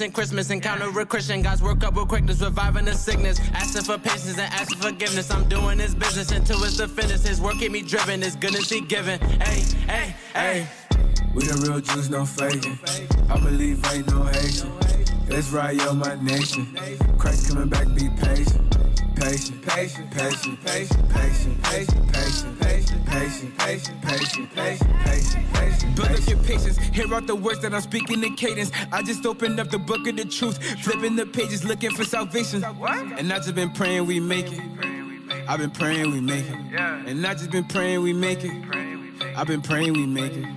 dismissing Christmas. Encounter a Christian, God's work up with quickness, reviving the sickness. Asking for patience and asking forgiveness. I'm doing his business until it's the finish. His work keep me driven, his goodness he giving. Hey, hey, hey. We the real Jews, no faking. I believe ain't no Haitian. Let's ride, yo, my nation. Christ coming back, be patient. Patient, patient, patient, patient, patient, patient, patient, patient, patient, patient, patient, patient, patient, patient. Build up your patience, hear out the words that I'm speaking in cadence. I just opened up the book of the truth, flipping the pages, looking for salvation. And I just been praying we make it. I've been praying we make it. And I just been praying we make it. I've been praying we make it.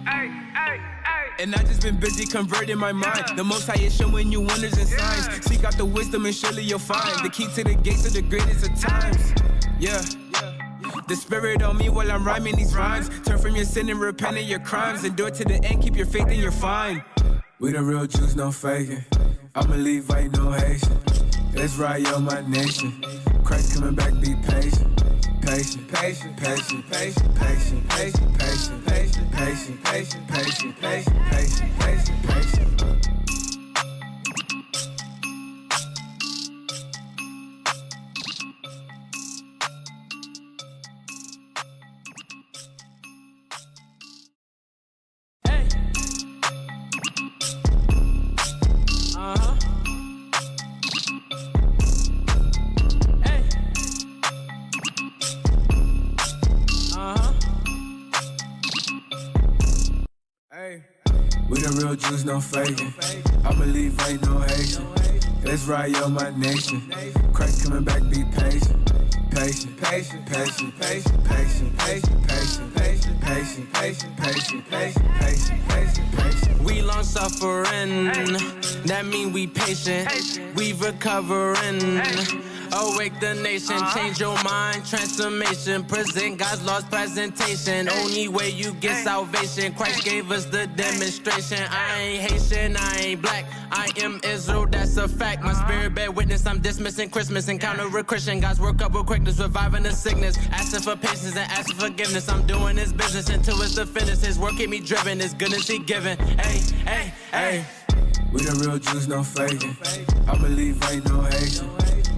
And I just been busy converting my mind. The Most High is showing you wonders and signs. Seek out the wisdom and surely you'll find the key to the gates of the greatest of times. Yeah. The Spirit on me while I'm rhyming these rhymes. Turn from your sin and repent of your crimes. Endure to the end, keep your faith and you're fine. We the real Jews, no faking. I believe ain't no Haitian. Let's ride, yo, my nation. Christ coming back, be patient. Patient, patient, patient, patient, patient, patient, patient, patient, patient, patient, patient, patient, patient, patient, patient. Hey. We the real Jews, no faking. I believe ain't no Haitian. Let's ride, yo, my nation. Christ coming back, be patient. Patient, patient, patient, patient, patient, patient, patient, patient, patient, patient, patient, patient, patient, patient, patient. We long suffering, that mean we patient. We recovering. Awake the nation, change your mind, transformation. Present God's lost presentation. Only way you get salvation. Christ gave us the demonstration. I ain't Haitian, I ain't black. I am Israel, that's a fact. My spirit bear witness, I'm dismissing Christmas. Encounter a Christian, God's work up with quickness, reviving the sickness. Asking for patience and asking forgiveness. I'm doing his business until it's the finish. His work keep me driven, his goodness he giving. Hey, hey, hey. We the real Jews, no faking. I believe ain't no Haitian.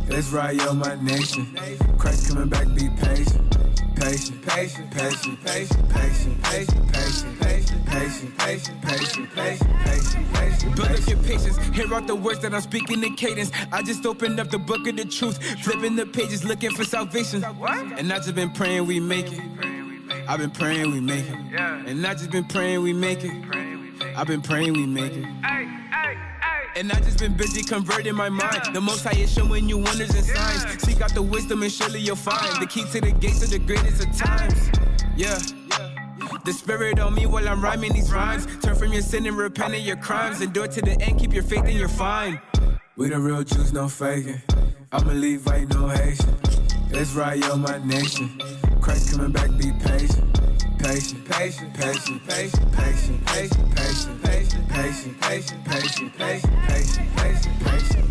Let's ride, yo, my nation. Christ coming back, be patient. Patient, patient, patient, patient, patient, patient, patient, patient, patient, patient, patient, patient, patient, patient. Build up your patience, hear out the words that I'm speaking in cadence. I just opened up the book of the truth, flipping the pages, looking for salvation. And I just been praying we make it. I've been praying we make it. And I just been praying we make it. I've been praying we make it. And I just been busy converting my mind. The Most High is showing you wonders and signs. Seek out the wisdom and surely you'll find the key to the gates of the greatest of times. Yeah. The Spirit on me while I'm rhyming these rhymes. Turn from your sin and repent of your crimes. Endure to the end, keep your faith and you're fine. We the real Jews, no faking. I believe ain't no Haitian. Let's ride, yo, my nation. Christ coming back, be patient. Patient, patient, patient, patient, patient, patient, patient, patient, patient, patient, patient, patient, patient, patient, patient.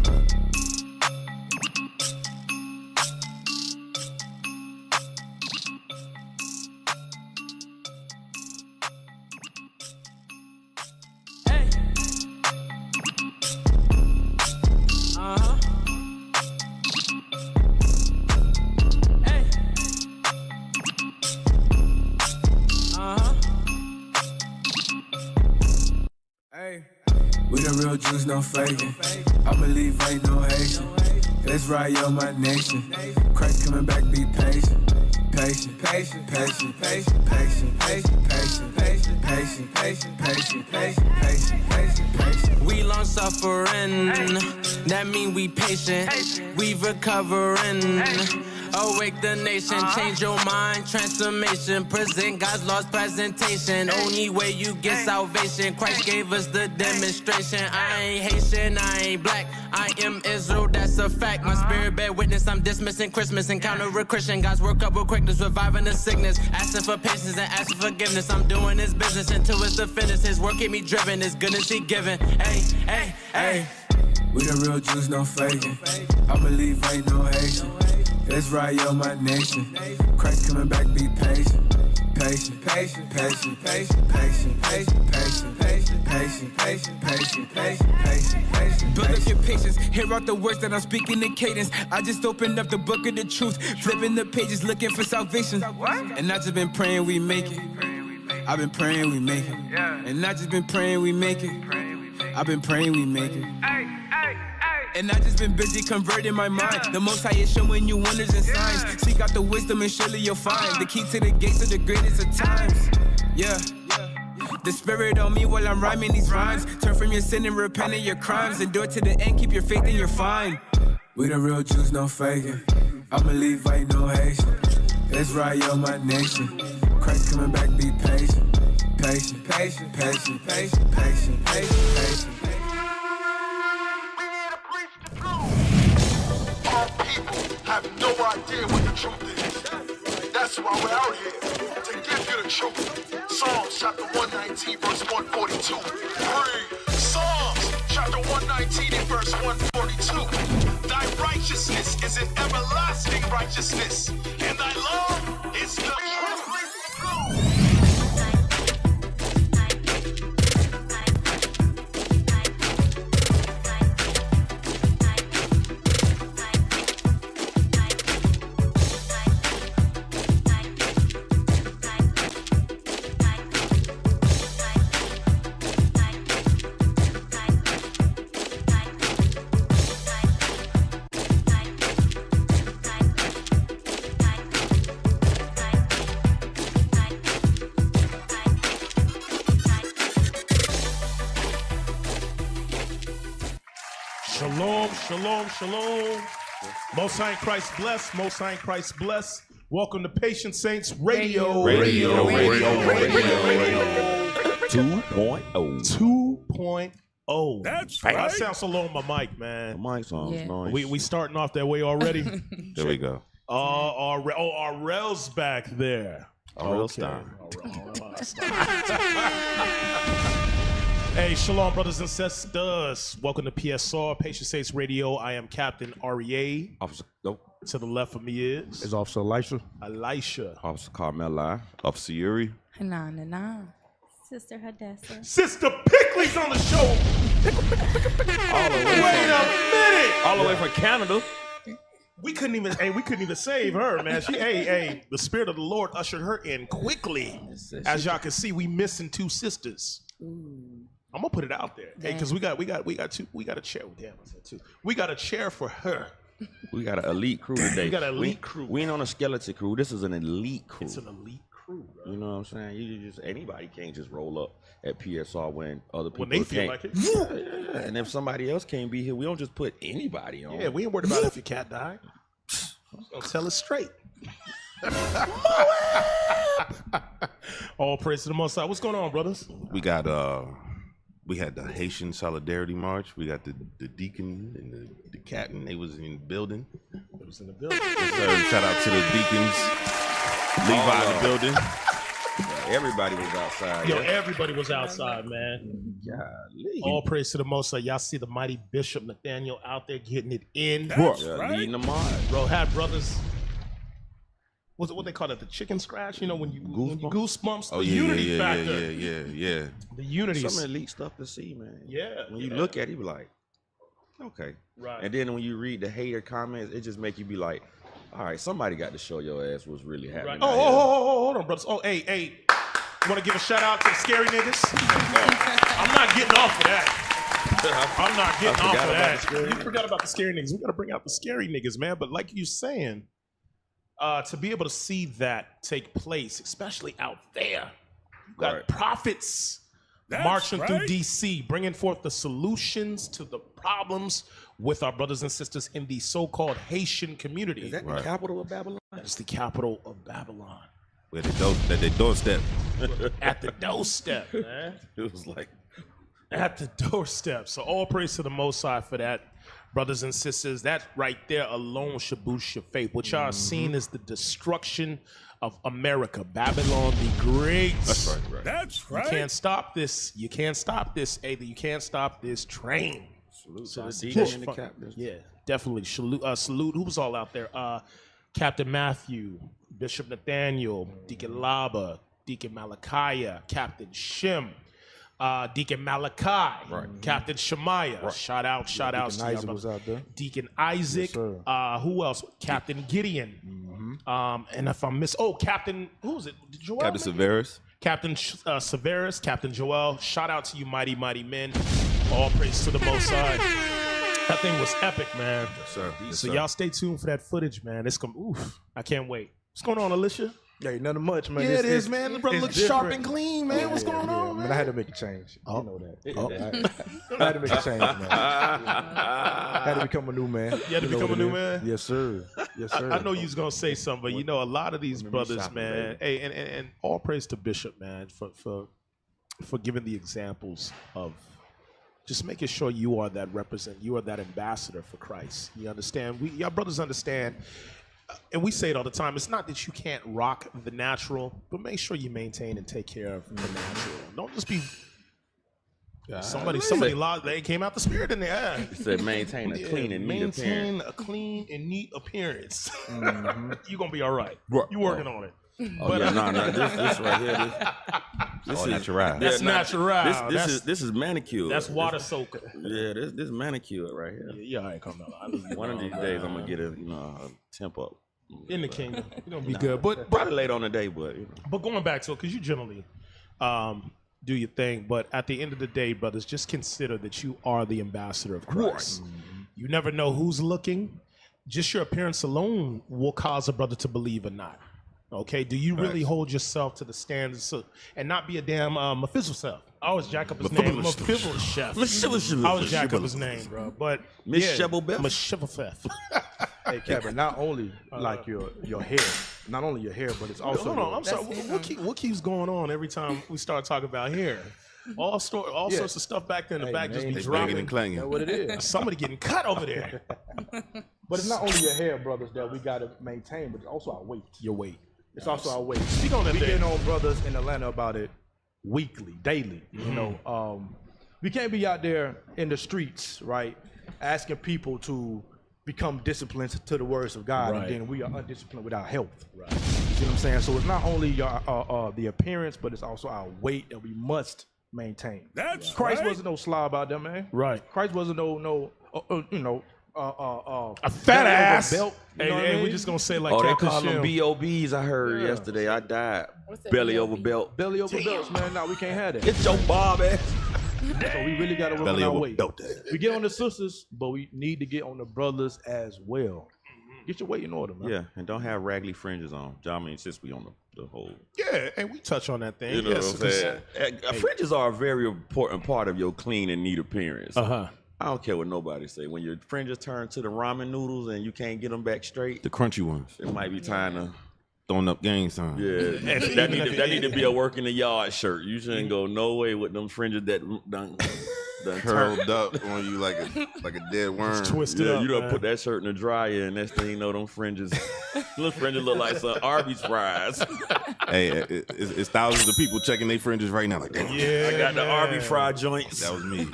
Hey. We the real Jews, no faking. I believe ain't no Haitian. Let's ride, yo, my nation. Christ coming back, be patient. Patient, patient, patient, patient, patient, patient, patient, patient, patient, patient, patient, patient, patient, patient, patient. We long suffering, that mean we patient. We recovering. Awake the nation, change your mind, transformation. Present God's lost presentation. Only way you get salvation. Christ gave us the demonstration. I ain't Haitian, I ain't black. I am Israel, that's a fact. My spirit bear witness, I'm dismissing Christmas. Encounter a Christian, God's work up with quickness, reviving the sickness. Asking for patience and asking forgiveness. I'm doing his business until it's the finish. His work keep me driven, his goodness he giving. Hey, hey, hey. We the real Jews, no faking. I believe ain't no Haitian. Let's ride, yo, my nation. Christ coming back, be patient. Patient, patient, patient, patient, patient, patient, patient, patient, patient, patient, patient, patient, patient, patient. Build with your patience. Hear out the words that I'm speaking in cadence. I just opened up the book of the truth, flipping the pages looking for salvation. And I just been praying we make it. I've been praying we make it. And I just been praying we make it. I've been praying we make it. And I just been busy converting my mind. The Most High is showing you wonders and signs. Seek out the wisdom and surely you'll find the key to the gates of the greatest of times. Yeah. The spirit on me while I'm rhyming these rhymes. Turn from your sin and repent of your crimes. Endure to the end, keep your faith and you're fine. We the real Jews, no faking. I'ma leave, ain't no Haitian. That's right, yo, my nation. Christ coming back, be patient. Patient, patient, patient, patient, patient, patient, patient. Our people have no idea what the truth is. That's why we're out here, to give you the truth. Psalms chapter 119, verse 142. Read. Psalms chapter 119 and verse 142. Thy righteousness is an everlasting righteousness, and thy law is the truth. Shalom, shalom. Most High in Christ bless, Most High in Christ bless. Welcome to Patient Saints Radio. Radio 2.0. 2.0. That's right. right. I sound so low on my mic, man. The mic sounds nice. We starting off that way already. There we go. Our Rel's back there. Relstein. Hey, shalom, brothers and sisters. Welcome to PSR, Patient Saints Radio. I am Captain REA. Officer, nope. To the left of me is Officer Elisha. Officer Carmela. Officer Yuri. Hanan. Sister Hadassah. Sister Pickley's on the show. Wait a minute. All the way from Canada. We couldn't even save her, man. The Spirit of the Lord ushered her in quickly. As y'all can see, we missing two sisters. Ooh. I'm gonna put it out there, hey, because we got a chair. Damn, I said two. We got a chair for her. We got an elite crew today. We got an elite crew. We ain't on a skeleton crew. This is an elite crew. It's an elite crew, bro. You know what I'm saying? You just anybody can't just roll up at PSR when other people when they feel can't. like it. Yeah. And if somebody else can't be here, we don't just put anybody on. Yeah, we ain't worried about if your cat died. Don't tell us straight. All praise to the Most High. What's going on, brothers? We got we had the Haitian Solidarity March. We got the deacon and the captain. They was in the building. It was in the building. Yes, sir. Shout out to the deacons. Levi in the building. Yeah, everybody was outside. Yo, everybody was outside, man. Golly. All praise to the Most High. Y'all see the mighty Bishop Nathaniel out there getting it in. Leading them on. Bro, had brothers. What's it, what they call it? The chicken scratch? You know, when you goosebumps? Oh, the yeah, unity factor. Yeah. The unity. Some elite stuff to see, man. Yeah. When you look at it, you be like, okay. Right. And then when you read the hater comments, it just make you be like, all right, somebody got to show your ass what's really happening. Right. Hold on, brothers. Oh, hey. Want to give a shout out to the scary niggas? I'm not getting off of that. I'm not getting off of that. You forgot about the scary niggas. We got to bring out the scary niggas, man. But like you saying, to be able to see that take place, especially out there, you got prophets marching through D.C., bringing forth the solutions to the problems with our brothers and sisters in the so-called Haitian community. Is that the capital of Babylon? That is the capital of Babylon. At the doorstep. At the doorstep, man. It was like at the doorstep. So all praise to the Most High for that, brothers and sisters. That right there alone should boost your faith. What y'all seen is the destruction of America, Babylon the Great. That's right. That's right. You can't stop this. You can't stop this. Either you can't stop this train. Salute. So this Deacon is and the captain. yeah, definitely. Salute. Who was all out there? Captain Matthew, Bishop Nathaniel, Deacon Laba, Deacon Malachiah, Captain Shem, Deacon Malachi, Captain Shemaiah. Shout out to Deacon y'all, Isaac was out there. Deacon Isaac. Yes, Who else? Captain Gideon. And if I miss, Captain, who's it? Joel? Captain Severus. Captain Severus, Captain Joel. Shout out to you, mighty men. All praise to the Most High. That thing was epic, man. Yes, sir. So y'all stay tuned for that footage, man. It's I can't wait. What's going on, Alicia? Hey, nothing much, man. Yeah, it is, man. The brother looks sharp and clean, man. What's going on, man? I had to make a change. You know that. I had to make a change, man. I had to become a new man. You had to become a new man? Yes, sir. Yes, sir. I know you was gonna say something, but you know, a lot of these brothers, man. Hey, and all praise to Bishop, man, for giving the examples of just making sure you are that you are that ambassador for Christ. You understand? Y'all brothers understand. And we say it all the time. It's not that you can't rock the natural, but make sure you maintain and take care of the natural. Don't just be somebody they came out the spirit in the air. It said maintain a clean and neat appearance. Maintain a clean and neat appearance. You're gonna be all right. You working on it. Oh yeah, no, this right here. This is natural. That's natural. This is manicure. That's water soaker. Yeah, this manicure right here. Yeah, all right, come on. One of these days I'm gonna get a temp up. In the kingdom, you're gonna be good. But probably late on the day, but But going back to it, because you generally do your thing, but at the end of the day, brothers, just consider that you are the ambassador of Christ. You never know who's looking. Just your appearance alone will cause a brother to believe or not. Okay, do you really hold yourself to the standards and not be a damn Mephibosheth? I always jack up his name, Mephibosheth. I always jack up his name, bro. But Mephibosheth. Hey, Kevin, not only like your hair, not only your hair, but it's also. Hold on, I'm sorry. What keeps going on every time we start talking about hair? All sorts of stuff back there in the back just be dropping and clanging. That's what it is. Somebody getting cut over there. But it's not only your hair, brothers, that we got to maintain, but it's also our weight. Your weight. It's also our weight. Speak on that. We getting on brothers in Atlanta about it weekly, daily. You know, we can't be out there in the streets, right, asking people to become disciplined to the words of God, and then we are undisciplined with our health. Right. You see what I'm saying? So it's not only the appearance, but it's also our weight that we must maintain. That's Christ wasn't no slob out there, man. Right. Christ wasn't a fat ass. Belt, hey, we just gonna say like they call them BOBs. I heard yesterday. I died. Belly over belt. Belly over belts, man. No, we can't have that. It's your Bob ass. So we really got to work Belly on our over weight. belt. We get on the sisters, but we need to get on the brothers as well. Get your weight in order, man. Yeah, and don't have raggedy fringes on. I mean, since we on the whole. Yeah, and we touch on that thing. You know what I'm saying? Fringes are a very important part of your clean and neat appearance. Uh-huh. I don't care what nobody say. When your fringes turn to the ramen noodles and you can't get them back straight, The crunchy ones. it might be time to. Throwing up game signs. Yeah, that need to be a work in the yard shirt. You shouldn't go no way with them fringes that done Curled up on you like a dead worm. It's twisted up, you don't man. put that shirt in the dryer, and next thing you know, them fringes look like some Arby's fries. Hey, it's thousands of people checking their fringes right now. Like, damn. Yeah, I got the Arby's fry joints. That was me.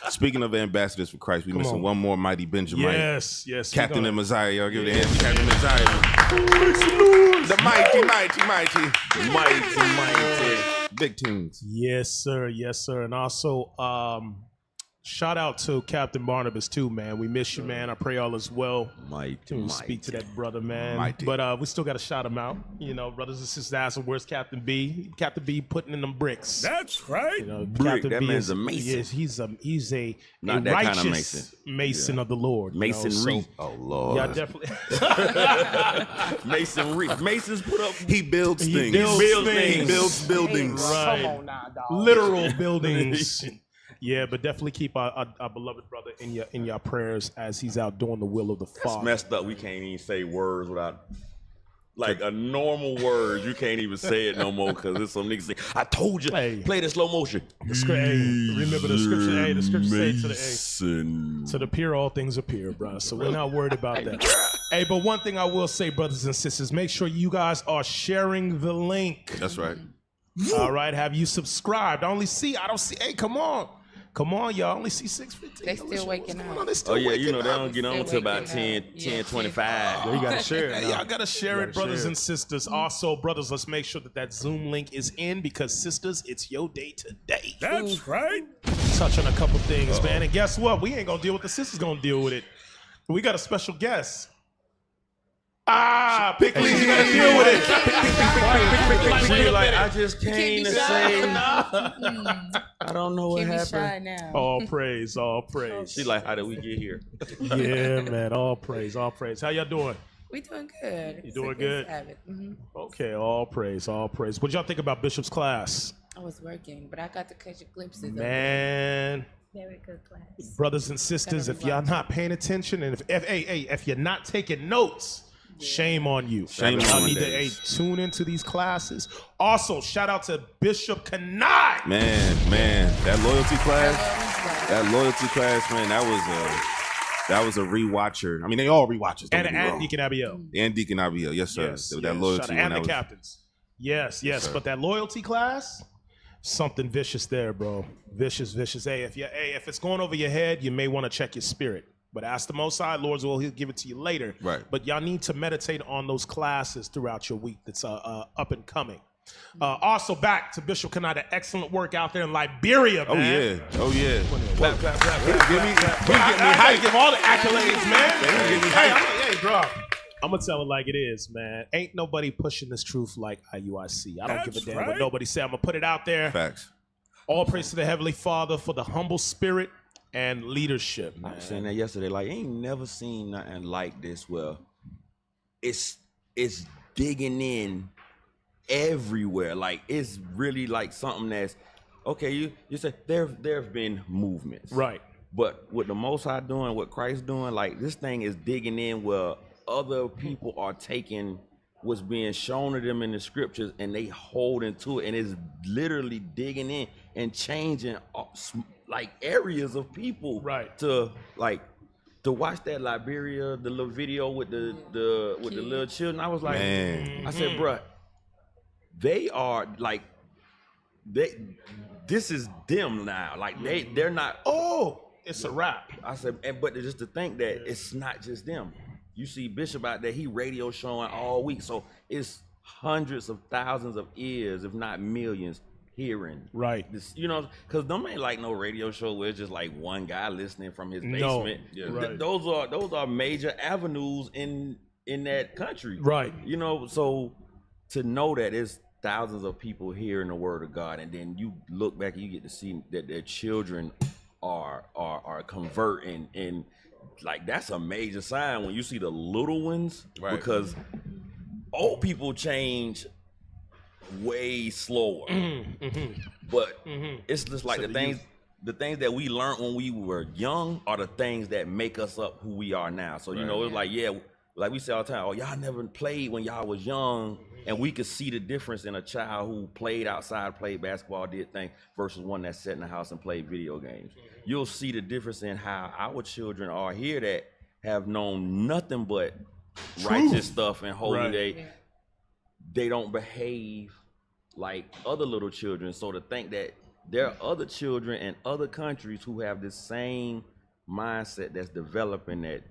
Speaking of ambassadors for Christ, we missing one more mighty Benjamin. Yes. Captain and Messiah. Y'all give it a hand for Captain Messiah. The mighty. Big teams. Yes, sir. And also, shout out to Captain Barnabas too, man. We miss you, man. I pray all is well. Mighty. Speak to that brother, man. Mighty. But we still got to shout him out. You know, brothers and sisters asking, where's Captain B? Captain B putting in them bricks. That's right. You know, Brick, Captain that B man's is, a mason. He's a Not that righteous kind of mason. of the Lord. Masonry. You know, Oh Lord. yeah, definitely. Masonry. Masons put up. He builds He things. builds things. He builds buildings. Right. Come on now, dog. Literal buildings. Yeah, but definitely keep our beloved brother in your prayers as he's out doing the will of the It's Father. messed up. We can't even say words without. Like a normal word, you can't even say it no more because there's some niggas say, I told you, Hey. play it in slow motion. Remember the scripture. Hey, the scripture say to the Mason. to the pure all things appear, bro. So we're not worried about that. Hey, but one thing I will say, brothers and sisters, make sure you guys are sharing the link. That's right. All right, have you subscribed? I don't see. Hey, come on. Come on, y'all. Only see 6:15. They still waking up. Oh yeah, you know they don't get on till about 10:25. Yeah, you gotta share it. Y'all gotta share it, brothers and sisters. Also, brothers, let's make sure that Zoom link is in because sisters, it's your day today. That's right. Touch on a couple things, man. And guess what? We ain't gonna deal with the sisters. Gonna deal with it. We got a special guest. Pickles, you gotta deal with it. She like, I just came to say, I don't know what happened. All praise, all praise. She like, how did we get here? Yeah, man, all praise, all praise. How y'all doing? We doing good. You doing good? Mm-hmm. Okay, all praise, all praise. What y'all think about Bishop's class? I was working, but I got to catch glimpses. Man. Very good class. Brothers and sisters, if y'all not paying attention and if you're not taking notes, shame on you. Shame on y'all need days. to tune into these classes. Also, shout out to Bishop Kanai. Man, that loyalty class, man, that was a rewatcher. I mean, they all rewatchers. And Deacon Abiel. And Deacon Abiel, yes, sir. That loyalty shout out, and the was, captains. Yes, but that loyalty class, something vicious there, bro. Vicious. Hey, if it's going over your head, you may want to check your spirit. But ask the Most High, Lord's will, He'll give it to you later. Right. But y'all need to meditate on those classes throughout your week that's up and coming. Also, back to Bishop Kanai, the excellent work out there in Liberia, man. Oh yeah. Clap. Give all the accolades, man. Hey, bro. I'm gonna tell it like it is, man. Ain't nobody pushing this truth like IUIC. I don't give a damn what nobody say. I'm gonna put it out there. Facts. All praise to the Heavenly Father for the humble spirit and leadership, man. I was saying that yesterday. Like, I ain't never seen nothing like this. Well, it's digging in everywhere. Like, it's really like something that's okay. You say there have been movements, right? But what the Most High doing, what Christ doing, like this thing is digging in where other people are taking what's being shown to them in the scriptures and they holding to it, and it's literally digging in and changing like areas of people, right? To watch that Liberia, the little video with the little children. I was like, man. I said, bruh, they are like this is them now. Like they're not. Oh, it's a wrap. I said, but just to think that it's not just them. You see Bishop out there, he radio showing all week. So it's hundreds of thousands of ears, if not millions, hearing. Right. This, because them ain't like no radio show where it's just like one guy listening from his basement. No. Yeah, right. Those are major avenues in that country. Right. So to know that it's thousands of people hearing the word of God, and then you look back and you get to see that their children are converting, and like that's a major sign when you see the little ones, right? Because old people change way slower, but it's just like the things that we learned when we were young are the things that make us up who we are now. So it's like, like we say all the time, oh, y'all never played when y'all was young. And we could see the difference in a child who played outside, played basketball, did things, versus one that sat in the house and played video games. You'll see the difference in how our children are here that have known nothing but righteous stuff and holy day. They don't behave like other little children. So to think that there are other children in other countries who have this same mindset that's developing, that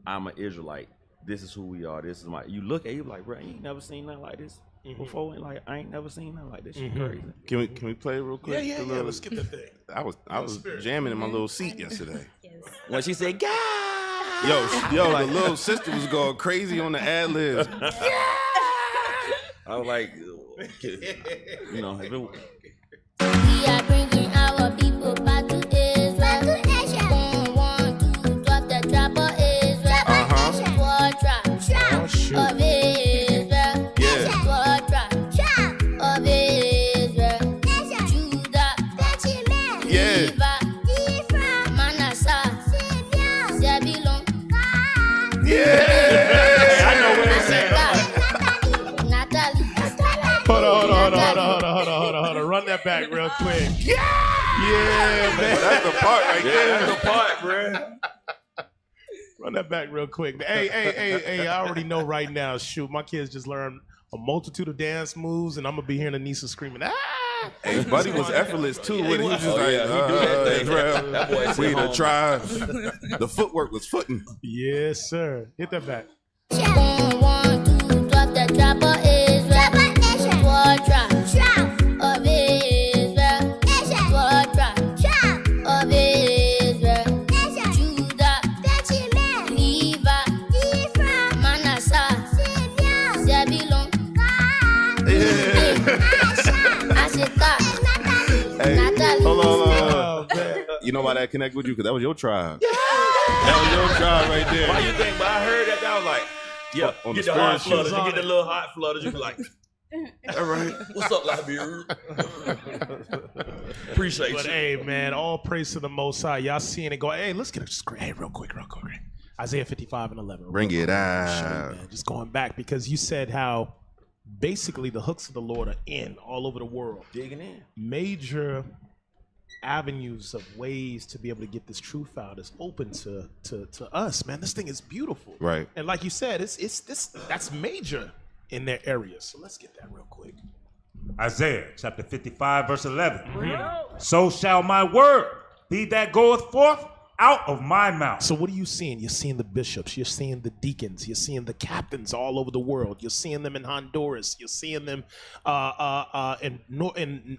I'm an Israelite. This is who we are. This is you look at you like, bro, you ain't never seen nothing like this before. And like, I ain't never seen nothing like this. Shit crazy. Can we play it real quick? Yeah. Let's get the thing. I was jamming in my little seat yesterday. When she said, "God," yo, like little sister was going crazy on the ad libs. I was like, We are bringing our people back to Israel. Back to Asia. 1, 2, 12, the tribe of Israel. 4 tribes of Israel. 4 tribes of Israel. Judah, Levi, Manasseh, Zebulun. I know what you're saying. Natalie. Hold on. Run that back real quick. Yeah, man. That's the part right there. That's the part, bro. Run that back real quick. Hey, I already know right now, shoot, my kids just learned a multitude of dance moves, and I'm going to be hearing Anissa screaming, Hey, Buddy was effortless too. With it. He was just like, he do that thing. Israel, That boy we said the home. tribes. The footwork was footing. Yes, sir. Hit that back. 1, 2, 3, the tribe of Israel. 12 tribes of Israel. 12 tribes of Israel. Judah, Levi, Manasseh, Zebulun, Asher, Hey, Natalie. hold on. Oh, man. You know why that connect with you? Because that was your tribe. That was your tribe right there. Why you think? But I heard that. I was like, yeah, On get the the hot spirit flutters. You get the little hot flutters. You be like, All right. what's up, Liberia? Appreciate But you. hey, man, all praise to the Most High. Y'all seeing it go. Hey, let's get a screen. Hey, real quick. Isaiah 55:11. Bring it Show you, out. man. Just going back because you said how basically the hooks of the Lord are in all over the world. Digging in. Major avenues of ways to be able to get this truth out is open to us, man. This thing is beautiful. Right. And like you said, it's that's major in their areas. So let's get that real quick. Isaiah chapter 55, verse 11. So shall my word be that goeth forth out of my mouth. So what are you seeing? You're seeing the bishops, you're seeing the deacons, you're seeing the captains all over the world. You're seeing them in Honduras, you're seeing them in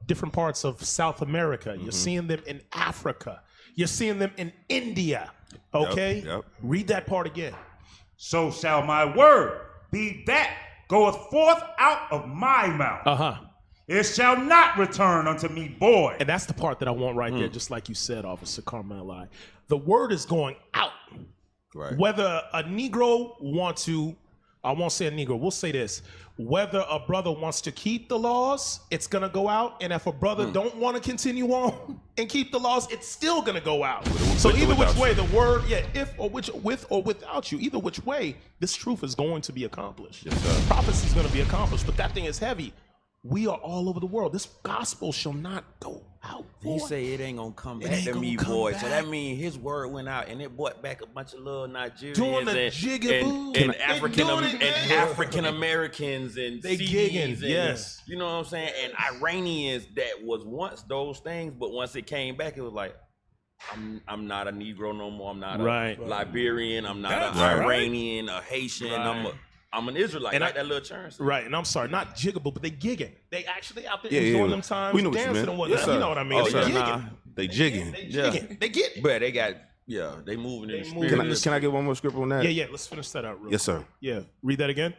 different parts of South America. You're seeing them in Africa. You're seeing them in India. Okay? Yep. Read that part again. So shall my word be that goeth forth out of my mouth. Uh-huh. It shall not return unto me void. And that's the part that I want right there, just like you said, Officer Carmeli. The word is going out. Right. Whether a Negro wants to, I won't say a Negro, we'll say this. Whether a brother wants to keep the laws, it's going to go out. And if a brother don't want to continue on and keep the laws, it's still going to go out. So either which way, the word, if or which, with or without you, either which way, this truth is going to be accomplished. Yes, prophecy is going to be accomplished, but that thing is heavy. We are all over the world. This gospel shall not go out. He say it ain't gonna come back to me, boy. So that means his word went out and it brought back a bunch of little Nigerians Doing the jigaboo. and They African Americans and They CDs gigging, and, yes. you know what I'm saying? And Iranians that was once those things, but once it came back, it was like, I'm not a Negro no more. I'm not a Liberian. I'm not an Iranian, a Haitian. I'm an Israelite, and like that little church. Right, and I'm sorry, not jiggable, but they gigging. They actually out there Yeah, enjoying yeah. them times, We know what you dancing meant. and whatnot. Yes, sir. You know what I mean? Oh, They sir. gigging. They jigging. They jigging. They get. But they got, they moving in the spirit. Can I get one more script on that? Yeah. Let's finish that out real Yes, quick. sir. Yeah, read that again.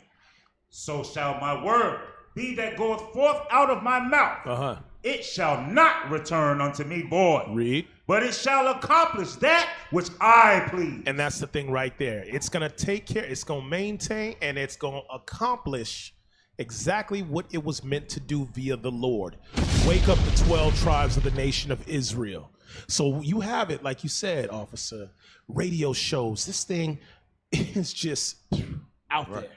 So shall my word be that goeth forth out of my mouth. It shall not return unto me void. Read. But it shall accomplish that which I please. And that's the thing right there. It's going to take care, it's going to maintain, and it's going to accomplish exactly what it was meant to do via the Lord. Wake up the 12 tribes of the nation of Israel. So you have it, like you said, officer, radio shows. This thing is just out there.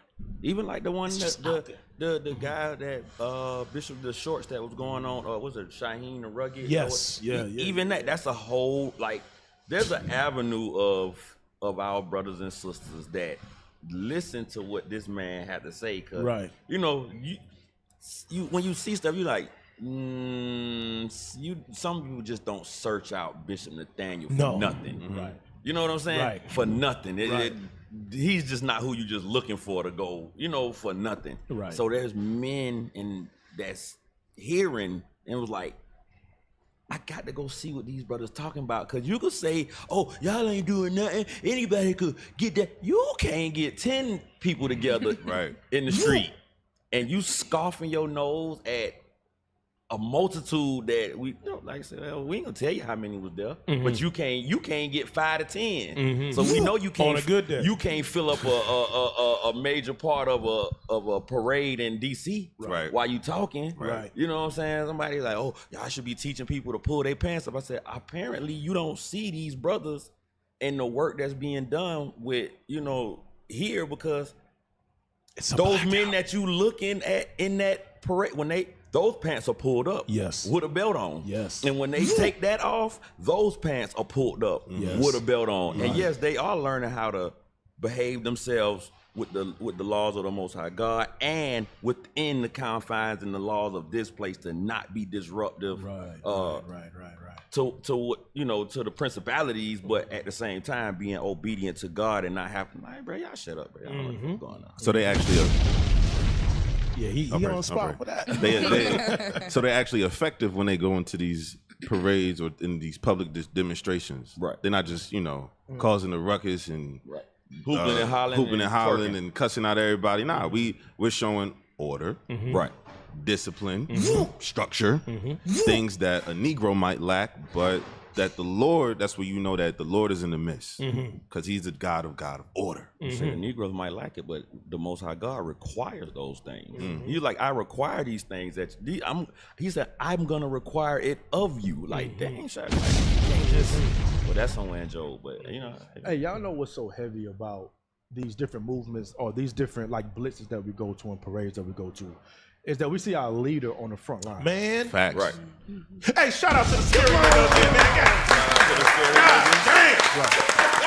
Even like the one that the guy that Bishop the Shorts that was going on, was it Shaheen the Rugged? Yes, yeah. Even that's a whole, like, there's an avenue of our brothers and sisters that listen to what this man had to say. Cause, you know, you when you see stuff, you like, some people just don't search out Bishop Nathaniel for nothing. Right. You know what I'm saying? Right. For nothing. He's just not who you just looking for to go, for nothing. Right. So there's men that's hearing and was like, I got to go see what these brothers talking about. Cause you could say, oh, y'all ain't doing nothing. Anybody could get that. You can't get 10 people together in the street and you scoffing your nose at a multitude that like I said, we ain't gonna tell you how many was there, but you can't get 5 to 10. So we know you can't. On a good day. You can't fill up a major part of a parade in DC while you talking. Right. You know what I'm saying? Somebody's like, oh, y'all should be teaching people to pull their pants up. I said, apparently you don't see these brothers and the work that's being done with here, because those men that you looking at in that parade, when those pants are pulled up with a belt on. Yes. And when they take that off, those pants are pulled up with a belt on. Right. And yes, they are learning how to behave themselves with the laws of the Most High God, and within the confines and the laws of this place to not be disruptive. Right. To to the principalities, but at the same time being obedient to God and not having, like, bro, y'all shut up, bro. Y'all know what's going on. So they actually he on the spot for that. So they're actually effective when they go into these parades or in these public demonstrations. Right. They're not just causing a ruckus and Hooping and hollering and cussing out everybody. Nah, we're showing order, right, discipline, structure, things that a Negro might lack, but that the Lord, that's where you know that the Lord is in the midst, because he's the God of order. So the Negroes might like it, but the Most High God requires those things. He's like, I require these things. He said, I'm gonna require it of you. Like, dang, shot, like, you can't just. Well, that's somewhere in Job, but Hey, y'all know what's so heavy about these different movements or these different like blitzes that we go to and parades that we go to, is that we see our leader on the front line. Man. Facts. Right. Hey, shout out to the scary niggas, man. God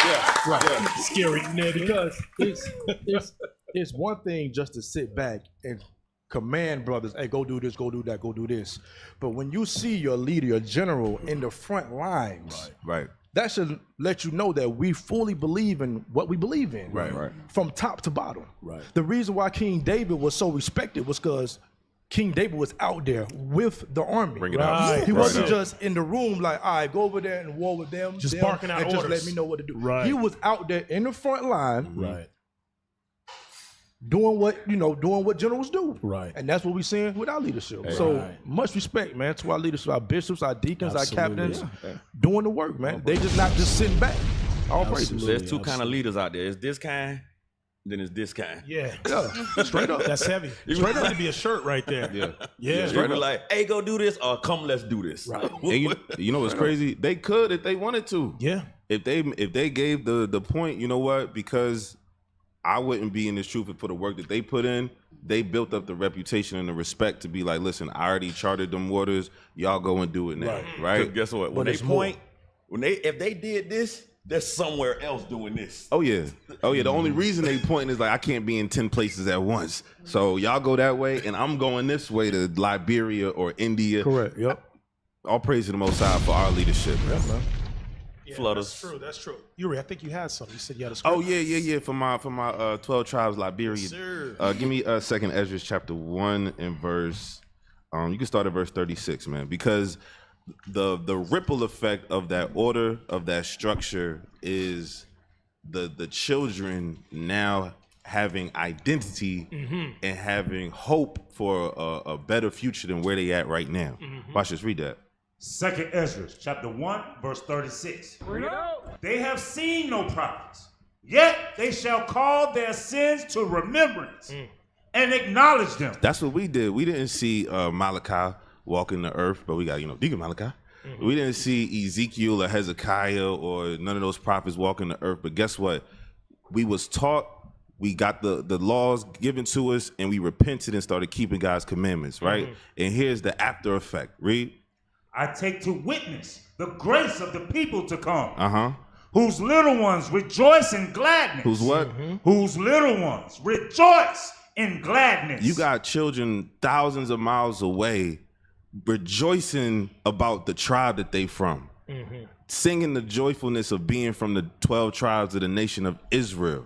damn. Right. Scary nigga. Because it's one thing just to sit back and command brothers, hey, go do this, go do that, go do this. But when you see your leader, your general in the front lines, Right. that should let you know that we fully believe in what we believe in. Right. From top to bottom. Right. The reason why King David was so respected was because King David was out there with the army. Bring it out. He wasn't just in the room like, all right, go over there and war with them. Just barking out and orders. just let me know what to do. Right. He was out there in the front line. Right. Doing what generals do. Right. And that's what we're seeing with our leadership. So much respect, man, to our leadership, our bishops, our deacons, our captains, doing the work, man. They just not just sitting back. All praises. There's two kind of leaders out there. It's this kind, then it's this kind. Yeah. Straight up. That's heavy. Straight up to be a shirt right there. Yeah. Straight up like, hey, go do this, or come, let's do this. Right. And you know what's crazy? They could if they wanted to. Yeah. If they gave the point, you know what? Because I wouldn't be in this truth for the work that they put in. They built up the reputation and the respect to be like, listen, I already charted them waters. Y'all go and do it now, right? Guess what? When they point, if they did this, there's somewhere else doing this. Oh yeah. The only reason they point is like, I can't be in 10 places at once. So y'all go that way, and I'm going this way to Liberia or India. Correct. Yep. All praise to the Most High for our leadership, man. Yeah, man. Yeah, Flutters. That's true. Yuri, I think you had something. You said you had a script. Oh yeah. For my 12 tribes, Liberia. Yes, sir. Give me second Ezra chapter 1 and verse. You can start at verse 36, man, because the ripple effect of that order, of that structure, is the children now having identity and having hope for a better future than where they at right now. Watch this. Read that. Second Ezra, chapter 1, verse 36. They have seen no prophets, yet they shall call their sins to remembrance and acknowledge them. That's what we did. We didn't see Malachi walking the earth, but we got, Deacon Malachi. We didn't see Ezekiel or Hezekiah or none of those prophets walking the earth. But guess what? We was taught, we got the laws given to us, and we repented and started keeping God's commandments, right? And here's the after effect. Read. I take to witness the grace of the people to come, whose little ones rejoice in gladness. Whose what? Whose little ones rejoice in gladness. You got children thousands of miles away rejoicing about the tribe that they from, singing the joyfulness of being from the 12 tribes of the nation of Israel.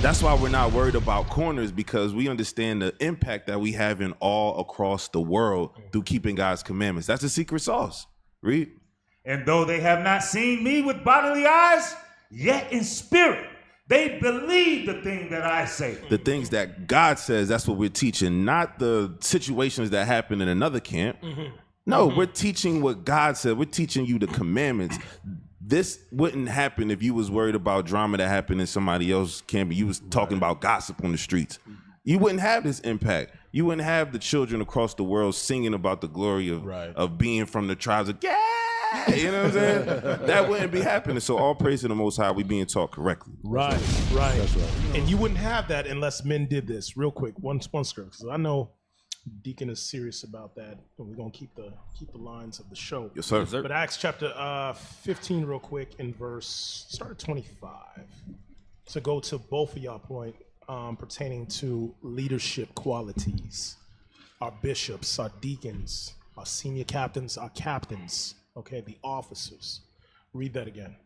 That's why we're not worried about corners, because we understand the impact that we have in all across the world through keeping God's commandments. That's the secret sauce. Read. And though they have not seen me with bodily eyes, yet in spirit they believe the thing that I say. The things that God says, that's what we're teaching, not the situations that happen in another camp. No, we're teaching what God said. We're teaching you the commandments. This wouldn't happen if you was worried about drama that happened in somebody else's camp. You was talking about gossip on the streets. You wouldn't have this impact. You wouldn't have the children across the world singing about the glory of being from the tribes of, you know what I'm saying? That wouldn't be happening. So all praise to the Most High, we being taught correctly. Right. That's right. And you wouldn't have that unless men did this. Real quick, one script. Because I know Deacon is serious about that, and we're gonna keep the lines of the show. Yes, sir. But Acts chapter 15, real quick, in start at 25. To go to both of y'all point, pertaining to leadership qualities. Our bishops, our deacons, our senior captains, our captains, okay, the officers. Read that again.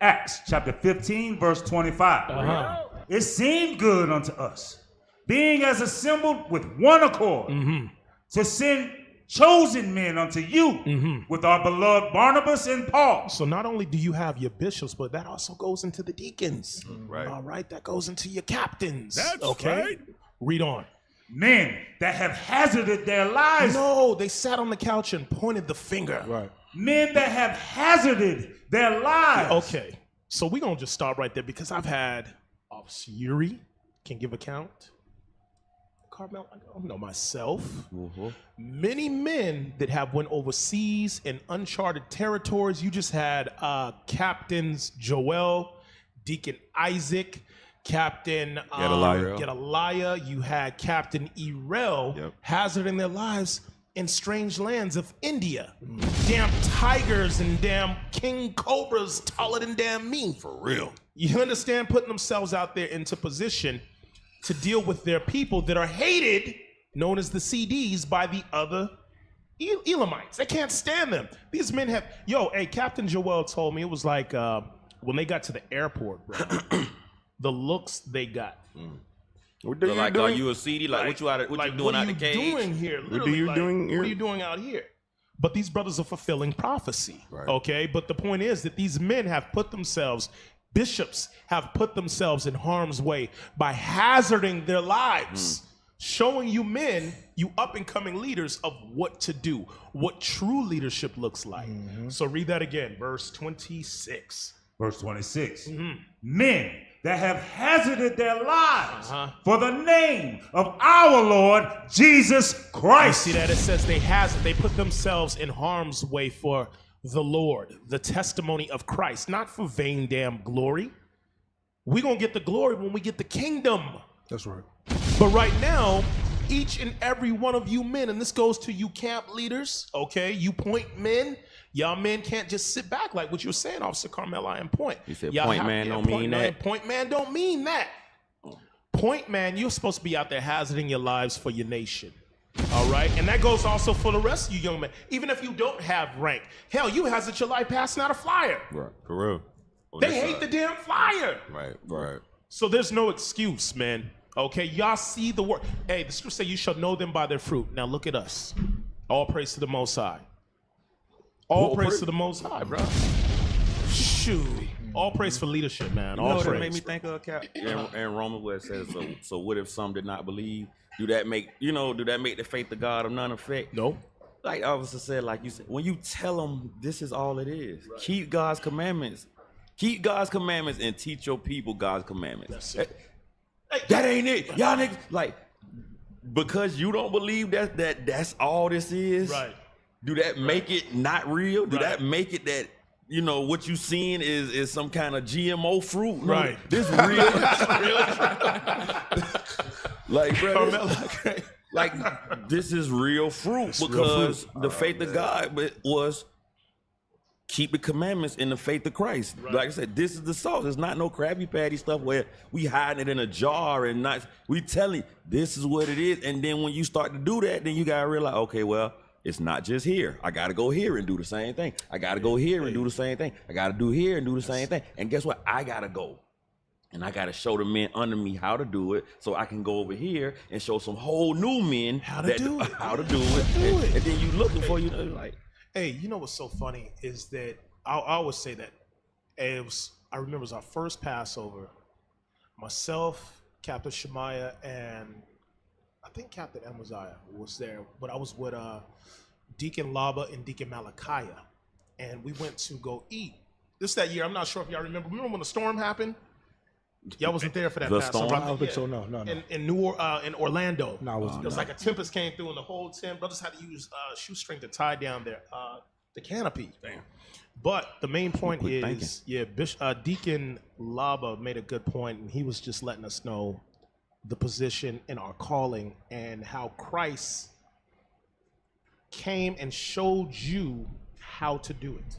Acts chapter 15, verse 25. It seemed good unto us, being as assembled with one accord, to send chosen men unto you with our beloved Barnabas and Paul. So not only do you have your bishops, but that also goes into the deacons. Right. All right, that goes into your captains. That's okay? right. Read on. Men that have hazarded their lives. No, they sat on the couch and pointed the finger. Right. Men that have hazarded their lives. Okay, so we're going to just start right there because I've had Officer Yuri can give account. Carmel, I don't know myself. Many men that have went overseas in uncharted territories. You just had Captains Joel, Deacon Isaac, Captain Gedaliah. You had Captain Erel hazarding their lives in strange lands of India. Damn tigers and damn king cobras taller than damn me. For real. You understand? Putting themselves out there into position to deal with their people that are hated, known as the CDs, by the other Elamites. They can't stand them. These men have, Captain Joel told me, it was like when they got to the airport, bro, the looks they got. What are you doing? Are you a CD? Like what you doing out the cage? What are you doing here? What are you doing here? What are you doing out here? But these brothers are fulfilling prophecy, okay? But the point is that these men have put themselves, bishops have put themselves in harm's way by hazarding their lives, showing you men, you up-and-coming leaders, of what to do, what true leadership looks like. So read that again, verse 26. Verse 26. Men that have hazarded their lives for the name of our Lord Jesus Christ. You see that? It says they put themselves in harm's way for the Lord, the testimony of Christ, not for vain damn glory. We're going to get the glory when we get the kingdom. That's right. But right now, each and every one of you men, and this goes to you camp leaders, okay, you point men, y'all men can't just sit back like what you were saying, Officer Carmel, I am point. You said point man don't mean that. Point man don't mean that. Point man, you're supposed to be out there hazarding your lives for your nation. All right, and that goes also for the rest of you young men. Even if you don't have rank, hell, you hazard your life passing out a flyer. Right, for real. They hate the damn flyer. Right. So there's no excuse, man. Okay, y'all see the work. Hey, the scripture say you shall know them by their fruit. Now look at us. All praise to the Most High. All praise to the Most High, bro. Shoot. All praise for leadership, man. All praise. What made me think of in Romans where it says, so what if some did not believe? Do that make the faith of God of none effect? No. Like officer said, like you said, when you tell them this is all it is, keep God's commandments. Keep God's commandments and teach your people God's commandments. That's it. That ain't it. Y'all niggas, like, because you don't believe that's all this is, right? Do that make it not real? Do that make it that, what you seeing is some kind of GMO fruit? No, right. This real. Like, bro, this is real fruit because the faith of God was keep the commandments in the faith of Christ. Right. Like I said, this is the sauce. It's not no Krabby Patty stuff where we hiding it in a jar and not. We telling this is what it is. And then when you start to do that, then you gotta realize, okay, well, it's not just here. I gotta go here and do the same thing. I gotta go here and do the same thing. I gotta do here and do the same thing. And guess what? I gotta go. And I gotta show the men under me how to do it, so I can go over here and show some whole new men how to do it. And then you looking for like. Hey, you know what's so funny is that I always say that I remember it was our first Passover. Myself, Captain Shemaiah, and I think Captain Amaziah was there, but I was with Deacon Laba and Deacon Malachiah, and we went to go eat. This that year, I'm not sure if y'all remember. Remember when the storm happened? Y'all wasn't there for that Passover. I don't think so. No. In Orlando. No, I wasn't. It was like a tempest came through, and the whole tent brothers had to use shoestring to tie down the canopy. Damn. But the main point is, Deacon Laba made a good point, and he was just letting us know the position in our calling and how Christ came and showed you how to do it.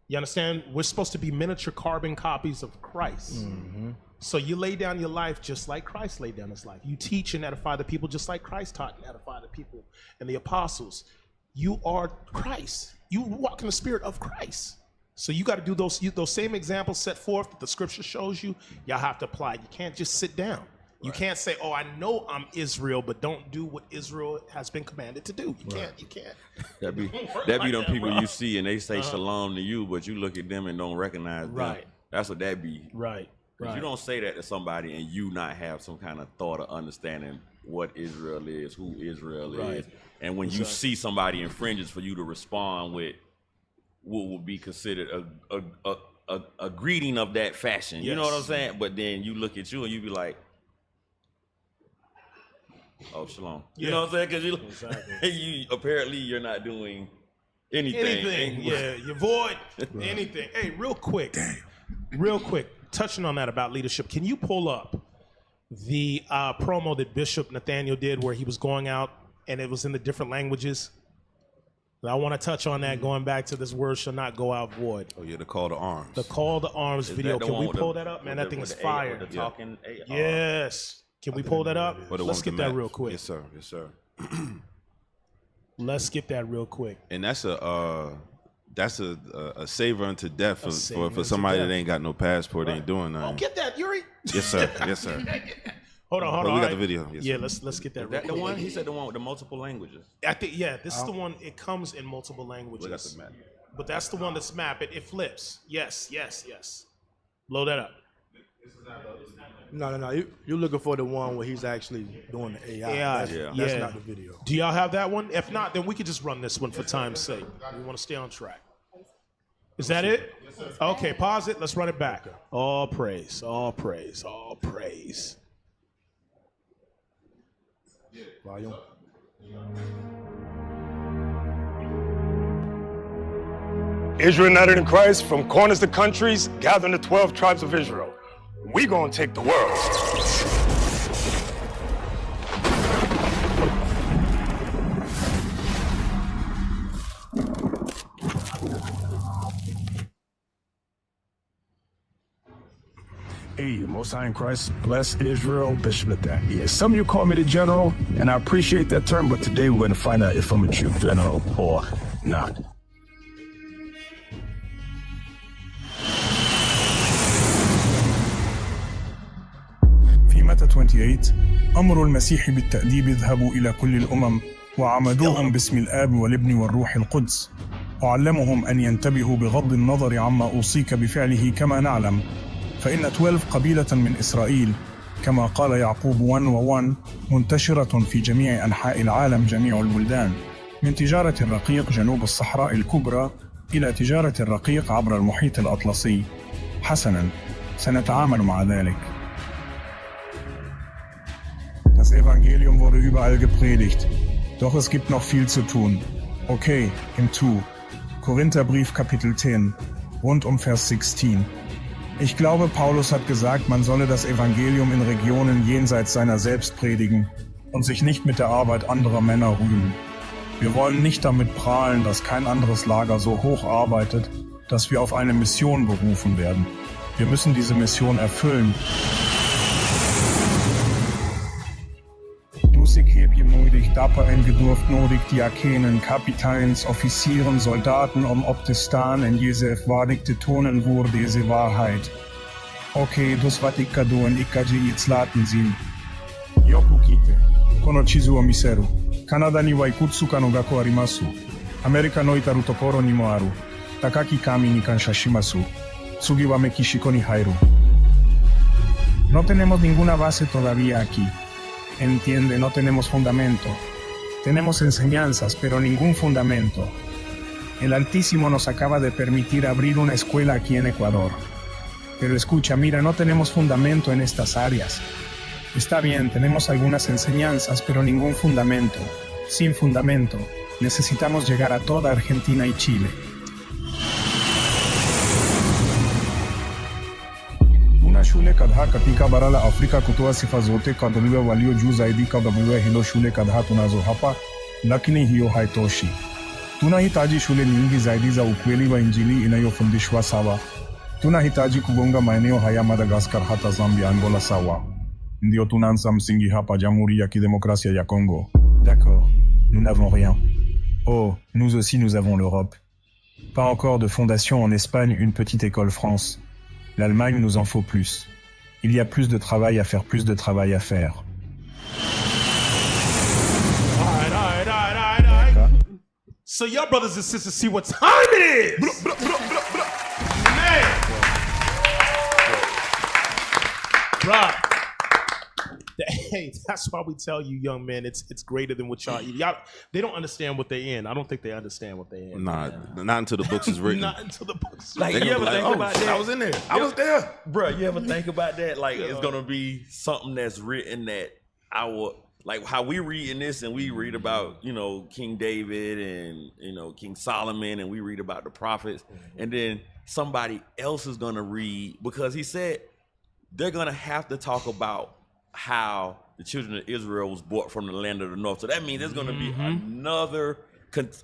You understand? We're supposed to be miniature carbon copies of Christ. Mm-hmm. So you lay down your life just like Christ laid down his life. You teach and edify the people just like Christ taught and edified the people and the apostles. You are Christ. You walk in the spirit of Christ. So you got to do those same examples set forth that the scripture shows you. Y'all have to apply. You can't just sit down. You can't say, "Oh, I know I'm Israel," but don't do what Israel has been commanded to do. You can't. That be them people you see and they say shalom to you, but you look at them and don't recognize them. Right. That's what that be. Right. Because you don't say that to somebody and you not have some kind of thought or understanding what Israel is, who Israel is. And when you see somebody infringes, for you to respond with what would be considered a greeting of that fashion. You know what I'm saying? But then you look at you and you be like, oh, shalom. You know what I'm saying? Because you apparently you're not doing anything. You avoid anything. Hey, real quick, touching on that about leadership, can you pull up the promo that Bishop Nathaniel did where he was going out and it was in the different languages? I want to touch on that, going back to this word shall not go out void. Oh yeah, the call to arms. The call to arms video. Can we pull that up, man? That thing is fire. The talking Yes. Can we pull that up? Let's get that real quick. Yes, sir. Yes, sir. Let's get that real quick. And that's a savor unto death for somebody that ain't got no passport, ain't doing nothing. Oh, get that, Yuri. Yes, sir. Yes, sir. Hold on. We got the video. Yes, let's get that. Is that the one? He said the one with the multiple languages. I think this is the one. It comes in multiple languages. We got the map. But that's the one that's mapped. It flips. Yes. Blow that up. No. You're looking for the one where he's actually doing the AI. That's not the video. Do y'all have that one? If not, then we could just run this one for time's sake. We want to stay on track. Is that it? Okay, pause it. Let's run it back. All praise. Volume. Israel united in Christ, from corners to countries, gathering the 12 tribes of Israel. We gonna take the world. Hey, Most High in Christ, bless Israel, Bishop Nathaniel. Some of you call me the general, and I appreciate that term, but today we're going to find out if I'm a true general or not. في متى 28 أمر المسيح بالتأديب اذهبوا إلى كل الأمم وعمدوهم باسم الآب والابن والروح القدس وعلمهم أن ينتبهوا بغض النظر عما أوصيك بفعله كما نعلم فإن 12 قبيلة من إسرائيل كما قال يعقوب 1:1 منتشرة في جميع أنحاء العالم جميع البلدان من تجارة الرقيق جنوب الصحراء الكبرى إلى تجارة الرقيق عبر المحيط الأطلسي. حسناً، سنتعامل مع ذلك. Das Evangelium wurde überall gepredigt, doch es gibt noch viel zu tun. Okay, im Tu. Korintherbrief Kapitel 10, rund Vers 16. Ich glaube, Paulus hat gesagt, man solle das Evangelium in Regionen jenseits seiner selbst predigen und sich nicht mit der Arbeit anderer Männer rühmen. Wir wollen nicht damit prahlen, dass kein anderes Lager so hoch arbeitet, dass wir auf eine Mission berufen werden. Wir müssen diese Mission erfüllen. Ik heb je nodig, dapper en gedurfd nodig, diakenen, kapiteins, officieren, soldaten om op te staan en jezelf waardig te tonen voor deze waarheid. Oké, dus wat ik kan doen, ik kan je iets laten zien. Yoku kite, kono chizu o miseru. Kanada ni wa ikutsuka no gako arimasu. Amerika no itaru tokoro ni mo aru. Takaki kami ni kanshashimasu. Tsugi wa Mekishiko ni hairu. No tenemos ninguna base todavía aquí. Entiende, no tenemos fundamento. Tenemos enseñanzas, pero ningún fundamento. El Altísimo nos acaba de permitir abrir una escuela aquí en Ecuador. Pero escucha, mira, no tenemos fundamento en estas áreas. Está bien, tenemos algunas enseñanzas, pero ningún fundamento. Sin fundamento, necesitamos llegar a toda Argentina y Chile. shule kadhaa katika bara la Afrika kutoa sifa zote kadriwa walio juu zaidi kadriwa hilo shule kadhaa tunazo hapa, lakini hiyo haitoshi. Tunahitaji shule nyingi zaidi za ukweli wa Injili inayofundishwa sawa. Tunahitaji kugonga maeneo haya Madagascar hata Zambia, Angola sawa. Ndio tunaanza msingi hapa Jamhuri ya Kidemokrasia ya Congo. D'accord, nous n'avons rien. Oh, nous aussi nous avons l'Europe. Pas encore de fondation en Espagne, une petite école France. L'Allemagne nous en faut plus. Il y a plus de travail à faire, plus de travail à faire. All right. So y'all brothers and sisters see what time it is. Man. Bruh. Hey, that's why we tell you young men it's greater than what y'all they don't understand what they in. I don't think they understand what they in. Nah, not until the books is written. Not until the books. Like, you ever think about that? I was in there. I was there. Bro, you ever think about that? Like, it's gonna be something that's written that like how we read in this and we read about, King David and, King Solomon, and we read about the prophets, and then somebody else is gonna read, because he said they're gonna have to talk about how the children of Israel was brought from the land of the north. So that means there's going to be another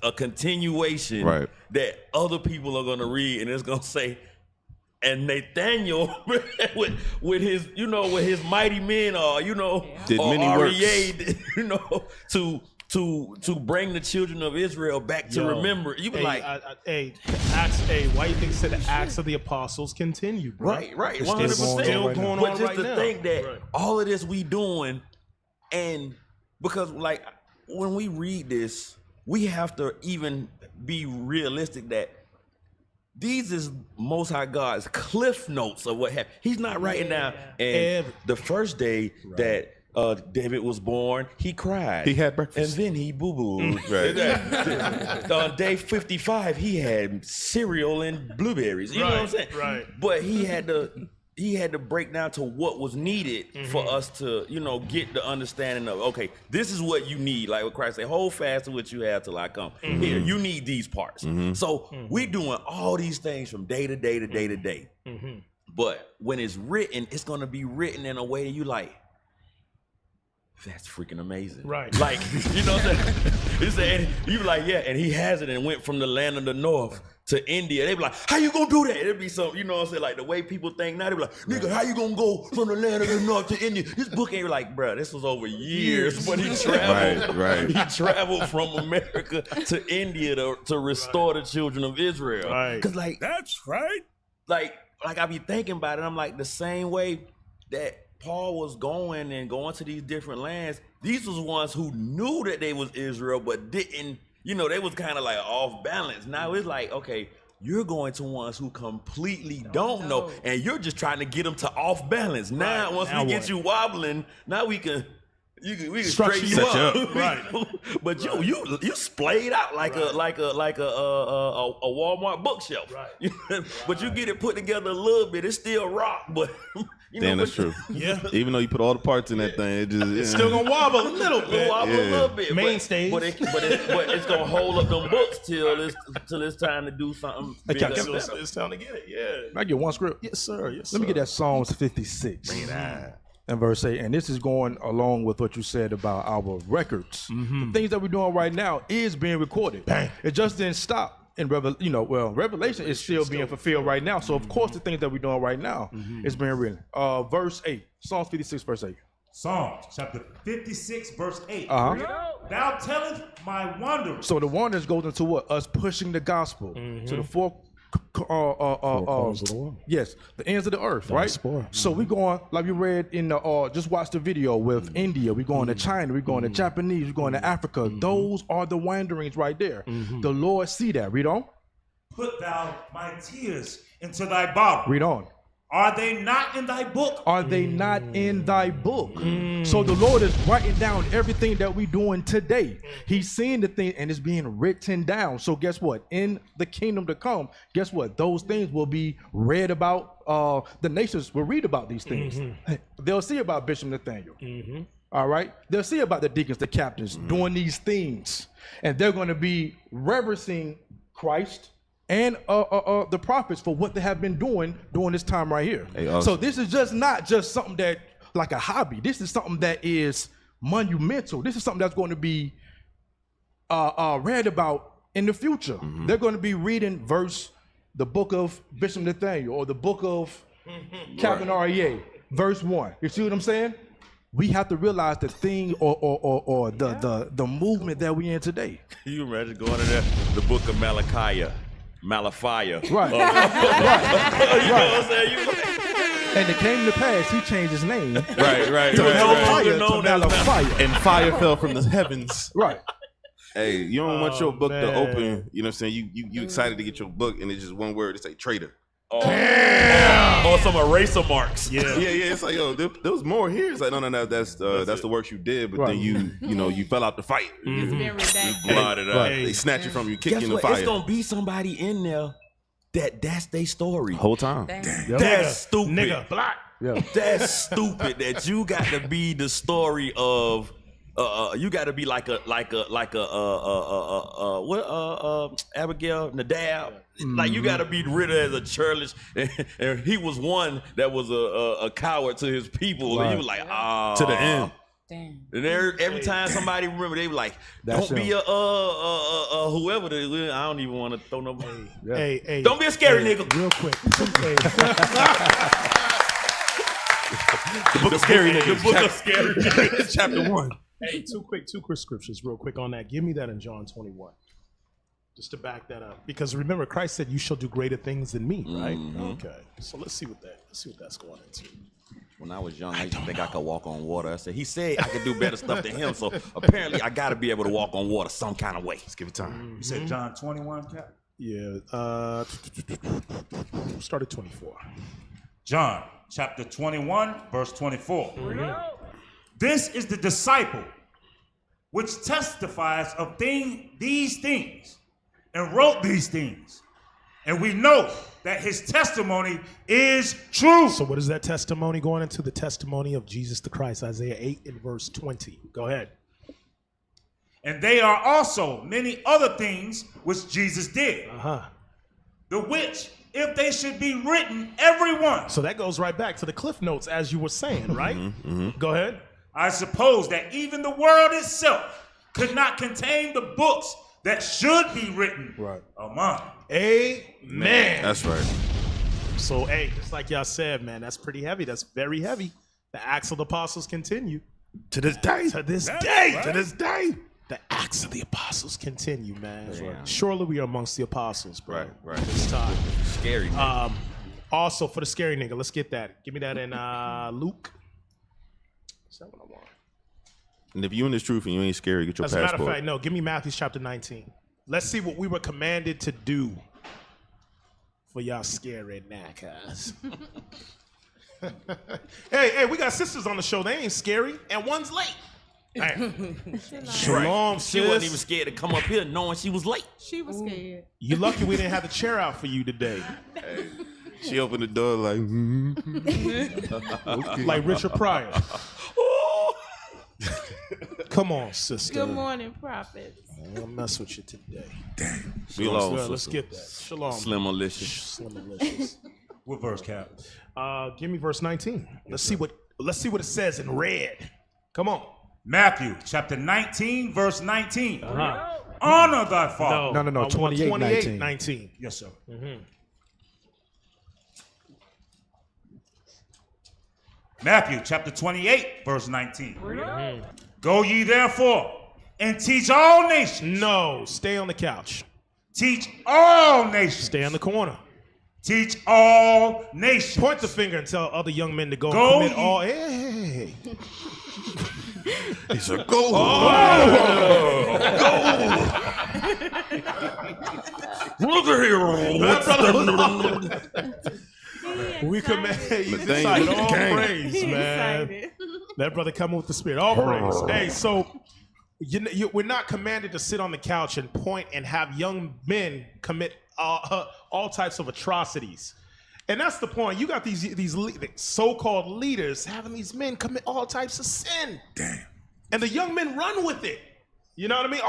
a continuation that other people are going to read, and it's going to say, and Nathaniel with his with his mighty men did many works, to bring the children of Israel back to remember. You be like, Acts, why you think it said the Acts of the Apostles continue, bro? Right, 100%. Still going on but just right to now. think that all of this we doing, and because like when we read this, we have to even be realistic that these is Most High God's cliff notes of what happened. He's not writing down. And the first day that David was born, he cried. He had breakfast. And then he boo-booed. On day 55, he had cereal and blueberries. You know what I'm saying? Right. But he had to break down to what was needed for us to, get the understanding of, okay, this is what you need. Like what Christ said, hold fast to what you have till I come. Here, you need these parts. So we doing all these things from day to day to day to day. But when it's written, it's going to be written in a way that you like, that's freaking amazing. Right. Like, you know what I'm saying? He said, you be like, yeah, and he has it and went from the land of the north to India. They be like, how you gonna do that? It'd be some, you know what I'm saying? Like the way people think now, they be like, nigga, how you gonna go from the land of the north to India? This book ain't like, bro, this was over years, but he traveled. Right. He traveled from America to India to restore the children of Israel. Right. Cause like, That's right. like I be thinking about it, I'm like, the same way that Paul was going to these different lands, these was ones who knew that they was Israel, but didn't, they was kind of like off balance. Now it's like, okay, you're going to ones who completely don't know, and you're just trying to get them to off balance. Now, once we get you wobbling, now we can straighten you up. Right. But you splayed out like a Walmart bookshelf. Right. But you get it put together a little bit, it's still rock, but Damn, that's true. Yeah. Even though you put all the parts in that thing, it just It's still gonna wobble a little bit. a little bit. Mainstays. But it's gonna hold up them books till it's time to do something bigger. It's time to get it. Yeah. I get one script. Yes, sir. Yes, Let me get that Psalms 56 and verse 8. And this is going along with what you said about our records. The things that we're doing right now is being recorded. Bang. It just didn't stop. In Revelation is still being fulfilled right now. So of course the things that we're doing right now is being written. Verse 8. Psalms 56, verse 8. Psalms chapter 56, verse 8. Uh-huh. Thou tellest my wanderers. So the wanderers goes into what? Us pushing the gospel to the four corners of the world. Yes, the ends of the earth, right? So we going, like we read in the just watch the video with India, we going to China, we going to Japanese, we going to Africa. Those are the wanderings right there. The Lord see that. Read on. Put thou my tears into thy bottle. Read on. Are they not in thy book? Are they not in thy book? So the Lord is writing down everything that we're doing today. He's seeing the thing and it's being written down. So guess what? In the kingdom to come, guess what? Those things will be read about. The nations will read about these things. They'll see about Bishop Nathaniel. All right? They'll see about the deacons, the captains doing these things. And they're going to be reverencing Christ and the prophets for what they have been doing during this time right here. So this is just not just something that like a hobby. This is something that is monumental. This is something that's going to be read about in the future. They're going to be reading verse the book of Bishop Nathaniel or the book of Captain REA, verse 1. You see what I'm saying? We have to realize the thing or the movement that we in today. Can you imagine going in there, the book of Malachi? Right. You know what I'm saying? And it came to pass, he changed his name. Right. To Right. Malafire. And fire fell from the heavens. Right. Hey, you don't want your book to open. You know what I'm saying? You excited to get your book, and it's just one word. It's like traitor. Damn. Or some eraser marks. Yeah. It's like, yo, there was more here. It's like, no, that's the work you did, but then you fell out the fight. It's been redacted. You blotted out. They snatch you from you, kick you in the Guess what? fire. It's gonna be somebody in there that's their story. Whole time. That's stupid. Nigga, block. Yeah. That's stupid that you got to be the story of you got to be like a Abigail Nadab. Like you got to be rid of as a churlish, and he was one that was a coward to his people. Right. And he was like, oh, to the end. Damn. And every time somebody remember, they were like, don't be a whoever. I don't even want to throw nobody. Hey, don't be a scary nigga. Real quick. The book of scary niggas. The book of scary niggas. Chapter 1. Hey, two quick scriptures real quick on that. Give me that in John 21. Just to back that up. Because remember, Christ said, you shall do greater things than me, right? Okay. So let's see what that's going into. When I was young, I used to think I could walk on water. I said, he said I could do better stuff than him. So apparently I got to be able to walk on water some kind of way. Let's give it time. You said John 21, Cap? Yeah. Start at 24. John chapter 21, verse 24. This is the disciple which testifies of these things and wrote these things. And we know that his testimony is true. So what is that testimony going into? The testimony of Jesus the Christ, Isaiah 8 and verse 20. Go ahead. And they are also many other things which Jesus did. The which, if they should be written, every one. So that goes right back to the cliff notes, as you were saying, right? Go ahead. I suppose that even the world itself could not contain the books that should be written among. Amen. That's right. So, hey, just like y'all said, man, that's pretty heavy. That's very heavy. The Acts of the Apostles continue. To this day. To this day. The Acts of the Apostles continue, man. Damn. Surely we are amongst the apostles, bro. Right. This time. Scary nigga. Also, for the scary nigga, let's get that. Give me that in Luke. Is that what I want? And if you in this truth and you ain't scary, get your As a passport. matter of fact, no, give me Matthew chapter 19. Let's see what we were commanded to do for y'all scary knackers. hey, we got sisters on the show. They ain't scary, and one's late. Shalom, sis. She wasn't even scared to come up here knowing she was late. She was scared. You lucky we didn't have the chair out for you today. She opened the door like, okay. Like Richard Pryor. Come on, sister. Good morning, prophets. I'm gonna mess with you today. Damn. Let's get that. Shalom. Slim-alicious. Slim-alicious. What verse, Cap? Give me verse 19. Let's see what it says in red. Come on. Matthew chapter 19, verse 19. Honor thy father. No. 28, 19. Yes, sir. Matthew chapter 28, verse 19. Go ye therefore and teach all nations. No, stay on the couch. Teach all nations. Stay in the corner. Teach all nations. Point the finger and tell other young men to go and commit all. Hey. He said, go. Look at here. We command you Nathaniel, decide all gang. praise, man. That brother coming with the spirit. All praise. Hey, so we're not commanded to sit on the couch and point and have young men commit all types of atrocities. And that's the point. You got these so-called leaders having these men commit all types of sin. Damn. And the young men run with it. You know what I mean?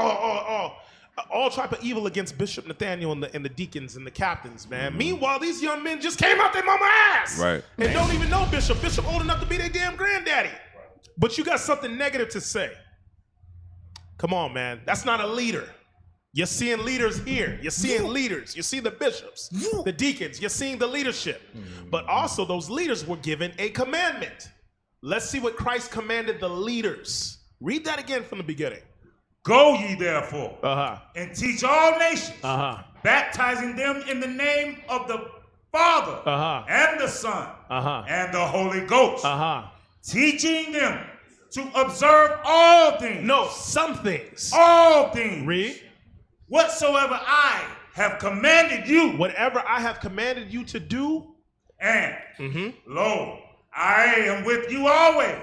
All type of evil against Bishop Nathaniel and the deacons and the captains, man. Meanwhile, these young men just came out their mama ass. Right. And don't even know Bishop. Bishop old enough to be their damn granddaddy. But you got something negative to say. Come on, man. That's not a leader. You're seeing leaders here. You're seeing leaders. You see the bishops, the deacons. You're seeing the leadership. But also those leaders were given a commandment. Let's see what Christ commanded the leaders. Read that again from the beginning. Go ye therefore and teach all nations, baptizing them in the name of the Father and the Son and the Holy Ghost, teaching them to observe all things. No, some things. All things. Read. Whatsoever I have commanded you. Whatever I have commanded you to do. And lo, I am with you always,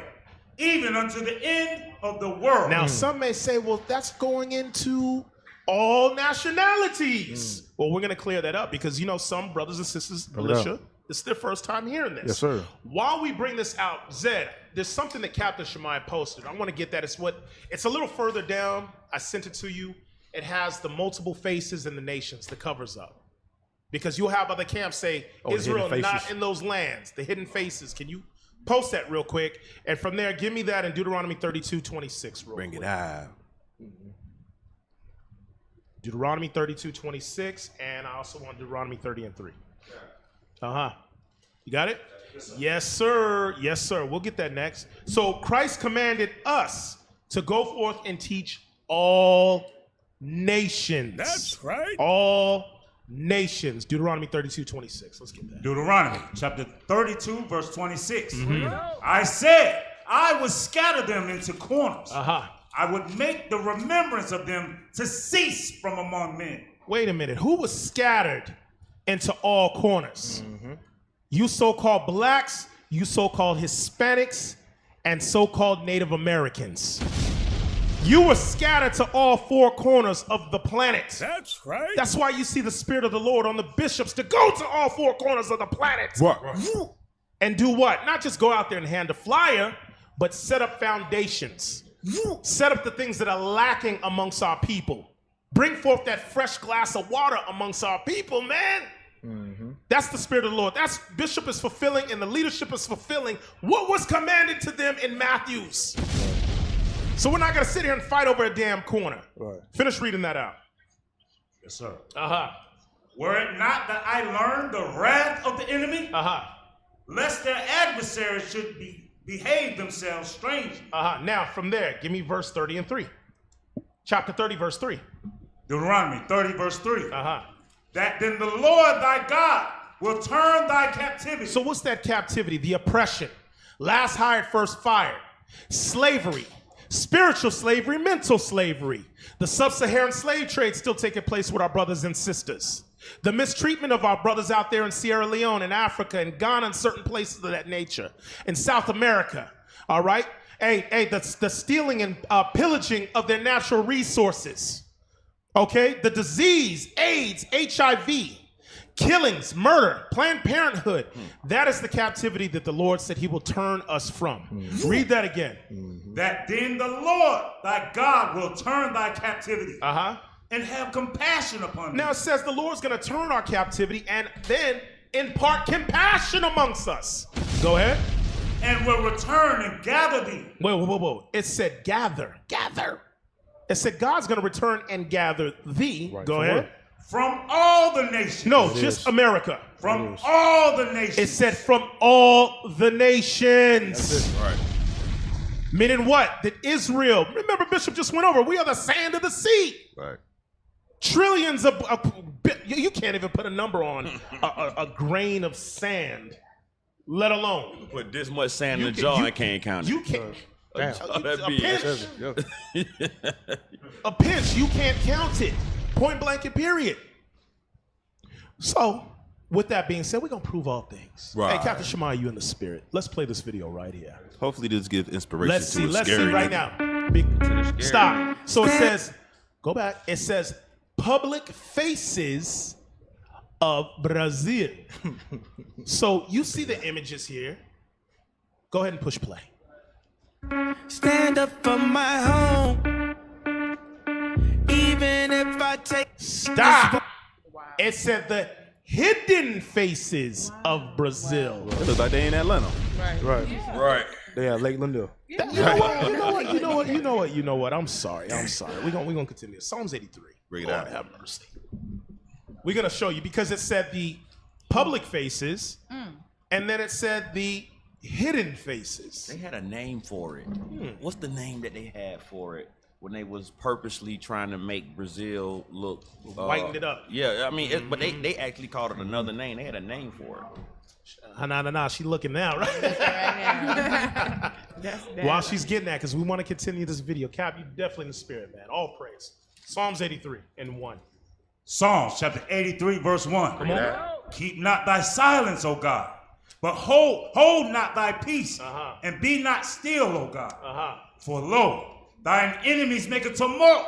even unto the end of the world. Now, some may say, well, that's going into all nationalities. Well, we're going to clear that up because, you know, some brothers and sisters, militia, this is their first time hearing this. Yes, sir. While we bring this out, Zed, there's something that Captain Shemaiah posted. I want to get that. It's a little further down. I sent it to you. It has the multiple faces and the nations, the covers up. Because you'll have other camps say, Israel not in those lands, the hidden faces. Can you post that real quick? And from there, give me that in Deuteronomy 32:26 real quick. Bring it out. Deuteronomy 32:26, and I also want Deuteronomy 30:3. You got it? Yes, sir. Yes, sir. We'll get that next. So Christ commanded us to go forth and teach all nations. That's right. All nations. Deuteronomy 32:26. Let's get that. Deuteronomy chapter 32, verse 26. I said, I would scatter them into corners. I would make the remembrance of them to cease from among men. Wait a minute. Who was scattered into all corners? You so-called blacks, you so-called Hispanics, and so-called Native Americans. You were scattered to all four corners of the planet. That's right. That's why you see the Spirit of the Lord on the bishops to go to all four corners of the planet. What? And do what? Not just go out there and hand a flyer, but set up foundations. Set up the things that are lacking amongst our people. Bring forth that fresh glass of water amongst our people, man. That's the Spirit of the Lord. That's bishop is fulfilling and the leadership is fulfilling what was commanded to them in Matthew's. So we're not going to sit here and fight over a damn corner. Finish reading that out. Yes, sir. Were it not that I learned the wrath of the enemy? Lest their adversaries should behave themselves strangely. Now, from there, give me verse 30:3. Chapter 30, verse 3. Deuteronomy 30, verse 3. That then the Lord thy God will turn thy captivity. So what's that captivity? The oppression. Last hired, first fired. Slavery. Spiritual slavery, mental slavery. The sub-Saharan slave trade still taking place with our brothers and sisters. The mistreatment of our brothers out there in Sierra Leone, in Africa, in Ghana, and certain places of that nature. In South America, all right? The stealing and pillaging of their natural resources. Okay? The disease, AIDS, HIV, killings, murder, Planned Parenthood. That is the captivity that the Lord said he will turn us from. Read that again. That then the Lord thy God will turn thy captivity. And have compassion upon Now it says the Lord's going to turn our captivity and then impart compassion amongst us. Go ahead. And will return and gather thee. Whoa. It said gather. It said God's going to return and gather thee. Go ahead. From all the nations. No, just America. From all the nations. It said from all the nations. That's it. Right. Meaning what? That Israel, remember Bishop just went over, we are the sand of the sea. Right. Trillions of you can't even put a number on a grain of sand, let alone. Put this much sand in a jar and can't count it. You can't. A A pinch, you can't count it. Point blank and period. So, with that being said, we're going to prove all things. Right. Hey, Captain Shemaiah, you in the spirit. Let's play this video right here. Hopefully this gives inspiration Let's to see right now. Stop. So it says, go back. It says, public faces of Brazil. So you see the images here. Go ahead and push play. Stand up for my home. Even if I take. Stop. It said the hidden faces of Brazil. It looks like they in Atlanta. Right. They at Lake Lindell. You know what? I'm sorry. We're gonna continue. Psalms 83. Bring it Lord out. have mercy. We're going to show you because it said the public faces, and then it said the hidden faces. They had a name for it. What's the name that they had for it when they was purposely trying to make Brazil look Whitened it up. Yeah, I mean, but they actually called it another name. They had a name for it. Nah, she looking now, right? While she's getting that, because we want to continue this video. Cap, you definitely in the spirit, man. All praise. Psalms 83 and 1. Psalms chapter 83, verse 1. Come on. Keep not thy silence, O God, but hold not thy peace, and be not still, O God. For lo, thine enemies make a tumult,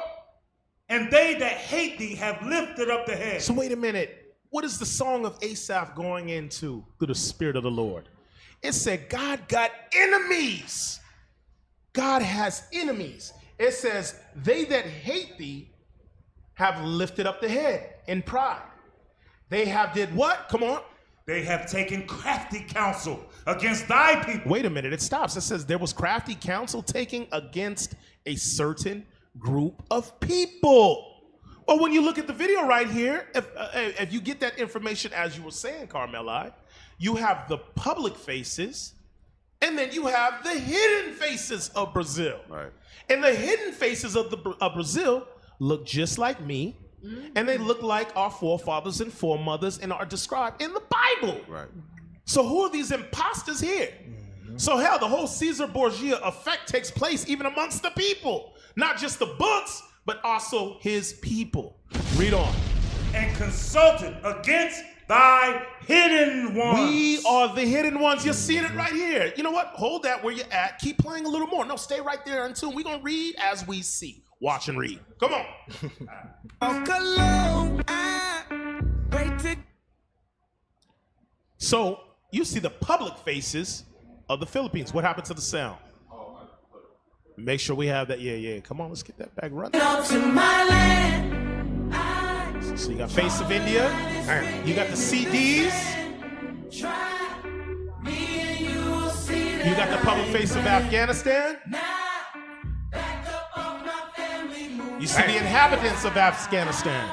and they that hate thee have lifted up the head. So wait a minute. What is the song of Asaph going into through the Spirit of the Lord? It said, God got enemies. God has enemies. It says, they that hate thee have lifted up the head in pride. They have did what? Come on. They have taken crafty counsel against thy people. Wait a minute. It stops. It says there was crafty counsel taken against a certain group of people. Well, when you look at the video right here, if you get that information as you were saying, Carmeli, you have the public faces, and then you have the hidden faces of Brazil. Right. And the hidden faces of Brazil look just like me, and they look like our forefathers and foremothers and are described in the Bible. Right. So who are these imposters here? So hell, the whole Caesar Borgia effect takes place even amongst the people. Not just the books, but also his people. Read on. And consulted against thy hidden ones. We are the hidden ones. You're seeing it right here. You know what? Hold that where you're at. Keep playing a little more. No, stay right there until we're going to read as we see. Watch and read. Come on. So you see the public faces of the Philippines. What happened to the sound? Make sure we have that. Yeah. Come on, let's get that back running. So you got Face of India. You got the CDs. You got the public face of Afghanistan. You see the inhabitants of Afghanistan.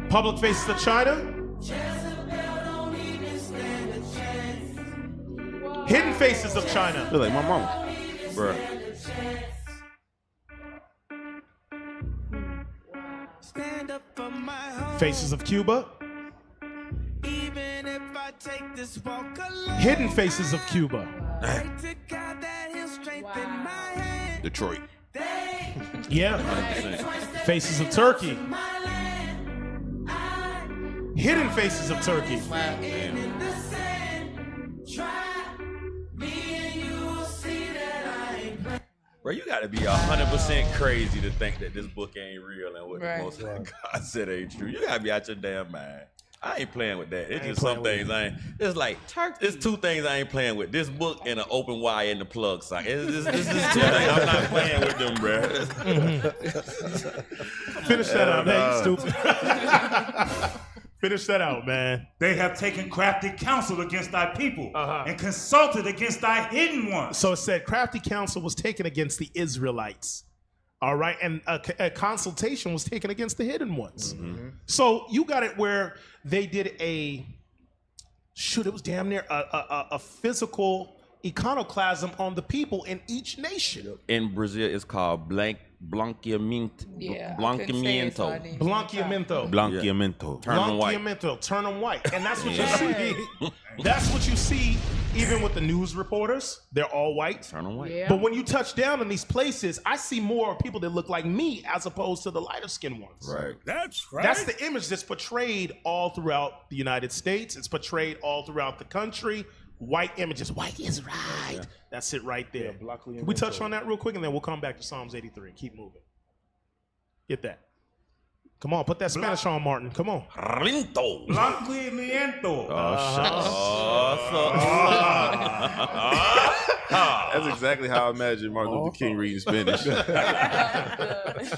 Public faces of China. Hidden faces of China. You're like my mama. Bruh. Faces of Cuba. Hidden faces of Cuba. Detroit. Yeah. Faces of Turkey. Hidden faces of Turkey. Bro, you gotta be 100% crazy to think that this book ain't real and what the most God said ain't true. You gotta be out your damn mind. I ain't playing with that. It's just some things I ain't. It's like it's two things I ain't playing with. This book and an open wire in the plug socket. This is two things I'm not playing with them, bro. Finish that out, man. You stupid. Finish that out, man. They have taken crafty counsel against thy people and consulted against thy hidden ones. So it said crafty counsel was taken against the Israelites. All right. And a consultation was taken against the hidden ones. So you got it where they did it was damn near a physical iconoclasm on the people in each nation. In Brazil, it's called Blanqueamento. Turn them white. And that's what you see. That's what you see even with the news reporters. They're all white. Turn them white. Yeah. But when you touch down in these places, I see more people that look like me as opposed to the lighter skinned ones. Right. That's right. That's the image that's portrayed all throughout the United States. It's portrayed all throughout the country. White images. White is right. Yeah. That's it right there. Can we touch on that real quick and then we'll come back to Psalms 83 and keep moving. Get that. Come on, put that Spanish on, Martin. Come on. Blanqueamiento. That's exactly how I imagine Martin Luther King reading Spanish.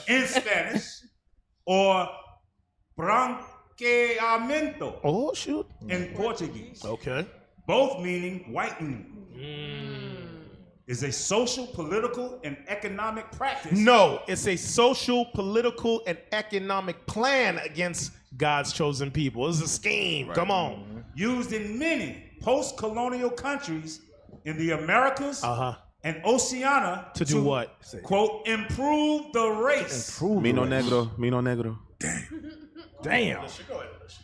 In Spanish, or branqueamento. Oh, shoot. In Portuguese. Okay. Both meaning whitening. is a social, political, and economic practice. No, it's a social, political, and economic plan against God's chosen people. It's a scheme. Right. Come on. Used in many post-colonial countries in the Americas and Oceania to do what? Quote, improve the race. Me no negro. Damn.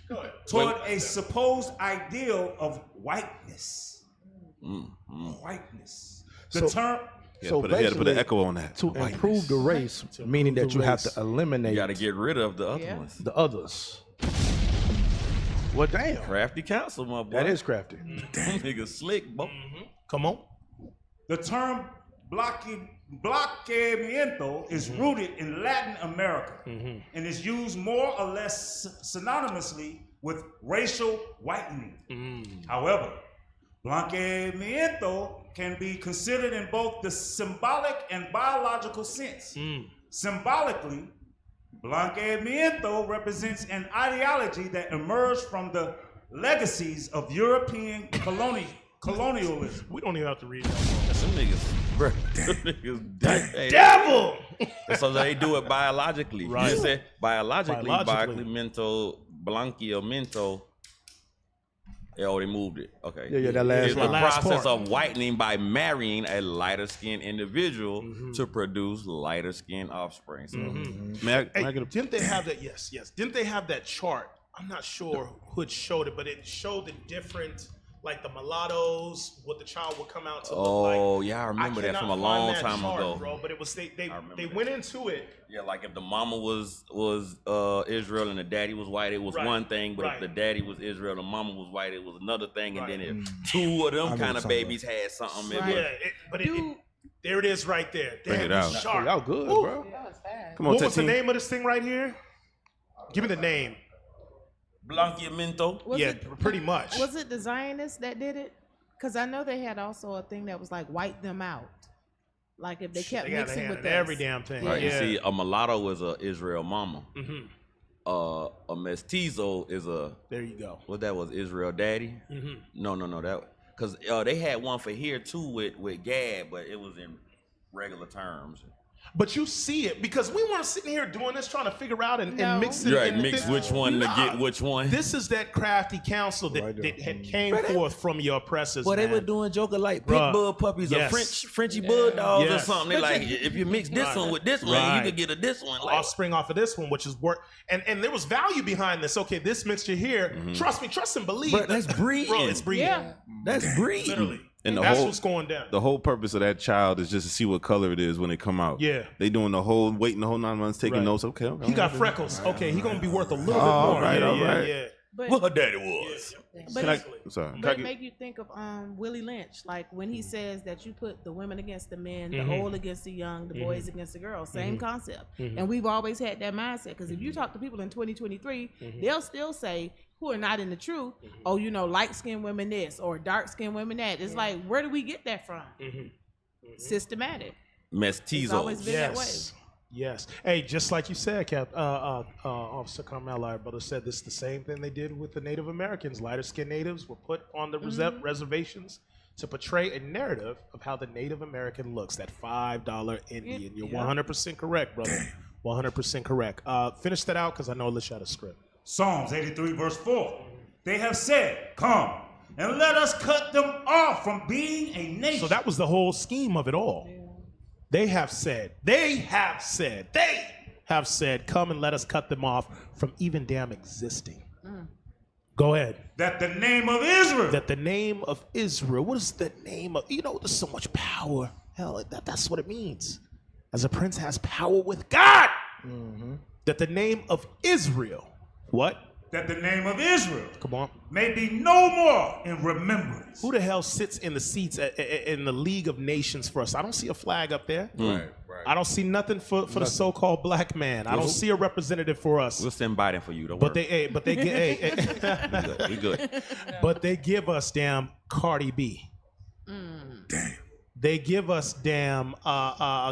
Go ahead. Toward a supposed ideal of whiteness. Whiteness. The term. So put an echo on that. To improve the race, meaning that you have to eliminate. You got to get rid of the other ones. The others. Well, damn. Crafty counsel, my boy. That is crafty. Nigga slick, boy. Come on. The term bloqueamiento is rooted in Latin America and is used more or less synonymously with racial whitening. However, bloqueamiento can be considered in both the symbolic and biological sense. Symbolically, bloqueamiento represents an ideology that emerged from the legacies of European colonialism. We don't even have to read that. That's some niggas. Bro. Niggas devil! So they do it biologically. Right. You said biologically. Blanqueamiento. Oh, they moved it. Okay. Yeah, that last It's the line. process of whitening by marrying a lighter skinned individual to produce lighter skinned offspring. So, Didn't they have that? Yes. Didn't they have that chart? I'm not sure who had showed it, but it showed the different, like the mulattoes, what the child would come out to look like. Oh, yeah, I remember that from a long time ago. Bro, but it was they went into it. Yeah, like if the mama was Israel and the daddy was white, it was one thing. But if the daddy was Israel and the mama was white, it was another thing. And then if two of them kind of babies had something, there it is right there. Bring it out. Sharp. Y'all good, bro. Come on, what was the 13. name of this thing right here? Give me the name. Blanqueamiento. Pretty much. Was it the Zionists that did it? Because I know they had also a thing that was like white them out. Like if they kept mixing with every damn thing. Right. You see, a mulatto is a Israel mama. A mestizo is a. There you go. What that was, Israel daddy? No. That because they had one for here too with Gad, but it was in regular terms. But you see it because we weren't sitting here doing this trying to figure out and mix it. Right, mix which one to get which one. This is that crafty counsel that had came forth from your oppressors. Well, they were doing joker like pit bull puppies or Frenchy bulldogs or something. They like if you mix this one with this one, you could get this one. Like, offspring off of this one, which is work. And there was value behind this. Okay, this mixture here. Trust me, trust and believe. But that's breeding. Bro, it's breeding. Yeah. That's breeding. Literally. And that's what's going down. The whole purpose of that child is just to see what color it is when they come out. Yeah. They doing waiting the whole 9 months, taking notes. Okay. He got freckles. Okay, he gonna be worth a little bit more. All right. Yeah. But, what her daddy was. But Sorry. it make you think of Willie Lynch, like when he says that you put the women against the men, the old against the young, the boys against the girls. Same concept. And we've always had that mindset because if you talk to people in 2023, they'll still say, who are not in the truth, oh, light-skinned women this or dark-skinned women that. It's like, where do we get that from? Systematic. Mestizos. It's always been that way. Yes. Hey, just like you said, Officer Carmel, our brother said this is the same thing they did with the Native Americans. Lighter-skinned natives were put on the reservations to portray a narrative of how the Native American looks, that $5 Indian. You're 100% correct, brother. 100% correct. Finish that out because I know let's shut a script. Psalms 83 verse 4. They have said, come and let us cut them off from being a nation. So that was the whole scheme of it all. Yeah. They have said, come and let us cut them off from even damn existing. Go ahead. That the name of Israel. That the name of Israel. What is the name of, there's so much power. Hell, that's what it means. As a prince has power with God. That the name of Israel. What? That the name of Israel, come on, may be no more in remembrance. Who the hell sits in the seats in the League of Nations for us? I don't see a flag up there. Right. I don't see nothing for the so-called black man. I don't see a representative for us. We'll send Biden for you. We good. But they give us damn Cardi B. Damn. They give us damn.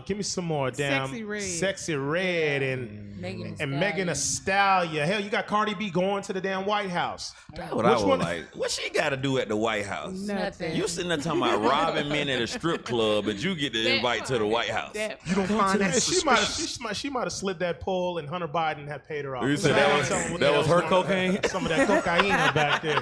Give me some more damn. Sexy Red and Megan Megan Thee Stallion. Hell, you got Cardi B going to the damn White House. That's what I was like. What she got to do at the White House? Nothing. You sitting there talking about robbing men at a strip club, but you get the invite to the White House. You don't find that she might have slid that pole, and Hunter Biden had paid her off. You said that was her cocaine. Some of that cocaine back there.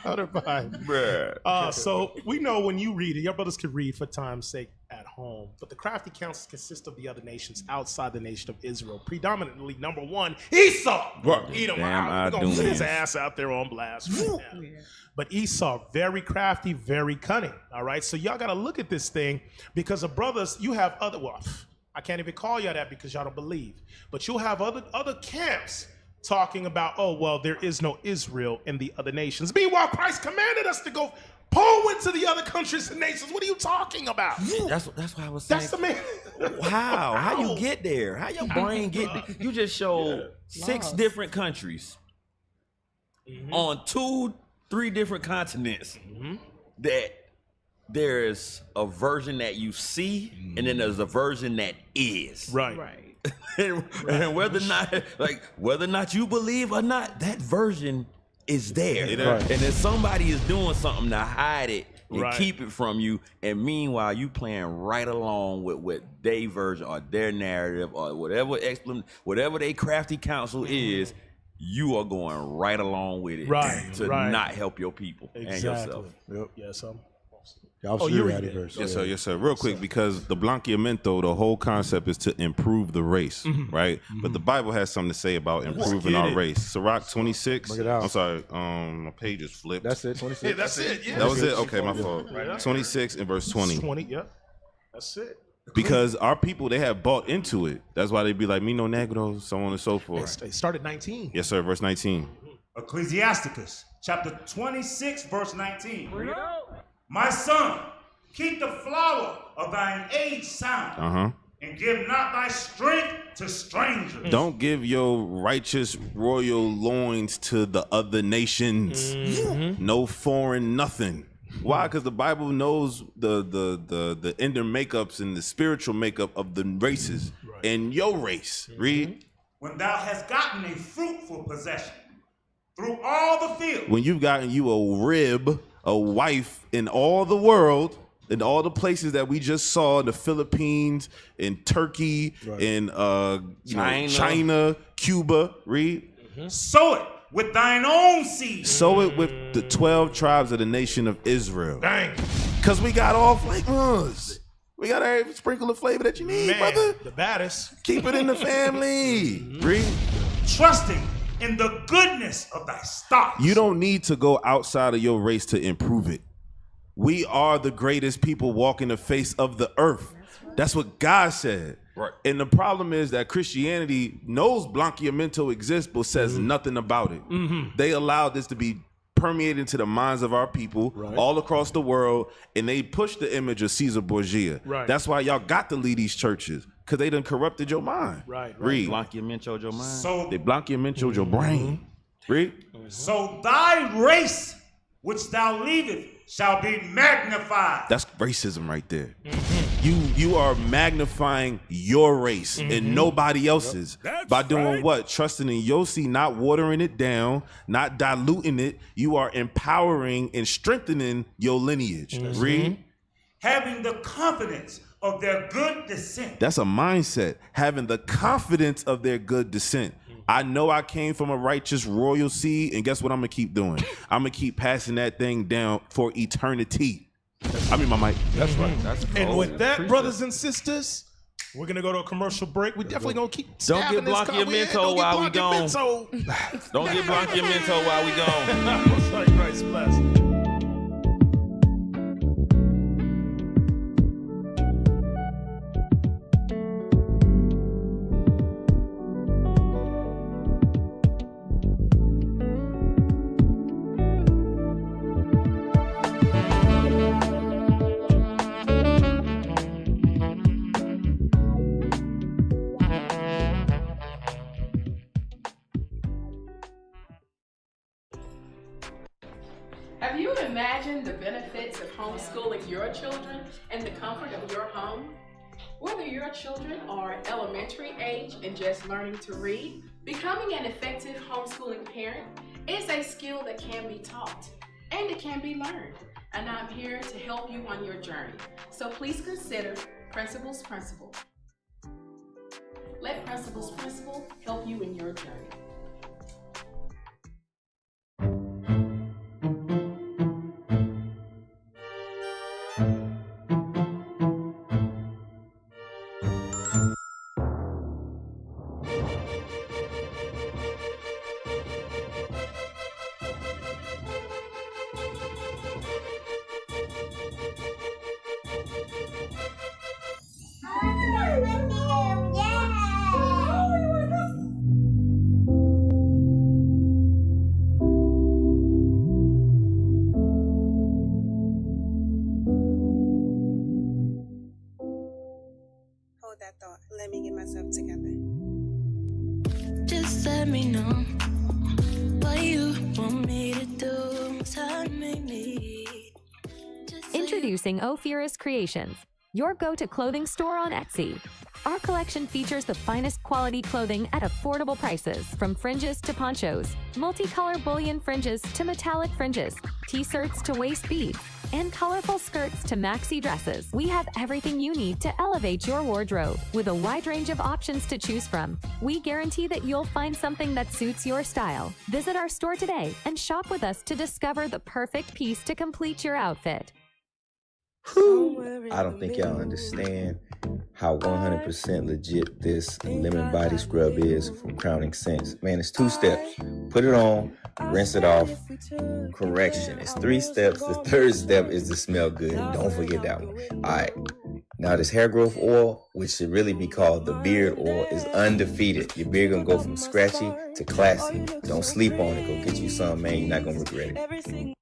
Hunter Biden. Bruh. So we know when you read it, your brothers can read for time's sake at home. But the crafty counsels consist of the other nations outside the nation of Israel. Predominantly, number one, Esau. Edom. We're going to put his ass out there on blast right now. But Esau, very crafty, very cunning. All right. So y'all got to look at this thing because of brothers, you have other, well, I can't even call y'all that because y'all don't believe. But you'll have other camps talking about, oh, well, there is no Israel in the other nations. Meanwhile, Christ commanded us to go Paul went to the other countries and nations. What are you talking about? That's why I was saying. That's the man. How you get there? How your brain get there? You just showed 6 different countries on 2-3 different continents that there's a version that you see and then there's a version that is. Right. and whether or not you believe or not, that version is there. Right. And then somebody is doing something to hide it and Right. keep it from you. And meanwhile, you playing right along with what their version or their narrative or whatever their crafty counsel is, you are going right along with it to not help your people and yourself. Yes, Yes, sir. Real quick, because the blanqueamiento, the whole concept is to improve the race, right? But the Bible has something to say about improving our race. Sirach 26. I'm sorry, my page is flipped. That's it, 26. Yeah, that's it. Yeah. That was it? Okay, my fault. 26 and verse 20. 20, yep. That's it. Because our people, they have bought into it. That's why they be like, me no negro, so on and so forth. It started 19. Yes, sir, verse 19. Ecclesiasticus, chapter 26, verse 19. My son, keep the flower of thine age sound, and give not thy strength to strangers. Don't give your righteous royal loins to the other nations. No foreign nothing. Why? Because the Bible knows the inner makeups and the spiritual makeup of the races and your race. Read. When thou hast gotten a fruitful possession through all the field. When you've gotten you a rib, a wife in all the world, in all the places that we just saw, in the Philippines, in Turkey, in China, Cuba. Read. Sow it with thine own seed. Sow it with the 12 tribes of the nation of Israel. Dang. Because we got all flavors. We got every sprinkle of flavor that you need, brother. The baddest. Keep it in the family. Read. Trusting in the goodness of thy stock. You don't need to go outside of your race to improve it. We are the greatest people walking the face of the earth. That's what God said. Right. And the problem is that Christianity knows blanqueamiento exists, but says nothing about it. They allowed this to be permeated into the minds of our people all across the world, and they push the image of Caesar Borgia. That's why y'all got to lead these churches, because they done corrupted your mind. Read. Blanqueamiento your mind. So They blanqueamiento your brain. Read. So thy race, which thou leavest, shall be magnified. That's racism right there. You are magnifying your race and nobody else's by doing what? Trusting in your seed, not watering it down, not diluting it. You are empowering and strengthening your lineage. Read. Having the confidence of their good descent. That's a mindset. Having the confidence of their good descent. I know I came from a righteous royal seed, and guess what I'm gonna keep doing? I'm gonna keep passing that thing down for eternity. I mean, my mic. That's right. And with that, brothers and sisters, we're gonna go to a commercial break. We're definitely gonna keep. Don't get blanqueamiento while we gone. Don't get blanqueamiento while we gone. Sorry, Christ bless. Have you imagined the benefits of homeschooling your children in the comfort of your home? Whether your children are elementary age and just learning to read, becoming an effective homeschooling parent is a skill that can be taught and it can be learned. And I'm here to help you on your journey. So please consider Principles Principle. Let Principles Principle help you in your journey. Hold that thought. Let me get myself together. Just let me know what you want me to do. Tell me. Introducing Ophirus Creations, your go-to clothing store on Etsy. Our collection features the finest quality clothing at affordable prices, from fringes to ponchos, multicolor bullion fringes to metallic fringes, t-shirts to waist beads, and colorful skirts to maxi dresses. We have everything you need to elevate your wardrobe. With a wide range of options to choose from, we guarantee that you'll find something that suits your style. Visit our store today and shop with us to discover the perfect piece to complete your outfit. I don't think y'all understand how 100% legit this lemon body scrub is from Crowning Scents. Man, it's 2 steps. Put it on, rinse it off. Correction, it's 3 steps. The 3rd step is to smell good. Don't forget that one. All right. Now this hair growth oil, which should really be called the beard oil, is undefeated. Your beard gonna go from scratchy to classy. Don't sleep on it. Go get you some, man. You're not gonna regret it.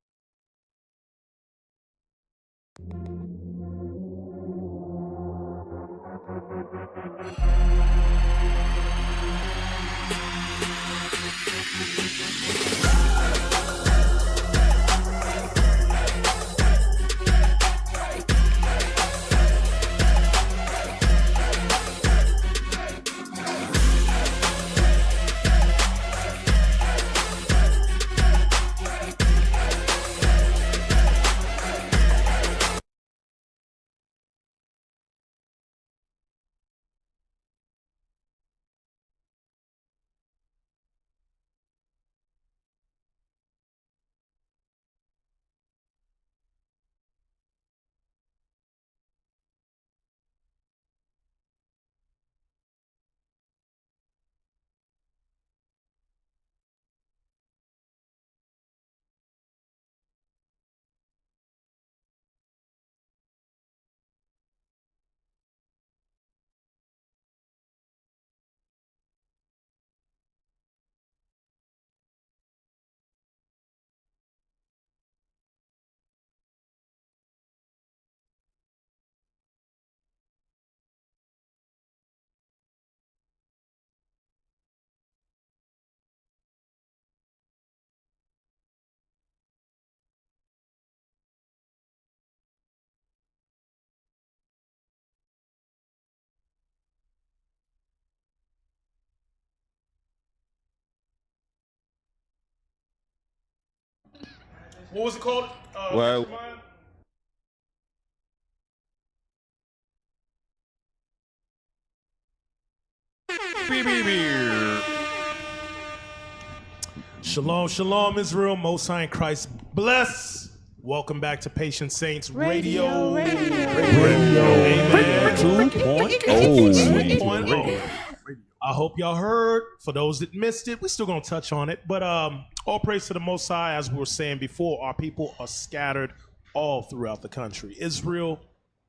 What was it called? Well, Shalom, shalom, Israel, Most High in Christ bless. Welcome back to Patient Saints Radio. Amen. 2.0. I hope y'all heard. For those that missed it, we're still going to touch on it. But all praise to the Most High. As we were saying before, our people are scattered all throughout the country. Israel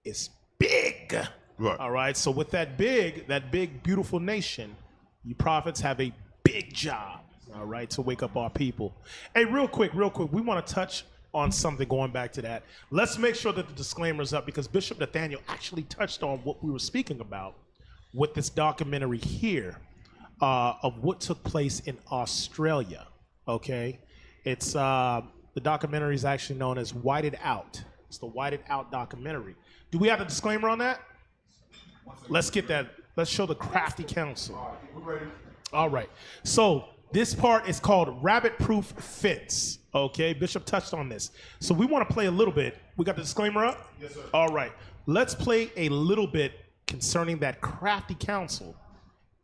is big. Right. All right. So with that big, beautiful nation, you prophets have a big job. All right, to wake up our people. Hey, real quick, we want to touch on something going back to that. Let's make sure that the disclaimer's up, because Bishop Nathaniel actually touched on what we were speaking about with this documentary here of what took place in Australia. Okay, it's The documentary is actually known as Whited Out. It's the Whited Out documentary. Do we have a disclaimer on that? Let's get that. Let's show the crafty counsel. All right. So this part is called rabbit-proof fence. Okay, Bishop touched on this. So we want to play a little bit. We got the disclaimer up? Yes, sir. All right. Let's play a little bit concerning that crafty counsel.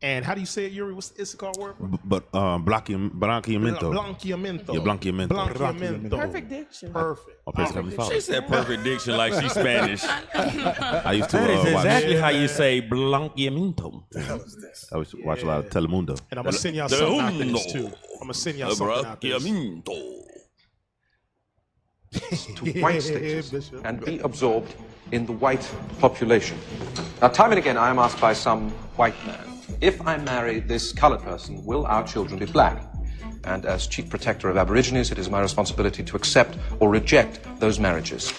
And how do you say it, Yuri? What's the Issachar word? Blanqueamiento. Blanqueamiento. Yeah, blanqueamiento. Blanqueamiento. Perfect diction. Perfect. She said perfect diction like she's Spanish. I used to That is watch. exactly how you say blanqueamiento. I used to watch a lot of Telemundo. And I'm going to send y'all something after this, too. I'm going to send y'all something after this. To white status and be absorbed in the white population. Now, time and again, I am asked by some white man, if I marry this colored person, will our children be black? And as chief protector of Aborigines, it is my responsibility to accept or reject those marriages.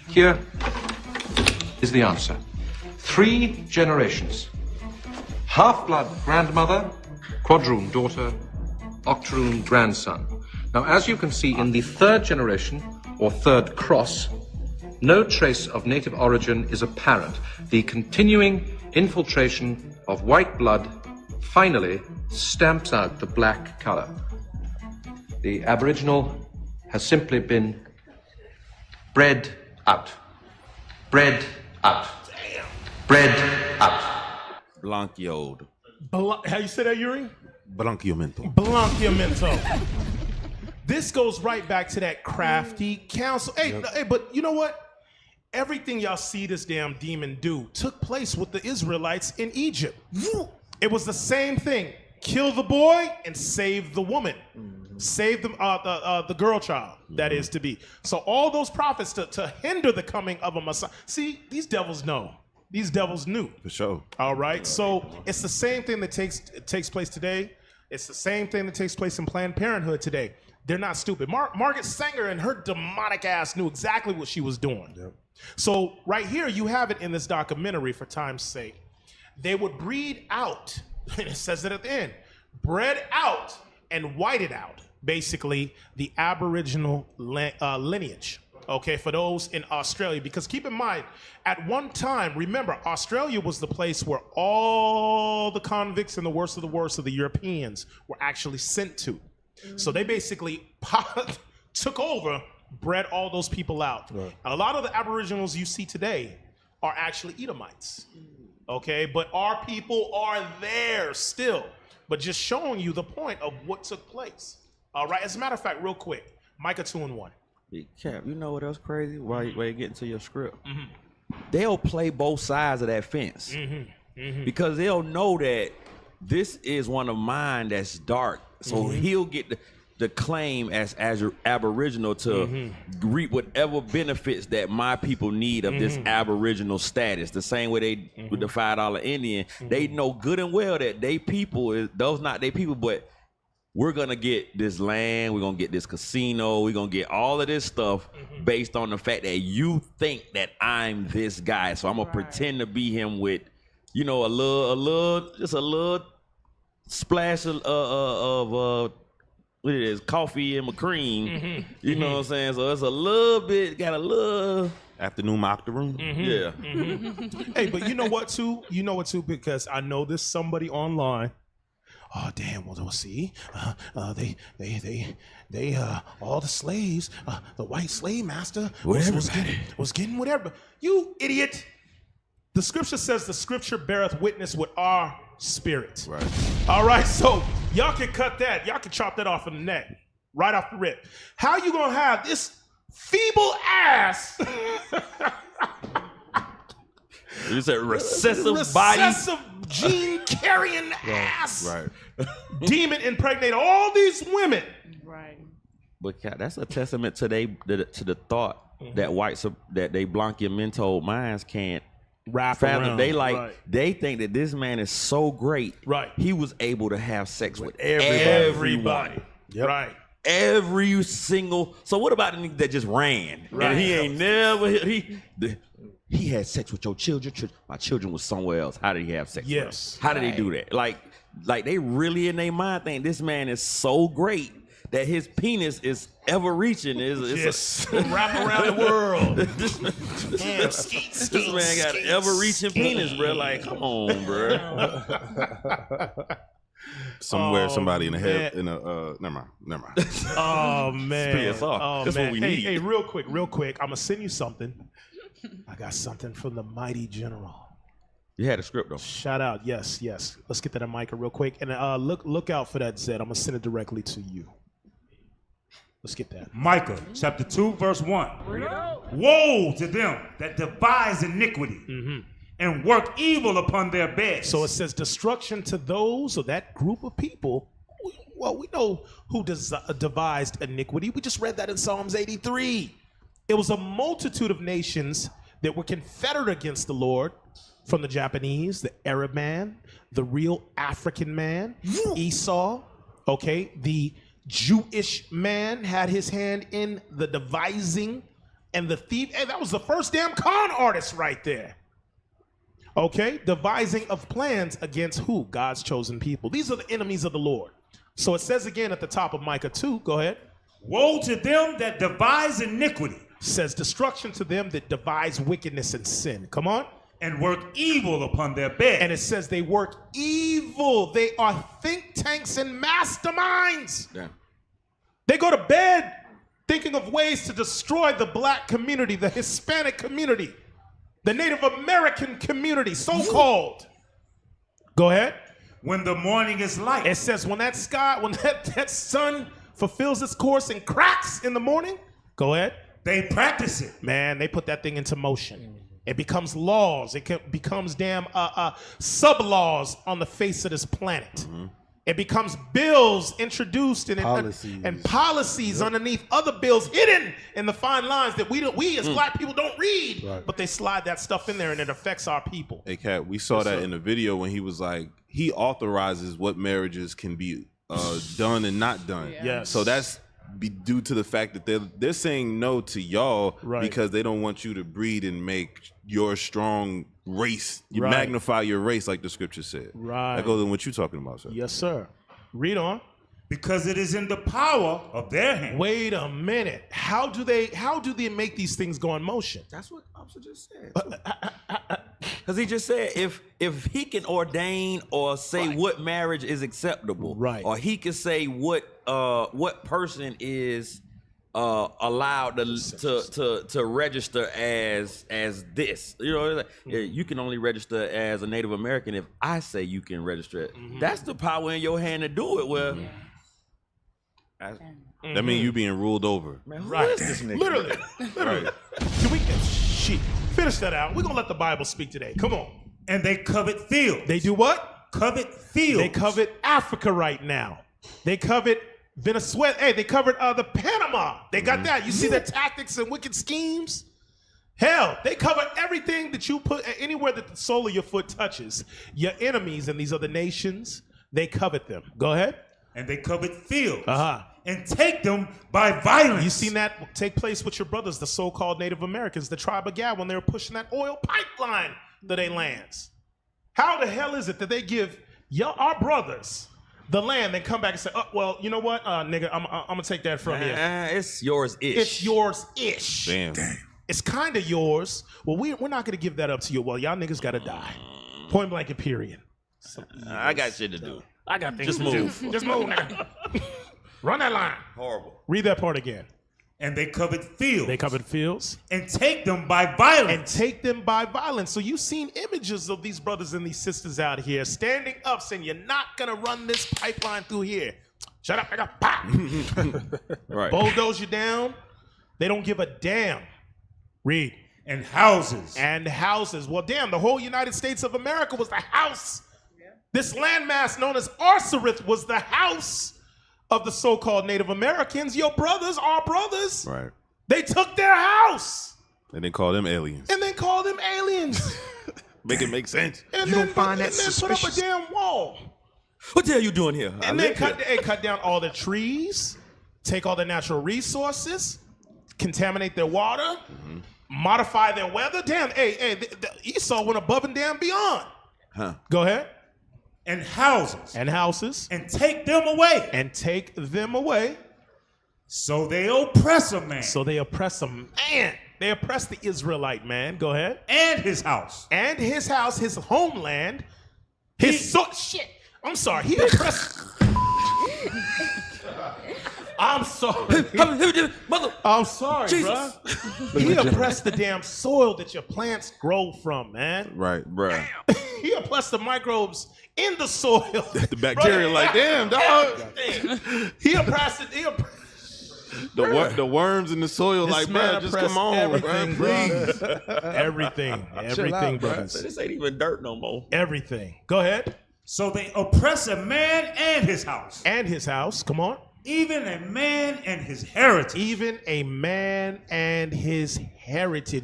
Here is the answer. 3 generations. Half-blood grandmother, quadroon daughter, octoroon grandson. Now, as you can see in the 3rd generation, or 3rd cross, no trace of native origin is apparent. The continuing infiltration of white blood finally stamps out the black color. The Aboriginal has simply been bred out. Bred out. Bred out. Blanquioed. How you say that, Yuri? Blanqueamiento. Blanqueamiento. This goes right back to that crafty counsel. Hey, but you know what? Everything y'all see this damn demon do took place with the Israelites in Egypt. It was the same thing. Kill the boy and save the woman. Save the girl child, that is to be. So all those prophets to hinder the coming of a Messiah. See, these devils know. These devils knew. For sure. All right. So it's the same thing that takes place today. It's the same thing that takes place in Planned Parenthood today. They're not stupid. Margaret Sanger and her demonic ass knew exactly what she was doing. Yep. So right here, you have it in this documentary for time's sake. They would breed out, and it says it at the end, bred out and whited out, basically, the Aboriginal lineage. Okay, for those in Australia, because keep in mind, at one time, remember, Australia was the place where all the convicts and the worst of the Europeans were actually sent to. So they basically took over, bred all those people out. Right. And a lot of the Aboriginals you see today are actually Edomites. Okay, but our people are there still, but just showing you the point of what took place. All right, as a matter of fact, real quick, Micah 2:1. Cap, you know what else crazy? While you get into your script, they'll play both sides of that fence because they'll know that this is one of mine that's dark, so he'll get the claim as Aboriginal to reap whatever benefits that my people need of this Aboriginal status. The same way they with the $5 Indian, they know good and well that they people those not their people, but we're gonna get this land, we're gonna get this casino, we're gonna get all of this stuff based on the fact that you think that I'm this guy. So I'm gonna pretend to be him with, you know, a little splash of what it is, coffee and cream. You know what I'm saying? So it's a little bit, got a little afternoon octoroon. Yeah. Hey, but you know what too? Because I know there's somebody online. Oh damn! Well, see, they all the slaves, the white slave master was getting whatever. You idiot! The scripture says the scripture beareth witness with our spirit. Right. All right, so y'all can cut that. Y'all can chop that off in the neck, right off the rip. How you gonna have this feeble ass? You said recessive body. Recessive gene carrying ass. Right. Demon impregnate all these women. Right. But that's a testament to the thought that that they Blanqueamiento minds can't wrap fathom. around. They think that this man is so great. Right. He was able to have sex with everybody. Yep. Right. Every single. So what about the nigga that just ran? Right. And he ain't never he had sex with your children. My children was somewhere else. How did he have sex? Yes. With them? How did he do that? Like like they really in their mind think this man is so great that his penis is ever reaching. It's wrap around the world. This man got ever reaching penis, bro. Like, come on, bro. Somewhere, somebody in the head, in a never mind. Oh man, That's what we hey, need. Hey, real quick, I'm gonna send you something. I got something from the mighty general. You had a script though. Shout out, yes. Let's get that on Micah real quick, and look out for that, Zed. I'm gonna send it directly to you. Let's get that. Micah chapter 2, verse 1. Woe to them that devise iniquity and work evil upon their beds. So it says destruction to those, or that group of people. Well, we know who devised iniquity. We just read that in Psalms 83. It was a multitude of nations that were confederate against the Lord, from the Japanese, the Arab man, the real African man, Esau, okay, the Jewish man had his hand in the devising, and the thief, hey, that was the first damn con artist right there. Okay, devising of plans against who? God's chosen people. These are the enemies of the Lord. So it says again at the top of Micah 2, go ahead. Woe to them that devise iniquity. Says destruction to them that devise wickedness and sin. Come on. And work evil upon their bed. And it says they work evil. They are think tanks and masterminds. Yeah. They go to bed thinking of ways to destroy the black community, the Hispanic community, the Native American community, so-called. Go ahead. When the morning is light. It says when that sun fulfills its course and cracks in the morning, go ahead. They practice it. Man, they put that thing into motion. It becomes laws. It becomes damn sub-laws on the face of this planet. It becomes bills introduced and policies underneath other bills hidden in the fine lines that we as black people don't read. Right. But they slide that stuff in there and it affects our people. Hey, Kat, we saw that in the video when he was like, he authorizes what marriages can be done and not done. Yes. So that's due to the fact that they're saying no to y'all because they don't want you to breed and make your strong race. You magnify your race, like the scripture said. Right. That goes in what you're talking about, sir. Yes, sir. Read on. Because it is in the power of their hand. Wait a minute. How do they make these things go in motion? That's what Officer just said. Because he just said if he can ordain or say what marriage is acceptable, or he can say what person is allowed to register as this. You know, you can only register as a Native American if I say you can register it. That's the power in your hand to do it. Well, that means you being ruled over. Man, who right. is this nigga? Literally. Can we finish that out? We're gonna let the Bible speak today. Come on. And they covet fields. They do what? Covet fields. They covet Africa right now. They covet Venezuela. Hey, they covered the Panama. They got that. You see their tactics and wicked schemes? Hell, they cover everything that you put anywhere that the sole of your foot touches. Your enemies and these other nations, they covet them. Go ahead. And they covet fields. And take them by violence. You seen that take place with your brothers, the so-called Native Americans, the tribe of Gad, when they were pushing that oil pipeline to their lands. How the hell is it that they give our brothers the land, then come back and say, oh, well, you know what, nigga, I'm gonna take that from you. It's yours-ish. It's yours-ish. Damn. It's kind of yours. Well, we're not gonna give that up to you. Well, y'all niggas gotta die. Point blank, period. I got shit to do. I got things Just to move. do. Just move, nigga. Run that line. Horrible. Read that part again. And they covet fields. They covet fields. And take them by violence. And take them by violence. So you've seen images of these brothers and these sisters out here standing up saying, you're not going to run this pipeline through here. Shut up, nigga. Pop. Right. Bulldoze you down. They don't give a damn. Read. And houses. And houses. Well, damn, the whole United States of America was the house. Yeah. This landmass known as Arsarith was the house of the so-called Native Americans. Your brothers, our brothers. Right. They took their house. And they call them aliens. And then call them aliens. Make it make sense. And then put up a damn wall. What the hell you doing here? And then cut down all the trees, take all the natural resources, contaminate their water, modify their weather. Damn, Esau went above and damn beyond. Huh. Go ahead. and houses and take them away. So they oppress a man. They oppress the Israelite man. Go ahead. And his house, his homeland, shit. I'm sorry. He oppressed. I'm sorry. I'm sorry, bro. He oppressed the damn soil that your plants grow from, man. Right, bro. He oppressed the microbes in the soil. The bacteria, like, damn, dog. He oppressed it. The worms in the soil, This like, man bro, just come on, everything, bro, please. Everything, brothers. This ain't even dirt no more. Everything. Go ahead. So they oppress a man and his house. Come on. Even a man and his heritage.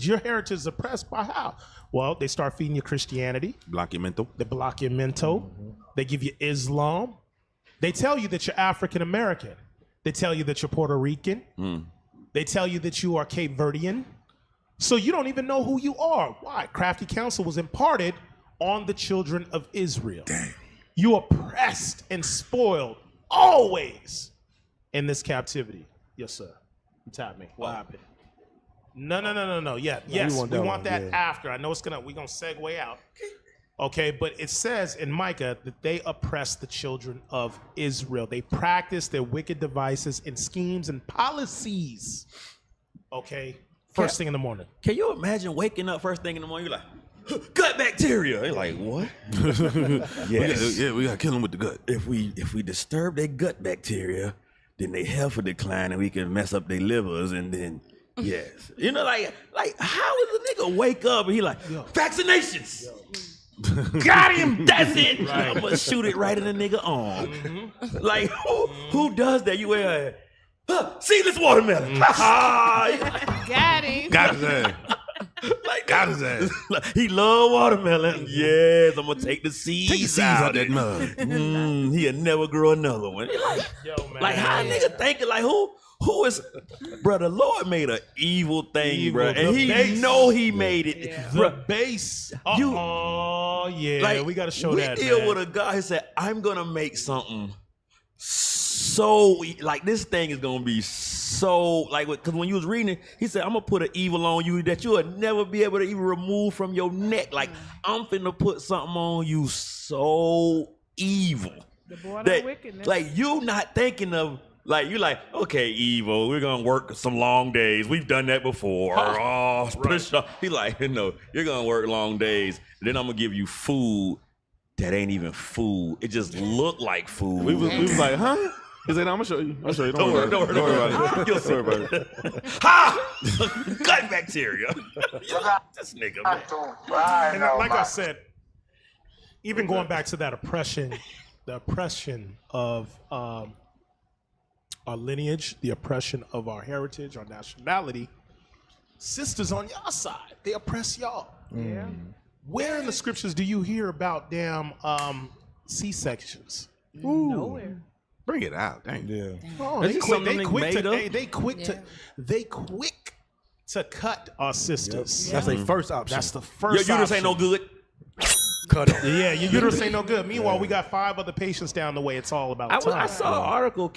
Your heritage is oppressed by how? Well, they start feeding you Christianity. Blanquimento. They give you Islam. They tell you that you're African American. They tell you that you're Puerto Rican. They tell you that you are Cape Verdean. So you don't even know who you are. Why? Crafty counsel was imparted on the children of Israel. Dang. You oppressed and spoiled always in this captivity. Yes, sir. You tapped me. What happened? No. Yeah. Yes, we want that after. I know we're gonna segue out. Okay, but it says in Micah that they oppress the children of Israel. They practice their wicked devices and schemes and policies. Okay, first thing in the morning. Can you imagine waking up first thing in the morning? You're like, gut bacteria. You're like, what? Yes. We gotta kill them with the gut. If we disturb their gut bacteria, then their health will decline and we can mess up their livers and then. Yes. You know, like how does a nigga wake up and he like, vaccinations? Got him. That's it. Right. I'm gonna shoot it right in the nigga arm. Like who does that? You wear seedless watermelon. Got him. Got his ass. Got his ass. He love watermelon. Yes, I'm gonna take the seeds, Take the seeds out that mud. He'll never grow another one. Like how a nigga thinking like who is, bro? The Lord made an evil thing, bro, and He know He made it. Yeah. Bro, The base. We gotta show that. We deal man. with a God who said, "I'm gonna make something so like this thing is gonna be so like because when you was reading it, He said, "I'm gonna put an evil on you that you'll never be able to even remove from your neck. Like I'm finna put something on you so evil The border that wickedness. like you not thinking of." Like you like, okay, evil, we're gonna work some long days. We've done that before. Push up. He like, no, you're gonna work long days. Then I'm gonna give you food that ain't even food. It just look like food. We was like, huh? He said, no, I'm gonna show you. I'll show you. Don't worry about it. You'll see about it. Ha! Gut bacteria. This nigga, man. And like I said, even going back to that oppression, the oppression of our lineage, the oppression of our heritage, our nationality, sisters on y'all side, they oppress y'all. Yeah. Where in the scriptures do you hear about damn C-sections? Nowhere. Bring it out. Dang. Yeah. Oh, That's they just quick, something they they quick made to up. they quick to cut our sisters. That's their first option. That's the first Your uterus option. ain't no good. Cut off. Yeah, your uterus ain't no good. Meanwhile, we got 5 other patients down the way. It's all about time. I saw an article,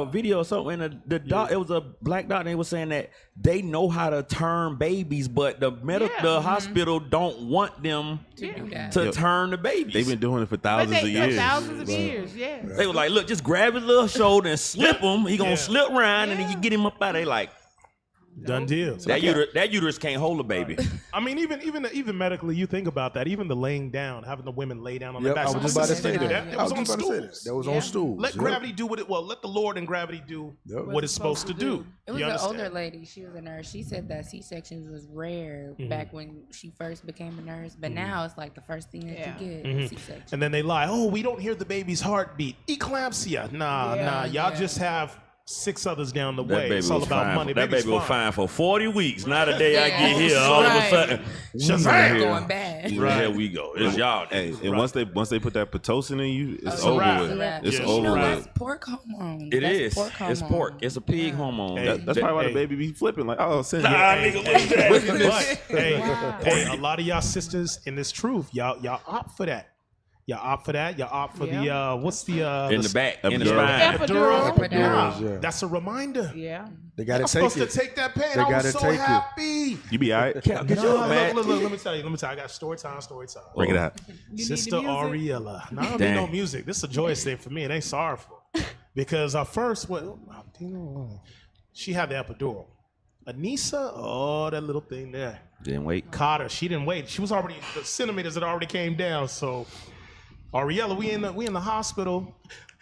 video or something, and it was a black doctor, and they was saying that they know how to turn babies, but the hospital don't want them to turn the babies. They've been doing it for thousands of years. Thousands of years, yeah. They were like, look, just grab his little shoulder and slip him. He gonna slip around, and then you get him up out. They like, done deal. That uterus can't hold a baby. I mean, even medically, you think about that. Even the laying down, having the women lay down on their back. I was just about to say that. That was on stools. That was on stools. Let gravity do what it. Well, let the Lord and gravity do what it's supposed to do. It was an older lady. She was a nurse. She said that C-sections was rare back when she first became a nurse, but now it's like the first thing that you get. C-section. And then they lie. Oh, we don't hear the baby's heartbeat. Eclampsia. Nah. Y'all just have 6 others down the way. It's all about money. That baby was fine for 40 weeks. Not a day I get here, all of a sudden, Shazam! Going bad. Here we go. It's y'all. Hey, and once they put that Pitocin in you, it's a over wrap. with. It's You over know, with. that's pork hormone. It That's is. Pork hormone. It's pork. It's a pig hormone. That's probably why the baby be flipping like, oh, send Hey, a lot of y'all sisters in this truth, y'all opt for that. You opt for that. You opt for the what's the in the back, in the spine. Epidural. That's a reminder. Yeah. They got to I'm take supposed to take that pain. They I gotta was so take it. happy. You be all right? Look, let me tell you. I got story time. Bring it out. Sister Ariella. No, I don't need no music. This is a joyous thing for me. It ain't sorrowful. Because she had the epidural. Anissa, that little thing there. Didn't wait. Caught her. She didn't wait. She was already, the centimeters had already came down. So, Ariella, we in the hospital.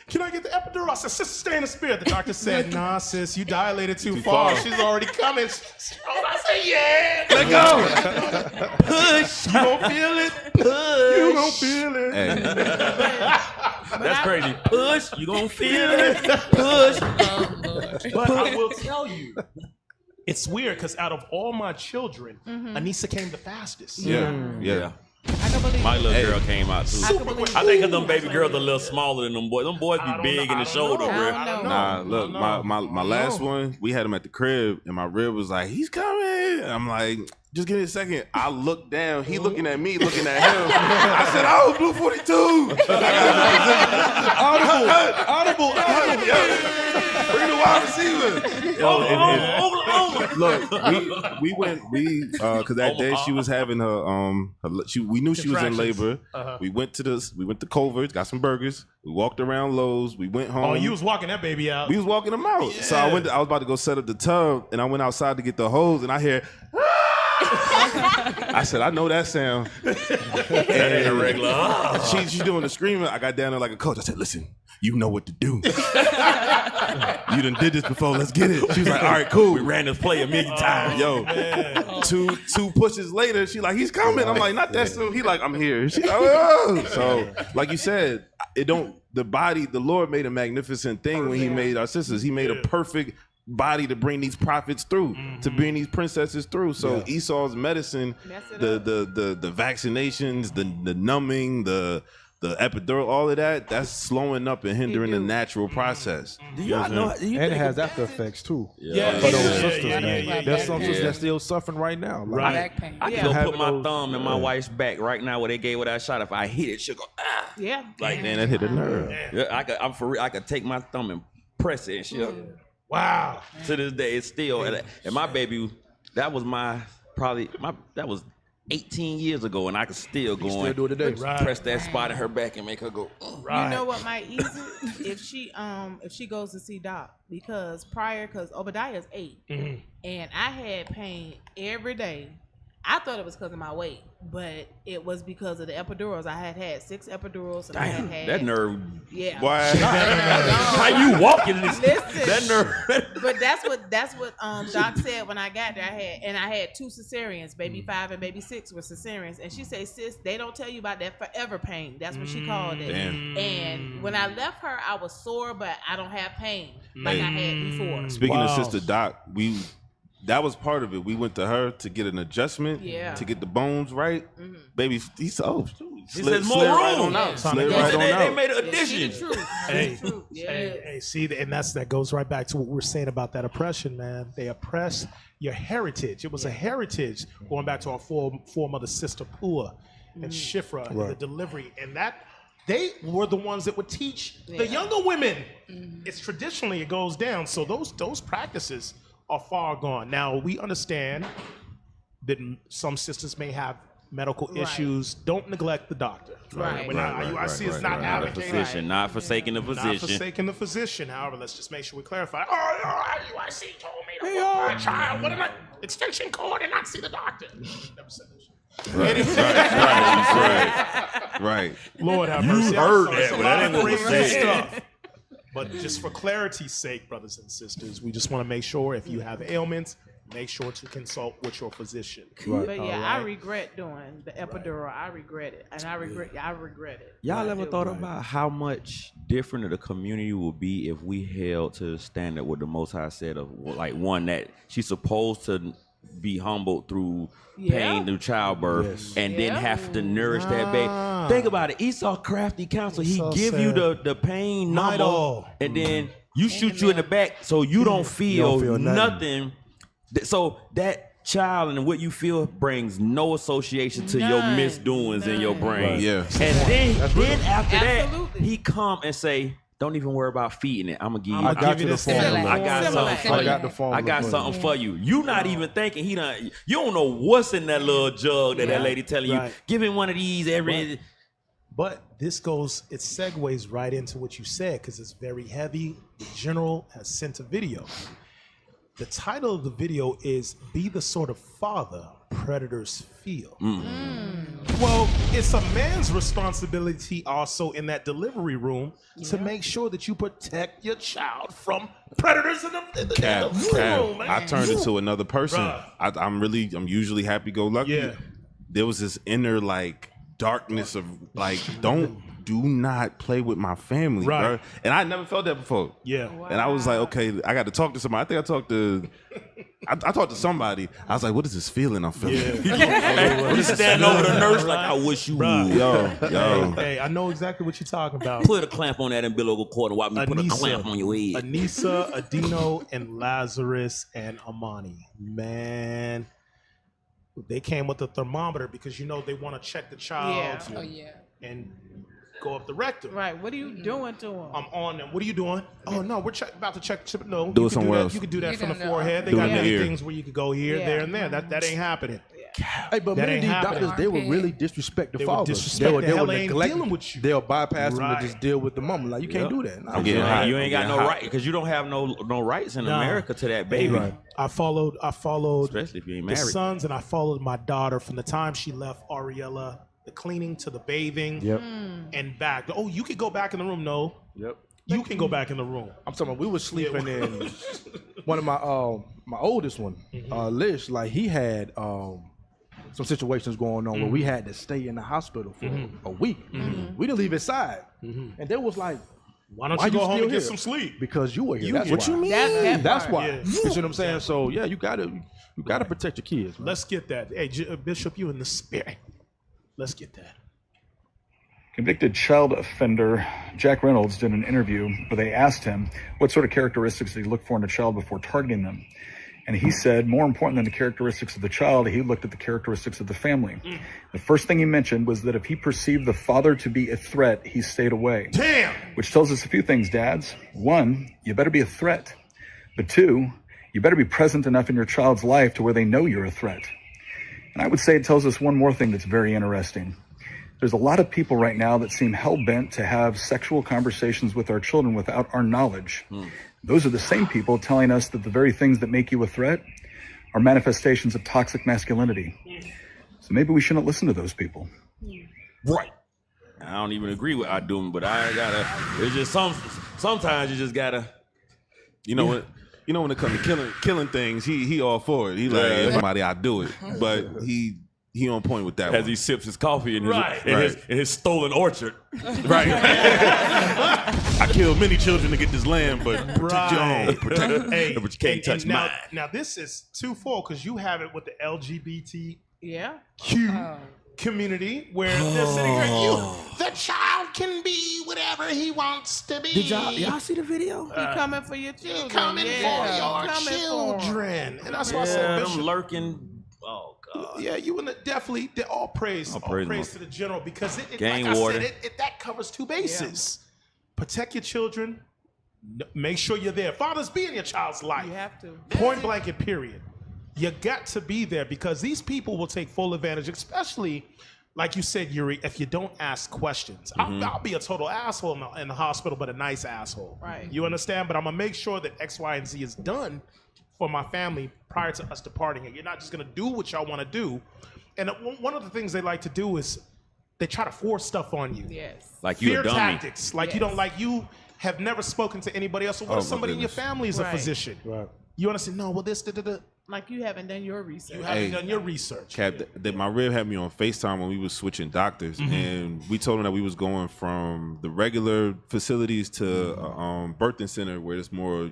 Can I get the epidural? I said, sister, stay in the spirit. The doctor said, nah, sis, you dilated too far. She's already coming. I said, yeah. Let go. Push. You gonna feel it? Push. You gonna feel it? Hey. That's crazy. Push. You gonna feel it? Push. But I will tell you, it's weird because out of all my children, Anissa came the fastest. Yeah. My little girl came out too. I think them baby girls are a little smaller than them boys. Them boys be big in the shoulder, bro. Nah, look, my last one, we had him at the crib, and my rib was like, he's coming. I'm like, just give me a second. I look down. He looking at me, looking at him. I said, oh, Blue 42. Audible. Bring the wide receiver. Look, we went, because that day she was having we knew she was in labor. We went to Culver's, got some burgers. We walked around Lowe's. We went home. Oh, you was walking that baby out. We was walking them out. Yeah. So I was about to go set up the tub, and I went outside to get the hose, and I hear, I said, I know that sound. That ain't a regular. She's doing the screaming. I got down there like a coach. I said, listen, you know what to do. You done did this before. Let's get it. She was like, all right, cool. We ran this play a million times. Yo, two pushes later, she like, he's coming. I'm like, not that soon. He like, I'm here. She like, oh. So, like you said, the Lord made a magnificent thing when he made our sisters. He made a perfect body to bring these prophets through, to bring these princesses through. So Esau's medicine, the vaccinations, the numbing, the epidural, all of that's slowing up and hindering the natural process. Do you know? And it has after effects too. Yeah. For those sisters, man. There's some sisters that's still suffering right now. Right. Back pain. I can go put my thumb in my wife's back right now where they gave her that shot. If I hit it, she'll go, ah. Yeah. Like, man, that hit a nerve. Yeah, I'm for real. I could take my thumb and press it and she'll. Wow. To this day, it's still, and my baby, that was that was 18 years ago, and I could still go still do it today. Press that spot in her back and make her go. You know what might ease it? If she goes to see Doc, because Obadiah's 8, and I had pain every day. I thought it was because of my weight, but it was because of the epidurals. I had 6 epidurals. And Damn, I had that nerve. Yeah. Why? How you walking this? Listen, that nerve. But that's what Doc said when I got there. I had 2 cesareans, baby 5 and baby 6 were cesareans, and she said, sis, they don't tell you about that forever pain. That's what she called it. Damn. And when I left her, I was sore, but I don't have pain like I had before. Speaking of Sister Doc, that was part of it. We went to her to get an adjustment, to get the bones right. Baby, he said more room. Slid right on out. They made an addition. Hey, see, and that goes right back to what we were saying about that oppression, man. They oppress your heritage. It was a heritage going back to our foremother sister Pua and Shifra, and the delivery, and that they were the ones that would teach the younger women. It's traditionally it goes down. So those practices are far gone. Now, we understand that some sisters may have medical issues. Don't neglect the doctor. IUIC is not advocating. Not forsaking the physician. Not forsaking the physician. However, let's just make sure we clarify. IUIC told me to put my child with an extension cord and not see the doctor. Never said this. Right. Lord have mercy. You heard that, but that ain't what we said. But just for clarity's sake, brothers and sisters, we just want to make sure if you have ailments, make sure to consult with your physician. Right. But I regret doing the epidural. I regret it, and I regret it. Y'all ever thought about how much different the community would be if we held to the standard what the Most High said of like one that she's supposed to be humbled through pain, through childbirth, and then have to nourish that baby. Think about it. Esau crafty counsel. He give you the pain number, and then you shoot you in the back so you don't feel nothing. So that child and what you feel brings no association to your misdoings in your brain. Right. Yeah. And then after that, he come and say, don't even worry about feeding it. I'm gonna give you. I got you the formula. I got something for you. I got the formula. I got something for you. You not even thinking he done. You don't know what's in that little jug that lady telling you. Give him one of these every. But this it segues right into what you said because it's very heavy. The general has sent a video. The title of the video is "Be the Sort of Father Predators Feel." Well, it's a man's responsibility also in that delivery room to make sure that you protect your child from predators in the room. Man. I turned into another person. I'm usually happy-go-lucky. Yeah. There was this inner darkness of do not play with my family, bro. And I never felt that before. Yeah. And I was like, okay, I got to talk to somebody. I think I talked to somebody. I was like, what is this feeling I'm feeling? Yeah. You stand over the nurse like, I wish you would. Yo. Hey, I know exactly what you're talking about. Put a clamp on that umbilical cord and watch me put a clamp on your head. Anissa, Adino, and Lazarus and Amani. Man. They came with a thermometer because they want to check the child and go up the rectum. Right. What are you doing to them? I'm on them. What are you doing? Oh no, we're about to check. No, do it somewhere else. You could do that from the forehead. They got many things where you could go here, there, and there. That ain't happening. Hey, but many of these doctors, they would really disrespect the fathers. They would neglect dealing with you. They'll bypass them and just deal with the mama. Like, you can't do that. You ain't got no right because you don't have no rights in America to that baby. Right. I followed especially if you ain't married. the sons, and I followed my daughter from the time she left Ariella, the cleaning to the bathing, and back. Oh, you could go back in the room. No. Yep. You can go back in the room. I'm talking about we were sleeping in one of my oldest one, Lish, he had some situations going on where we had to stay in the hospital for a week. We didn't leave his side. And they was like, why don't you go home and get some sleep? Because you were here. That's what why. you mean? That's why. Yeah. You see what I'm saying? So yeah, you gotta protect your kids. Man. Let's get that. Hey, Bishop, you in the spirit. Let's get that. Convicted child offender Jack Reynolds did an interview where they asked him what sort of characteristics did he look for in a child before targeting them. And he said, more important than the characteristics of the child, he looked at the characteristics of the family. The first thing he mentioned was that if he perceived the father to be a threat, he stayed away. Damn! Which tells us a few things, dads. One, you better be a threat. But two, you better be present enough in your child's life to where they know you're a threat. And I would say it tells us one more thing that's very interesting. There's a lot of people right now that seem hell-bent to have sexual conversations with our children without our knowledge. Those are the same people telling us that the very things that make you a threat are manifestations of toxic masculinity. So maybe we shouldn't listen to those people. Right. I don't even agree with I do, but I gotta. It's just sometimes you just gotta. You know what? You know when it comes to killing things, he all for it. He like everybody, I do it, but he on point with that. As he sips his coffee in his stolen orchard. Right. I killed many children to get this land, but protect your own. Protect, but you can't touch mine. Now this is twofold because you have it with the LGBT community where they're sitting here. The child can be whatever he wants to be. Did y'all see the video? He coming for your children. He coming for your children. And that's why I said, Bishop, I'm lurking. Oh God. Yeah, you and definitely all praise to the general because Gang like warden. I said, that covers two bases. Protect your children. Make sure you're there. Fathers, be in your child's life. You have to. Point blanket, period. You got to be there because these people will take full advantage, especially, like you said, Yuri, if you don't ask questions. I'll be a total asshole in the hospital, but a nice asshole. Right. You understand? But I'm going to make sure that X, Y, and Z is done for my family prior to us departing it. You're not just going to do what y'all want to do. And one of the things they like to do is they try to force stuff on you. Yes. Like you Fear a dummy. tactics. Like you have never spoken to anybody else. So what if somebody in your family is a physician? Right. You understand? No, well, this, Like you haven't done your research. You haven't done your research. Cap, my rib had me on FaceTime when we was switching doctors, and we told him that we was going from the regular facilities to birthing center where it's more,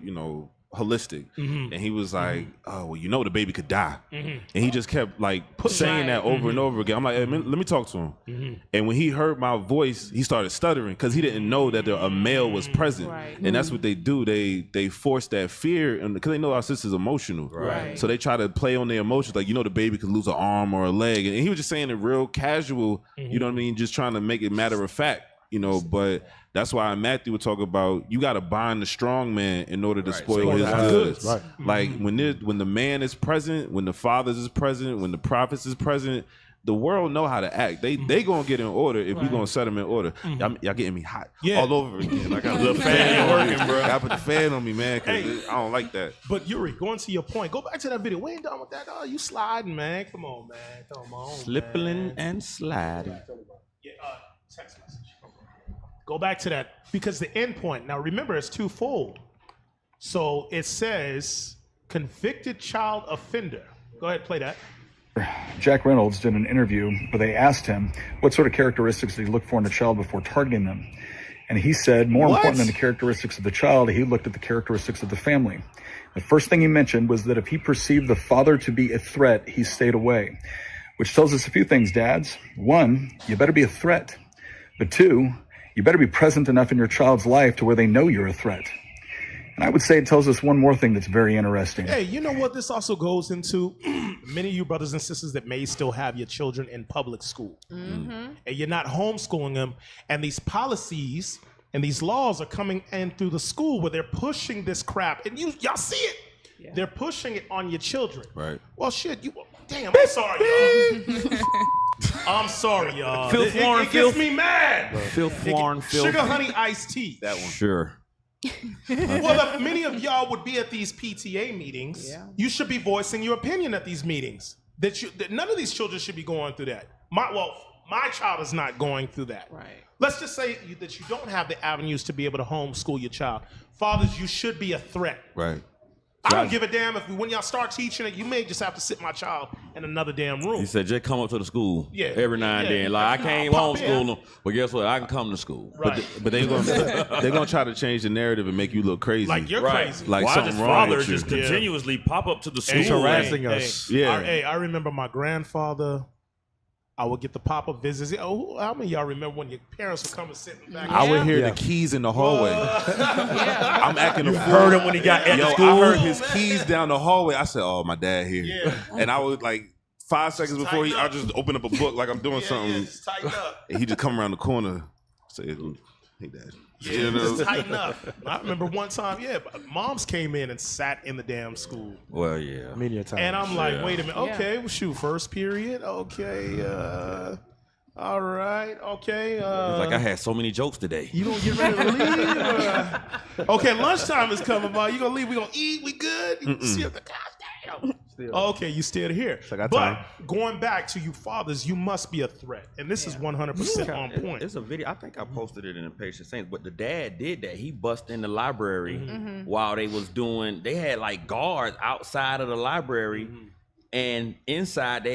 holistic. Mhm. And he was like, oh, well, you know the baby could die. Mhm. And he just kept like saying that over and over again. I'm like, hey, man, let me talk to him. Mhm. And when he heard my voice, he started stuttering because he didn't know that a male was present. And that's what they do. They force that fear, and because they know our sister's emotional. Right. So they try to play on their emotions, like, you know, the baby could lose an arm or a leg. And he was just saying it real casual, you know what I mean? Just trying to make it matter of fact, you know, but that's why Matthew would talk about you got to bind the strong man in order to spoil his goods. Right. Like when the man is present, when the fathers is present, when the prophets is present, the world know how to act. They gonna get in order if we gonna set them in order. Y'all getting me hot all over again. I got a little fan working, bro. I put the fan on me, man, because I don't like that. But Yuri, going to your point, go back to that video. We ain't done with that. Oh, you sliding, man. Come on, man. Come on, Slipping and sliding. Yeah, text message. Go back to that because the end point. Now remember, it's twofold. So it says convicted child offender. Go ahead, play that. Jack Reynolds did an interview where they asked him what sort of characteristics did he look for in a child before targeting them. And he said, more important than the characteristics of the child, he looked at the characteristics of the family. The first thing he mentioned was that if he perceived the father to be a threat, he stayed away, which tells us a few things, dads. One, you better be a threat. But two, you better be present enough in your child's life to where they know you're a threat. And I would say it tells us one more thing that's very interesting. Hey, you know what this also goes into? Many of you brothers and sisters that may still have your children in public school. And you're not homeschooling them. And these policies and these laws are coming in through the school where they're pushing this crap. And y'all see it. Yeah. They're pushing it on your children. Right. Well, shit, damn, I'm sorry, y'all. I'm sorry, y'all. It gets me mad. Filth, Sugar honey iced tea. That one. Sure. Well, if many of y'all would be at these PTA meetings, you should be voicing your opinion at these meetings. That none of these children should be going through that. My child is not going through that. Right. Let's just say that you don't have the avenues to be able to homeschool your child. Fathers, you should be a threat. Right. I don't give a damn if when y'all start teaching it, you may just have to sit my child in another damn room. He said, just come up to the school every now and Yeah. then. Like, I can't homeschool them, but guess what? I can come to school. Right. But they're gonna try to change the narrative and make you look crazy. Like you're crazy. Like why something does wrong father with you. just continuously pop up to the school? He's harassing us. Yeah. I remember my grandfather. I would get the pop-up visits. Oh, how many of y'all remember when your parents would come and sit in the back? I would hear the keys in the hallway. I'm acting a fool. heard him when he got at school? I heard his keys down the hallway. I said, "Oh, my dad here." Yeah. And I would like 5 seconds before I just open up a book like I'm doing something. Just tighten up. And he just come around the corner, say, "Hey, Dad." Yeah, just tighten up. I remember one time, moms came in and sat in the damn school. Well, yeah. Many a time. And I'm like, wait a minute. Okay, well, shoot, first period. Okay, all right. Okay. He's like, I had so many jokes today. You gonna get ready to leave? Okay, lunchtime is coming by. You gonna leave? We gonna eat? We good? You see the goddamn. Okay, you still here. But going back to you fathers, you must be a threat. And this is 100% on point. It's a video. I think I posted it in the Patient Saints, but the dad did that. He busted in the library while they was doing, they had like guards outside of the library and inside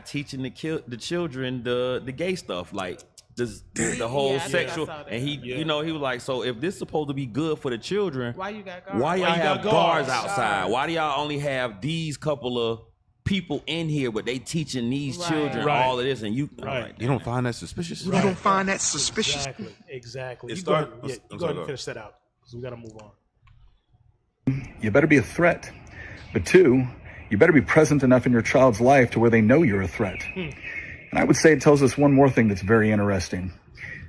teaching the children the gay stuff, like the whole sexual. And he, you know, he was like, so if this is supposed to be good for the children, Why you got guards? why y'all have guards outside? Why do y'all only have these couple of people in here, but they teaching these children all of this, and you you don't find that suspicious? You don't find that suspicious? Exactly. You go ahead and finish that out because we got to move on. You better be a threat. But two, you better be present enough in your child's life to where they know you're a threat. And I would say it tells us one more thing that's very interesting.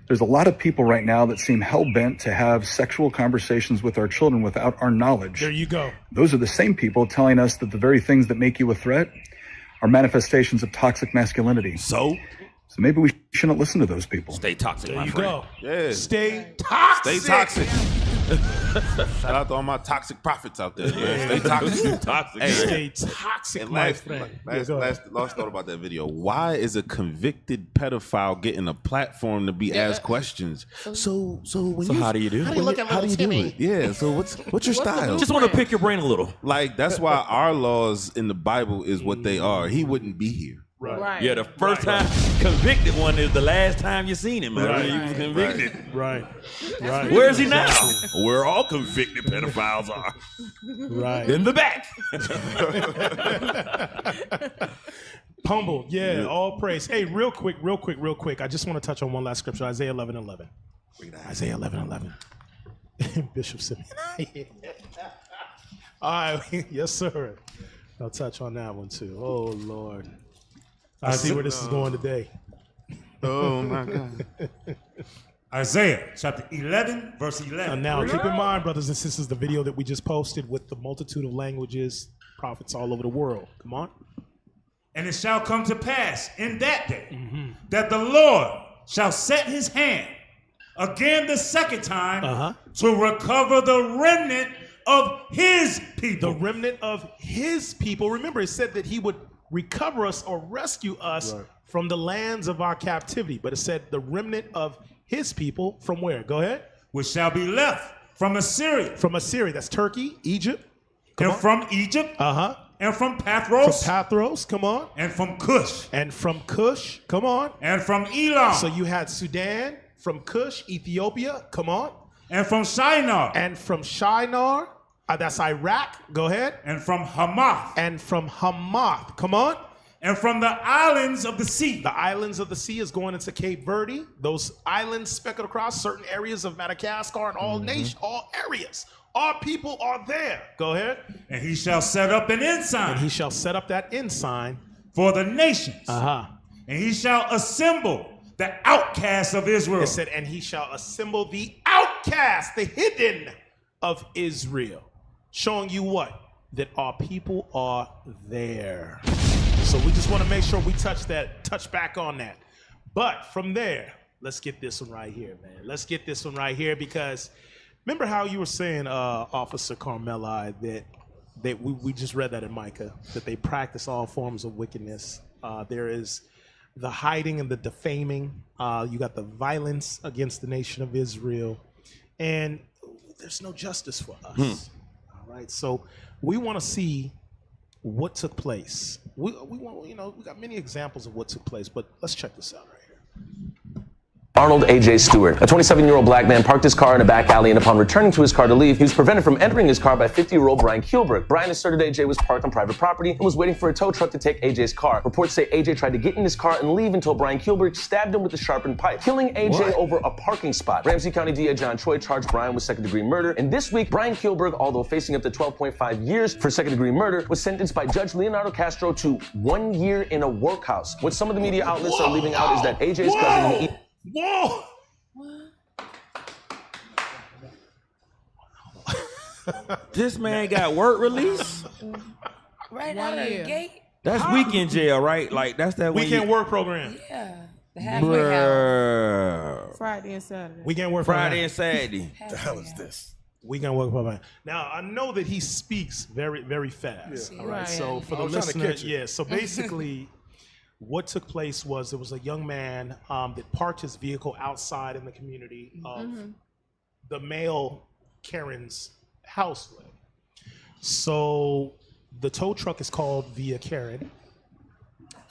There's a lot of people right now that seem hell-bent to have sexual conversations with our children without our knowledge. There you go. Those are the same people telling us that the very things that make you a threat are manifestations of toxic masculinity. So maybe we shouldn't listen to those people. Stay toxic, There my you friend. go. Yeah. Stay toxic. Stay toxic. Shout out to all my toxic prophets out there, man. Stay toxic. Toxic. Hey, Stay toxic, and my friend. last thought about that video. Why is a convicted pedophile getting a platform to be asked questions? So how do you do? How do you look at little Timmy? Yeah. So what's your style? Just want to pick your brain a little. Like that's why our laws in the Bible is what they are. He wouldn't be here. Right. Yeah, the first time convicted one is the last time you seen him, man. Right. He was convicted. Right. Where is he now? Where all convicted pedophiles are. Right. In the back. Humble, yeah, all praise. Hey, real quick. I just want to touch on one last scripture, Isaiah 11:11. Isaiah 11:11. Bishop Simeon. All right, yes, sir. I'll touch on that one too. Oh, Lord. I see where this is going today. Oh, my God. Isaiah chapter 11, verse 11. And now, keep in mind, brothers and sisters, the video that we just posted with the multitude of languages, prophets all over the world. Come on. And it shall come to pass in that day that the Lord shall set his hand again the second time to recover the remnant of his people. The remnant of his people. Remember, it said that he would recover us or rescue us from the lands of our captivity. But it said the remnant of his people from where? Go ahead. Which shall be left from Assyria. From Assyria. That's Turkey, Egypt. From Egypt. And from From Pathros. Pathros, come on. And from Cush. And from Cush, come on. And from Elam. So you had Sudan, from Cush, Ethiopia, come on. And from Shinar. And from Shinar, that's Iraq, go ahead. And from Hamath. And from Hamath, come on. And from the islands of the sea. The islands of the sea is going into Cape Verde. Those islands speckled across certain areas of Madagascar and all nations, all areas. Our people are there. Go ahead. And he shall set up an ensign. And he shall set up that ensign for the nations. And he shall assemble the outcasts of Israel. It said, and he shall assemble the outcasts, the hidden of Israel. Showing you what? That our people are there. So we just want to make sure we touch back on that. But from there, let's get this one right here, man. Let's get this one right here because remember how you were saying, Officer Carmela, that we just read that in Micah, that they practice all forms of wickedness. There is the hiding and the defaming. You got the violence against the nation of Israel. And there's no justice for us. All right, so we want to see what took place. We want, we got many examples of what took place, but let's check this out right here. Arnold A.J. Stewart, a 27-year-old black man, parked his car in a back alley, and upon returning to his car to leave, he was prevented from entering his car by 50-year-old Brian Kielberg. Brian asserted A.J. was parked on private property and was waiting for a tow truck to take A.J.'s car. Reports say A.J. tried to get in his car and leave until Brian Kielberg stabbed him with a sharpened pipe, killing A.J. over a parking spot. Ramsey County DA John Choi charged Brian with second-degree murder, and this week, Brian Kielberg, although facing up to 12.5 years for second-degree murder, was sentenced by Judge Leonardo Castro to 1 year in a workhouse. What some of the media outlets are leaving out is that A.J.'s cousin... Whoa! This man got work release? Right out of the gate? That's weekend jail, right? Like, that's that weekend work program. Yeah. The halfway house. Friday and Saturday. Weekend work Friday program. and Saturday. The hell is this? Weekend work program. Now, I know that he speaks very, very fast. Yeah. All right. Right. So for the listener, so basically, what took place was there was a young man that parked his vehicle outside in the community of the male Karen's houseway. So the tow truck is called Via Karen.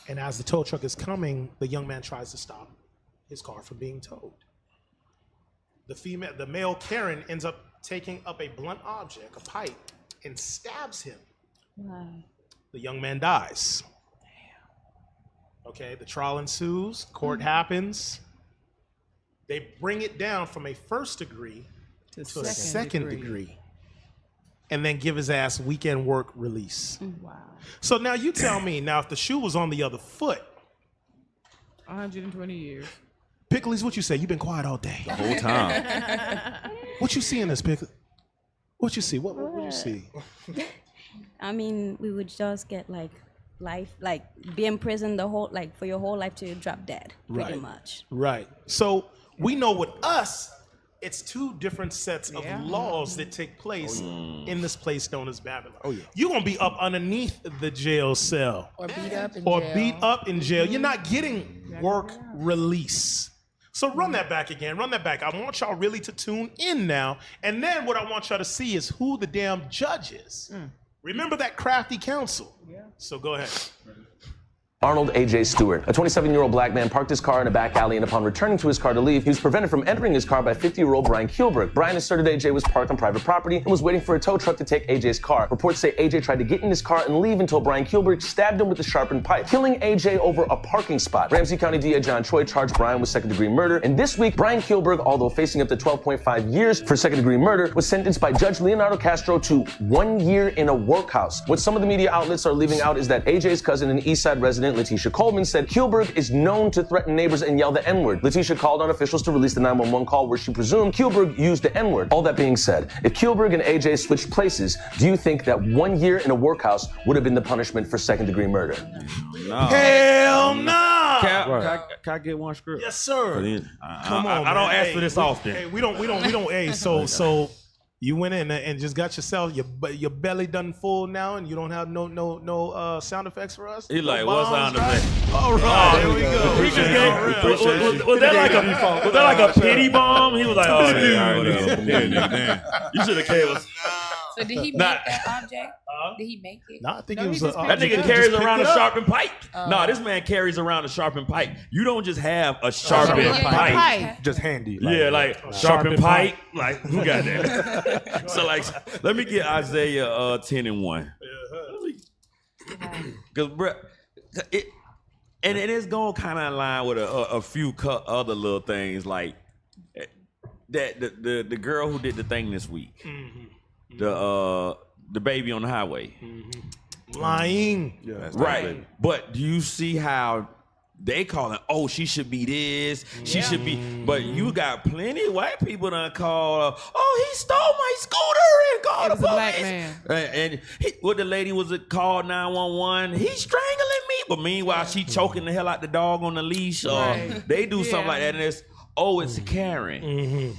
And as the tow truck is coming, the young man tries to stop his car from being towed. The male Karen ends up taking up a blunt object, a pipe, and stabs him. Wow. The young man dies. Okay, the trial ensues, court happens. They bring it down from a first degree to a second degree. And then give his ass weekend work release. Wow. So now you tell me, now if the shoe was on the other foot. 120 years. Pickles, what you say? You've been quiet all day. The whole time. What you see in this, Pickles? What you see? What you see? I mean, we would just get life, be in prison for your whole life till you drop dead, pretty much. Right. So we know with us, it's two different sets of laws that take place in this place known as Babylon. You're going to be up underneath the jail cell. Or beat up in Or jail. beat up in jail. You're not getting work release. So run that back again. Run that back. I want y'all really to tune in now. And then what I want y'all to see is who the damn judge is. Remember that crafty counsel. So go ahead. Arnold A.J. Stewart. A 27-year-old black man parked his car in a back alley, and upon returning to his car to leave, he was prevented from entering his car by 50-year-old Brian Kuehlberg. Brian asserted A.J. was parked on private property and was waiting for a tow truck to take A.J.'s car. Reports say A.J. tried to get in his car and leave until Brian Kuehlberg stabbed him with a sharpened pipe, killing A.J. over a parking spot. Ramsey County DA John Choi charged Brian with second-degree murder, and this week, Brian Kuehlberg, although facing up to 12.5 years for second-degree murder, was sentenced by Judge Leonardo Castro to 1 year in a workhouse. What some of the media outlets are leaving out is that A.J.'s cousin and Eastside resident Letitia Coleman said Kuehlberg is known to threaten neighbors and yell the N-word. Letitia called on officials to release the 911 call where she presumed Kuehlberg used the N-word. All that being said, if Kuehlberg and A.J. switched places, do you think that 1 year in a workhouse would have been the punishment for second-degree murder? No. Hell no! Can I get one script? Yes, sir. Come on, I don't ask for this often. Hey, we don't. Hey, so you went in and just got yourself your belly done full now, and you don't have no sound effects for us. He like, what sound effect? All right, there we go. Was that like a pity bomb? He was like, oh, you should have came us. So did he make that object? Did he make it? No, I think it was that nigga carries around a sharpened pipe. No, this man carries around a sharpened pipe. You don't just have a sharpened pipe. Just handy. Like sharpened pipe. Like, who got that? So, like, let me get Isaiah 10:1. Because, bro, and it's going kind of in line with a few other little things, like that the girl who did the thing this week. The baby on the highway. Lying. Yeah, right. But do you see how they call it, oh, she should be this, she should be, but you got plenty of white people done call, oh, he stole my scooter and called the police. Black man. And what the lady was called 911, he's strangling me. But meanwhile, she choking the hell out the dog on the leash. They do something like that and it's, oh, it's Karen.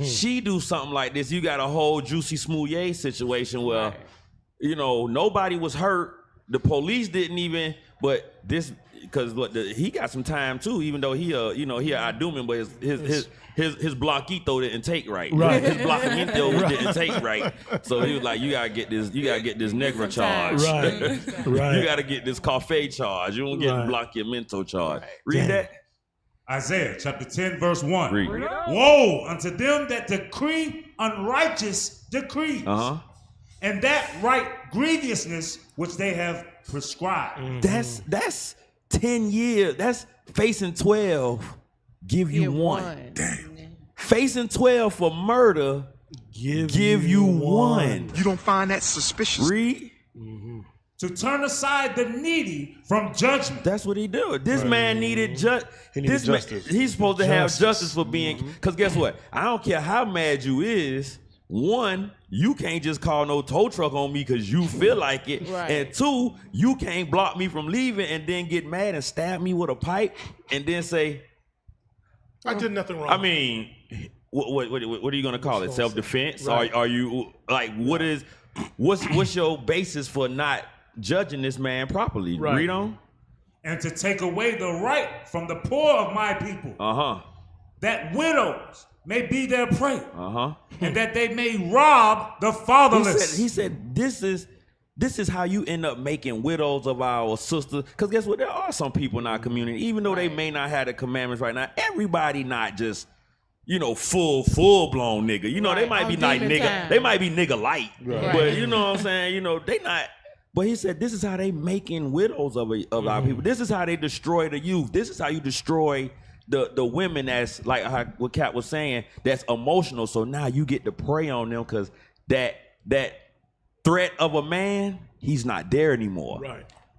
She do something like this. You got a whole Juicy Smouye situation where, you know, nobody was hurt. The police didn't even, but this, because he got some time too, even though he a Iduman, but his bloquito didn't take right. His bloquito didn't take right. So he was like, you gotta get this negra charge. Right. You gotta get this coffee charge. You don't get bloqueamento charge. Read that. Isaiah chapter 10, verse 1. Read. Woe unto them that decree unrighteous decrees, and that right grievousness which they have prescribed. That's 10 years. That's facing 12. Give you one. Damn. Facing 12 for murder. Give you one. You don't find that suspicious? Read. To turn aside the needy from judgment. That's what he do. This man needed justice. He's supposed to have justice for being, because guess what? I don't care how mad you is. One, you can't just call no tow truck on me because you feel like it. And two, you can't block me from leaving and then get mad and stab me with a pipe and then say, I did nothing wrong. I mean, what are you gonna call it? Self-defense? Are you like, what's your basis for not judging this man properly? Read on. And to take away the right from the poor of my people. That widows may be their prey. And that they may rob the fatherless. He said this is how you end up making widows of our sisters. Because guess what? There are some people in our community, even though they may not have the commandments right now, everybody not just, full blown nigga. They might be like nigga. They might be nigga light. But you know what I'm saying? They not. But he said this is how they making widows of our people. This is how they destroy the youth. This is how you destroy the women that's like what Kat was saying, that's emotional. So now you get to prey on them because that threat of a man, he's not there anymore.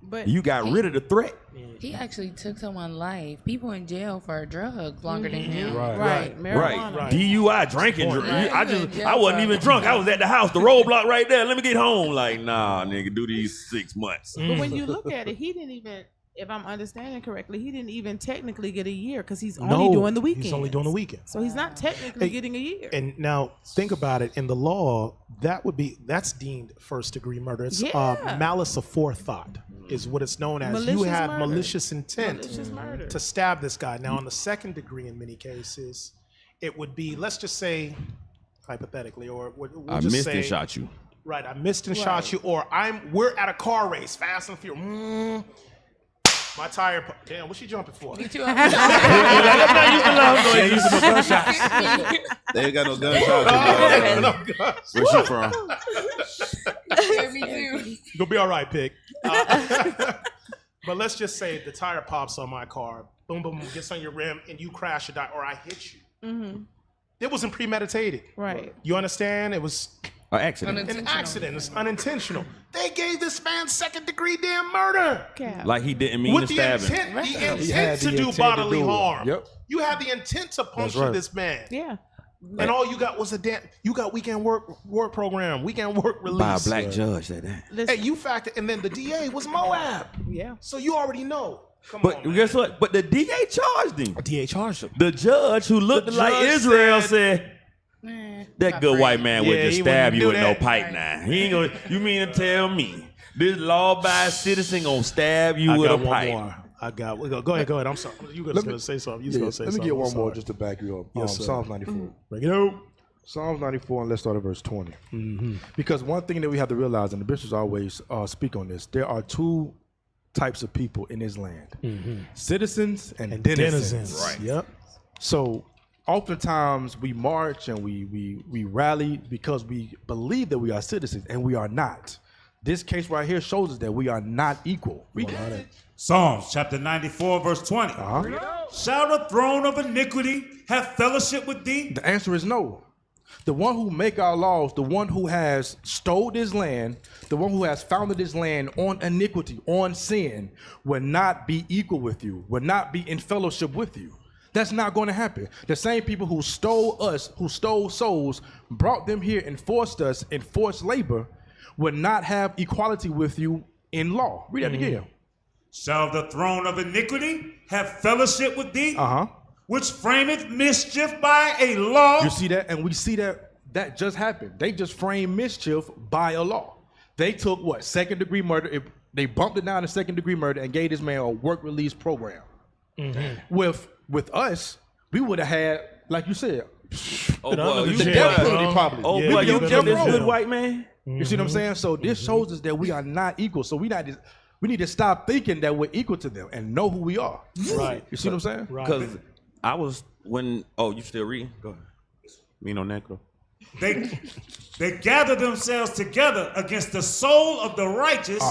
But you got rid of the threat. He actually took someone's life. People in jail for drugs longer than him. Right. DUI, drinking. I wasn't even drunk. I was at the house, the roadblock right there. Let me get home. Like, nah, nigga, do these 6 months. But when you look at it, he didn't even, if I'm understanding correctly, he didn't even technically get a year because he's only doing the weekend. He's only doing the weekend. So he's not technically getting a year. And now think about it. In the law, that's deemed first degree murder. It's malice aforethought is what it's known as. You had malicious intent to stab this guy. Now, on the second degree, in many cases, it would be, let's just say, hypothetically, or we'll I just missed say, and shot you. Right, I missed and shot you, or we're at a car race, fast and furious. My tire. Damn, what's she jumping for? Me too. I'm not used to loud noise. Ain't used to no gunshots. They ain't got no gunshots. No guns. Where's she from? Me too. You'll be all right, pig. But let's just say the tire pops on my car. Boom, boom, boom, gets on your rim, and you crash or die, or I hit you. Mm-hmm. It wasn't premeditated. Right. You understand? It was An accident. an accident. It's unintentional. They gave this man second-degree damn murder. Like he didn't mean With to the stab him. intent, He the had intent the to do intent to bodily do it. harm. Yep. You had the intent to puncture right. this man. Yeah. And all you got was you got weekend work program, weekend work release. By a black judge, that. Hey, you factor, and then the DA was Moab. Yeah. So you already know. Come But on, man. guess what? But the DA charged him. The DA charged him. The judge who looked The like judge Israel said, that my good friend. white man would Yeah, just he stab wouldn't you do with no that. pipe now. He ain't gonna. You mean to tell me this law-abiding citizen gonna stab you I with a got one pipe? more. Go ahead. I'm sorry. You were going to say something. You was going to say Let me something. get I'm one more sorry. just to back you up. Yes, sir. Psalms 94. Bring it up. Psalms 94, and let's start at verse 20. Because one thing that we have to realize, and the bishops always speak on this, there are two types of people in this land: citizens and denizens. Right. Yep. So oftentimes we march and we rally because we believe that we are citizens, and we are not. This case right here shows us that we are not equal. Psalms chapter 94, verse 20. Shall the throne of iniquity have fellowship with thee? The answer is no. The one who make our laws, the one who has stole this land, the one who has founded this land on iniquity, on sin, will not be equal with you, will not be in fellowship with you. That's not going to happen. The same people who stole us, who stole souls, brought them here and forced us in forced labor, will not have equality with you in law. Read that again. Shall the throne of iniquity have fellowship with thee? Uh-huh. Which frameth mischief by a law? You see that? And we see that just happened. They just framed mischief by a law. They took what? Second-degree murder. They bumped it down to second-degree murder and gave this man a work release program. With us, we would have had, like you said, Oh, well, the death penalty probably. Oh, Yeah, boy, you you been killed on this the good road. white man? You see what I'm saying? So this shows us that we are not equal. So we need to stop thinking that we're equal to them and know who we are. Right. You see what I'm saying? Right. Because I was you still reading? Go ahead. Me no necro. They gather themselves together against the soul of the righteous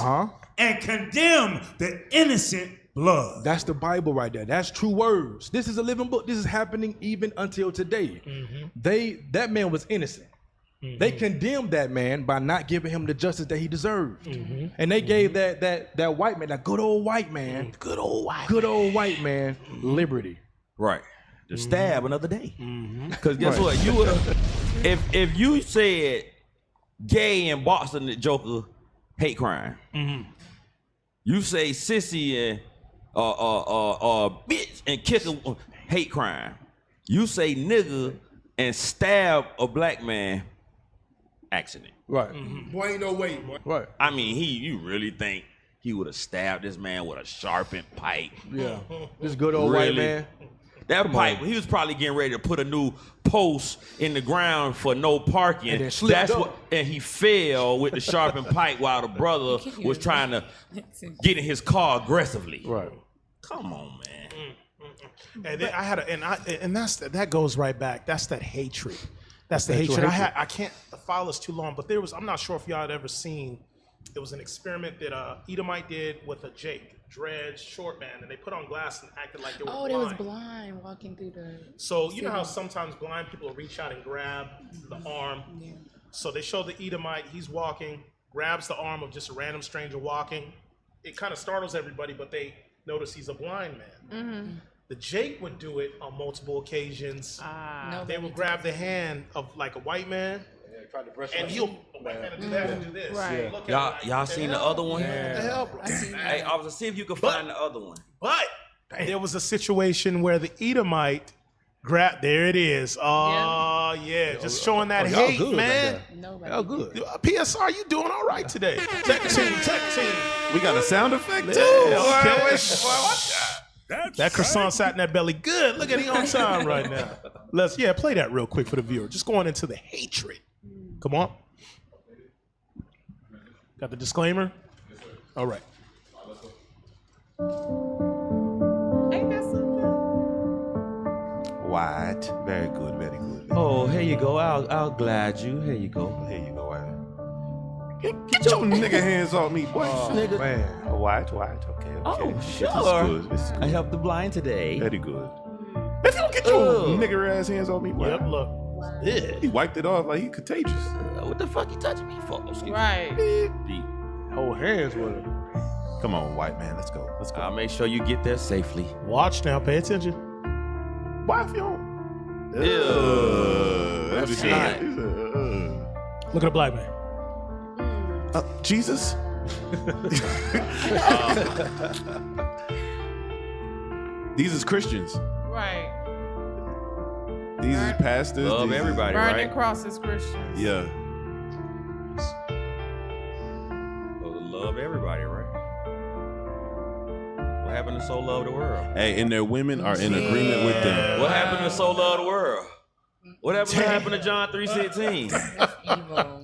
and condemn the innocent blood. That's the Bible right there. That's true words. This is a living book. This is happening even until today. That man was innocent. They condemned that man by not giving him the justice that he deserved. And they gave that white man, that good old white man, good old white man, liberty. Right. To stab another day. Because guess what? You would have, if you said gay and boxing the Joker hate crime, you say sissy and bitch and kick a hate crime. You say nigga and stab a black man accident. Right. Boy, ain't no way, boy. Right. I mean, you really think he would have stabbed this man with a sharpened pipe? Yeah. This good old white man. That pipe, he was probably getting ready to put a new post in the ground for no parking. And then slipped up. And he fell with the sharpened pipe while the brother was trying to get in his car aggressively. Right. Come on, man. And then that goes right back. That's that hatred. That's the hatred. I can't follow this too long, but I'm not sure if y'all had ever seen, there was an experiment that Edomite did with a Jake, dreads, short man, and they put on glass and acted like they were blind. They was blind walking through the... So you know how sometimes blind people will reach out and grab the arm? Yeah. So they show the Edomite, he's walking, grabs the arm of just a random stranger walking. It kind of startles everybody, but they notice he's a blind man. The Jake would do it on multiple occasions. They would grab the hand of like a white man, and the white man would do that and do this. Right. Yeah. Y'all seen the other one? What the hell, bro? Hey, I was to see if you could find the other one. But there was a situation where the Edomite grabbed. There it is. Oh yeah, just showing that hate, good man. Y'all good. PSR, you doing all right today? Tech team. We got a sound effect too. Okay. That croissant sat in that belly good. Look at he on time right now. Let's play that real quick for the viewer. Just going into the hatred. Come on. Got the disclaimer? All right. Ain't that something? White. Very good, very good. Oh, here you go. I'll glide you. Here you go. Here you go, White. Get your nigga hands off me, boy. Nigga. Man. White. Okay. Oh, This is sure. good. This is good. I helped the blind today. Very good. If you don't get your nigger ass hands on me, boy. Yep, look. Yeah. He wiped it off like he contagious. What the fuck you touching me for? Right. Beep. Hold hands with him. Come on, white man. Let's go. I'll make sure you get there safely. Watch now. Pay attention. Why if you don't? That's That's not. Look at the black man. Jesus? These is Christians. Right. These is pastors. Love these is- everybody, Burning right? crosses Christians. Yeah. Love everybody, right? What happened to so love the world? Hey, and their women are in agreement with them. What happened to so love the world? What happened to John 3:16?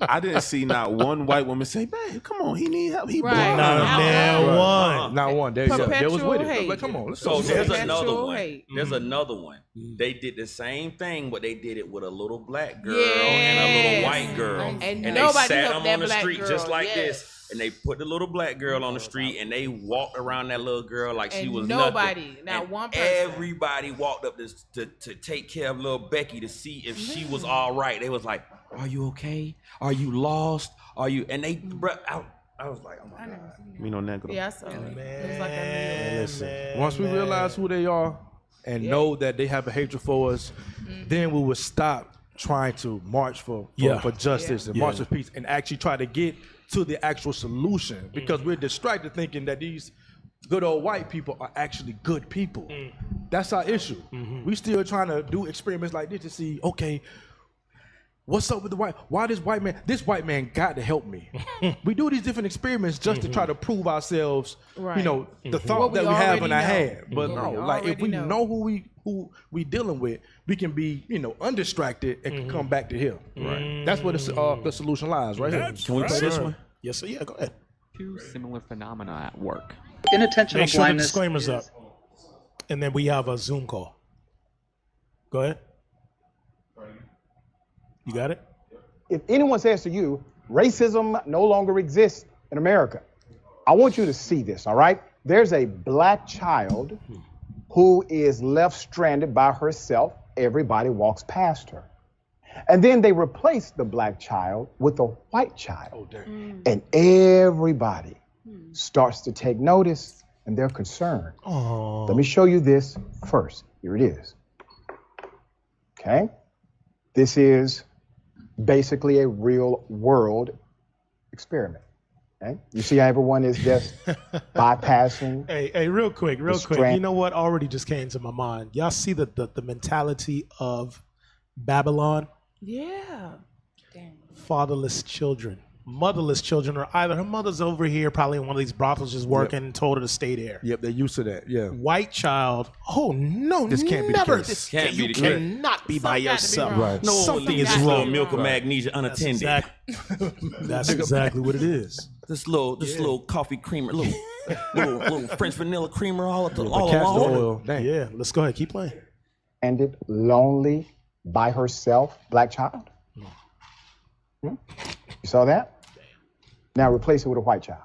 I didn't see not one white woman say, "Man, come on, he need help. He Right. blind." Not one. There you go. There was with it. Perpetual Like, come on, let's So go. there's Perpetual another one. hate. There's another one. They did the same thing, but they did it with a little black girl and a little white girl. And they nobody sat helped them that on the black street girl. just like Yes. this. And they put the little black girl on the street and they walked around that little girl like she And was nobody, nothing. not And one person. everybody walked up to take care of little Becky to see if she was all right. They was like, "Are you okay? Are you lost? Are you?" And they, I was like, "Oh my God." Me no negro. Yeah, I saw it. It was like Listen, once we realize who they are and know that they have a hatred for us, then we will stop trying to march for justice and march for peace and actually try to get to the actual solution, because we're distracted thinking that these good old white people are actually good people. That's our issue. We still trying to do experiments like this to see, okay, what's up with the white? Why this white man got to help me. We do these different experiments just to try to prove ourselves, Right. you know, the thought What we that we have already in our know. head. But What no, we like if already we know. know who we dealing with, we can be, you know, undistracted and can come back to him. Right. That's where the solution lies, right here. Can we play this one? Yes, sir. Yeah, go ahead. Two similar phenomena at work. Inattentional Make sure blindness. The disclaimer's up, and then we have a Zoom call. Go ahead. You got it? If anyone says to you, racism no longer exists in America, I want you to see this, all right? There's a black child who is left stranded by herself. Everybody walks past her. And then they replace the black child with a white child. And everybody starts to take notice and they're concerned. Let me show you this first. Here it is. Okay? This is basically a real world experiment. Okay? You see how everyone is just bypassing. Hey, real quick. You know what already just came to my mind? Y'all see the mentality of Babylon? Yeah. Fatherless children. Motherless children, or either her mother's over here, probably in one of these brothels just working, and told her to stay there. Yep, they're used to that. Yeah. White child. Oh no, This can't be the never. case. This Can't be you the case. cannot be by yourself. Right. No, Something is little wrong. milk of magnesia unattended. That's exactly what it is. This little coffee creamer, little French vanilla creamer, all Castor along. oil. Dang. Yeah, let's go ahead. Keep playing. Ended lonely by herself, black child. You saw that? Now replace it with a white child.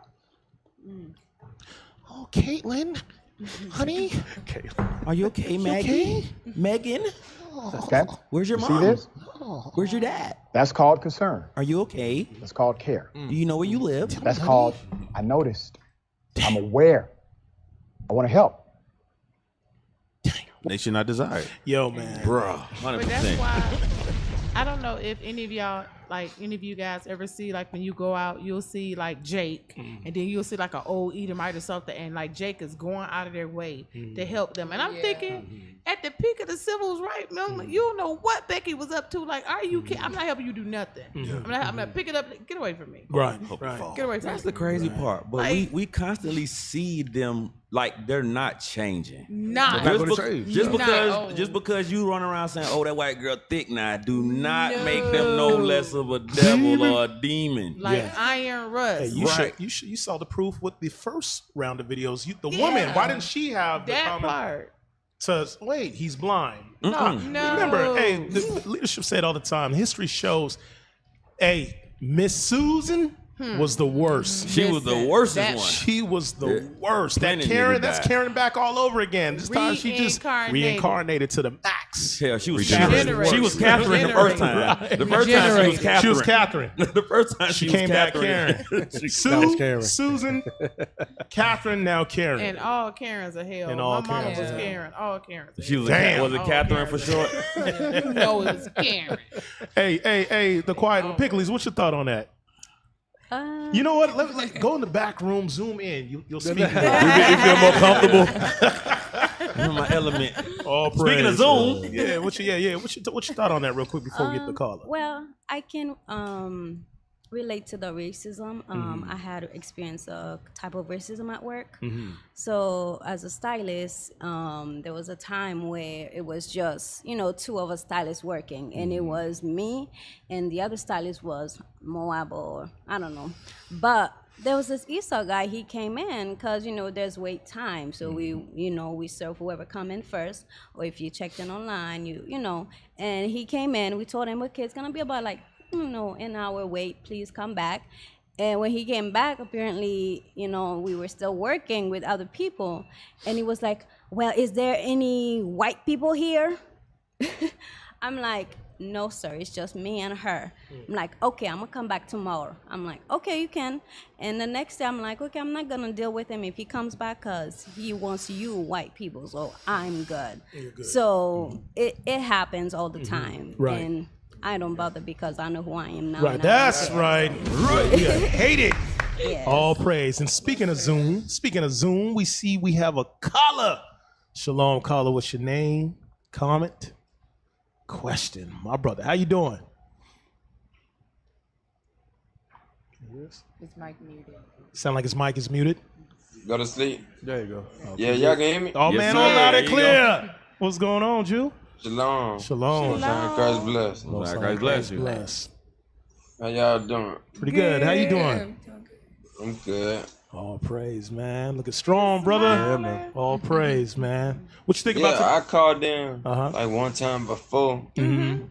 Oh, Caitlin, honey. Are you okay, Maggie? Megan? Okay? Where's your You mom? see this? Where's your dad? That's called concern. Are you okay? That's called care. Do you know where you live? That's called I noticed. I'm aware. I want to help. Nation not desired. Yo, man. Bruh. But that's why I don't know if any of y'all, like any of you guys ever see, like when you go out, you'll see like Jake, and then you'll see like an old Edomite or something, and like Jake is going out of their way to help them. And I'm thinking, at the peak of the civil rights movement, you don't know what Becky was up to. Like, are you kidding? I'm not helping you do nothing. I'm not pick it up. Get away from me. Right. Get away from That's me. the crazy part. But Like- we constantly see them like they're not changing. Not. Just because you run around saying, "Oh, that white girl thick," now do not No. make them no less of a devil or a demon. Like iron rust. Hey, you saw the proof with the first round of videos. The woman, why didn't she have the that comment? part? Says, wait, he's blind. No. Remember, hey, the leadership said all the time, history shows, hey, Miss Susan was the worst. She was the worst one. She was the worst. That Plenty Karen, niggas that's died. Karen back all over again. This time she just reincarnated to the max. Yeah, she was Catherine. Catherine. She was Catherine the first time. Right. The first time she was Catherine. She was Catherine. The first time she was came back Catherine. Karen. Susan, Catherine, now Karen. And all Karens are hell. And all My mama Karens was are hell. Karen. All Karens. Are She was hell. was it Catherine for short? No, it was Karen. Hey, the quiet one. Pickles, what's your thought on that? You know what? Let go in the back room, zoom in. You'll speak. You feel more comfortable. In my element. All Speaking of praise, Zoom, man. Yeah. What's your thought on that, real quick, before we get the caller? Well, I can relate to the racism. I had experienced a type of racism at work. So as a stylist, there was a time where it was just, two of us stylists working, and it was me and the other stylist was Moab, or I don't know. But there was this Esau guy, he came in because, there's wait time. So we serve whoever come in first, or if you checked in online, and he came in, we told him, okay, it's gonna be about like, an hour wait, please come back. And when he came back, apparently, we were still working with other people. And he was like, well, is there any white people here? I'm like, no, sir, it's just me and her. I'm like, okay, I'm gonna come back tomorrow. I'm like, okay, you can. And the next day, I'm like, okay, I'm not gonna deal with him if he comes back because he wants you white people, so I'm good. You're good. So it happens all the time. Right. And I don't bother because I know who I am now. Right, and I don't that's care. right. Yeah, hate it. Yes. All praise. And speaking of Zoom, we see we have a caller. Shalom, caller. What's your name? Comment? Question. My brother, how you doing? His mic muted. Sound like his mic is muted. Go to sleep. There you go. Yeah, y'all can hear me? Oh, man, all loud and clear. What's going on, Jew? Shalom. Shalom. Christ bless. Christ bless you. Bless. How y'all doing? Pretty good. How you doing? I'm good. All praise, man. Looking strong, brother. Yeah, man. All praise, man. What you think Yeah, about I called in like one time before. Mm-hmm.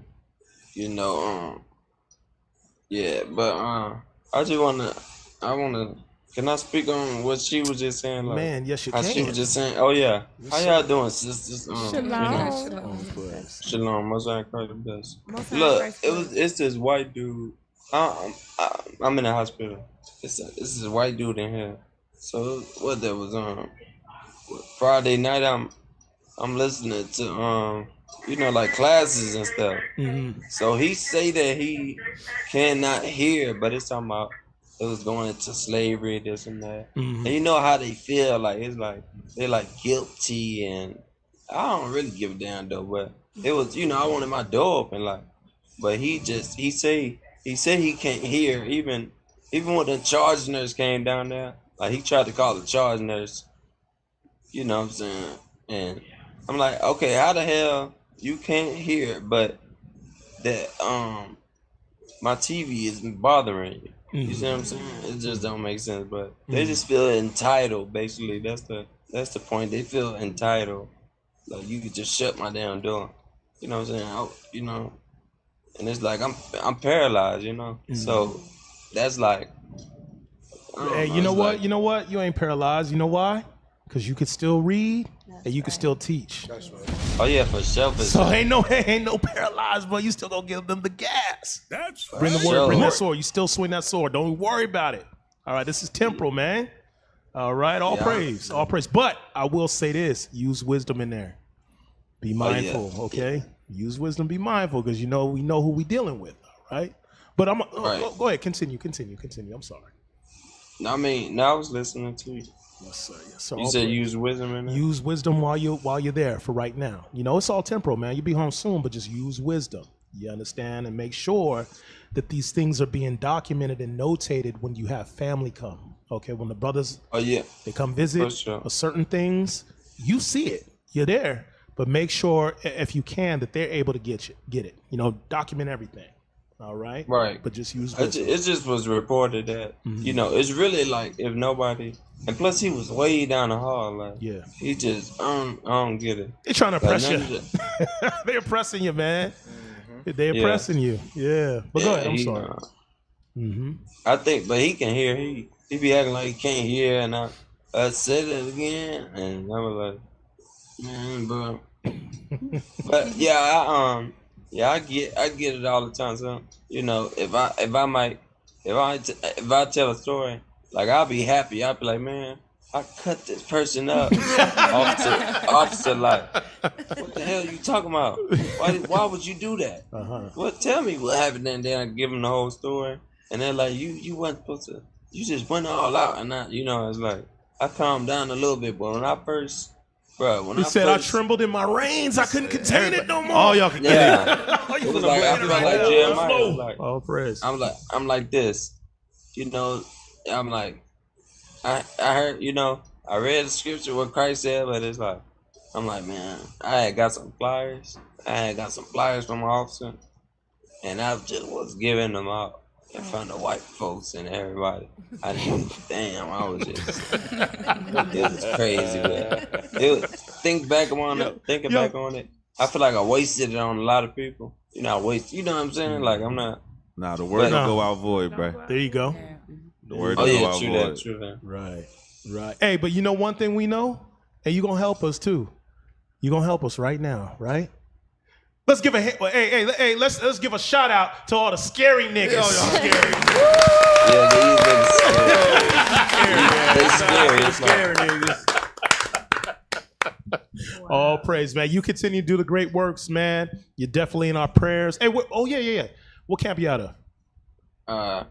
Yeah, but I wanna can I speak on what she was just saying? Like, Man, yes, you how can. she was just saying, oh yeah. How y'all doing, sisters? Shalom. Most High Christ bless. Look, it's this white dude. I'm in the hospital. It's this white dude in here. So what that was Friday night. I'm listening to like classes and stuff. Mm-hmm. So he say that he cannot hear, but it's talking about it was going into slavery, this and that. Mm-hmm. And you know how they feel, like it's like they're like guilty, and I don't really give a damn though, but it was, I wanted my door open, like, but he said he can't hear, even when the charge nurse came down there, like he tried to call the charge nurse, you know what I'm saying? And I'm like, okay, how the hell you can't hear, but that my TV is bothering you. You see what I'm saying? It just don't make sense, but they just feel entitled. Basically, that's the point. They feel entitled. Like you could just shut my damn door. You know what I'm saying? And it's like I'm paralyzed. So that's like. Hey, you know what? You ain't paralyzed. You know why? Because you could still read and you could still teach. That's right. Oh yeah, for sure. So ain't no paralyzed, but you still gonna give them the gas. That's right. Bring the word, bring that sword. You still swing that sword. Don't worry about it. All right, this is temporal, man. All right, all praise, all praise. But I will say this: use wisdom in there. Be mindful, okay? Use wisdom. Be mindful, because we know who we dealing with. All right. But go ahead. Continue. I'm sorry. I mean, now I was listening to you. Yes, sir. Yes, sir. You said use wisdom in there? Use wisdom while you're there for right now. It's all temporal, man. You'll be home soon, but just use wisdom. You understand? And make sure that these things are being documented and notated when you have family come. Okay, when the brothers they come visit or certain things, you see it. You're there. But make sure, if you can, that they're able to get it. Document everything. All right. Right. But just use It wisdom. just was reported that it's really like if nobody, and plus he was way down the hall. Like he just I don't get it. They're trying to Like, press you. none of the- They're oppressing you, man. They're oppressing you. Yeah. But go ahead. I'm sorry. I think, but he can hear. He be acting like he can't hear, and I said it again, and I was like, man, bro. But yeah, I get it all the time. So you know, if I tell a story, like I'll be happy. I'll be like, man, I cut this person up. officer, like, what the hell are you talking about? Why would you do that? Well, tell me what happened, and then I give them the whole story, and they're like, you weren't supposed to. You just went all out, and it's like I calmed down a little bit, but when I first. Bro, when He said I trembled in my reins. I couldn't contain it no more. All y'all can Yeah. It was like I feel like Jeremiah. Was like, oh, praise. I'm like this. You know, I'm like I heard, I read the scripture what Christ said, but it's like I'm like, man, I had got some flyers. From my officer, and I just was giving them out in front of white folks and everybody. I didn't I was just it was crazy, man. Thinking back on it, I feel like I wasted it on a lot of people. You know what I'm saying? Like I'm not. Nah, the word don't go out void, bro. There you go. The word don't go out void. True that. Right. Hey, but you know one thing we know, and you gonna help us too. You gonna help us right now, right? Let's give let's give a shout out to all the scary niggas. Yeah, these scary niggas. All praise, man. You continue to do the great works, man. You're definitely in our prayers. Hey, yeah. What camp you out of?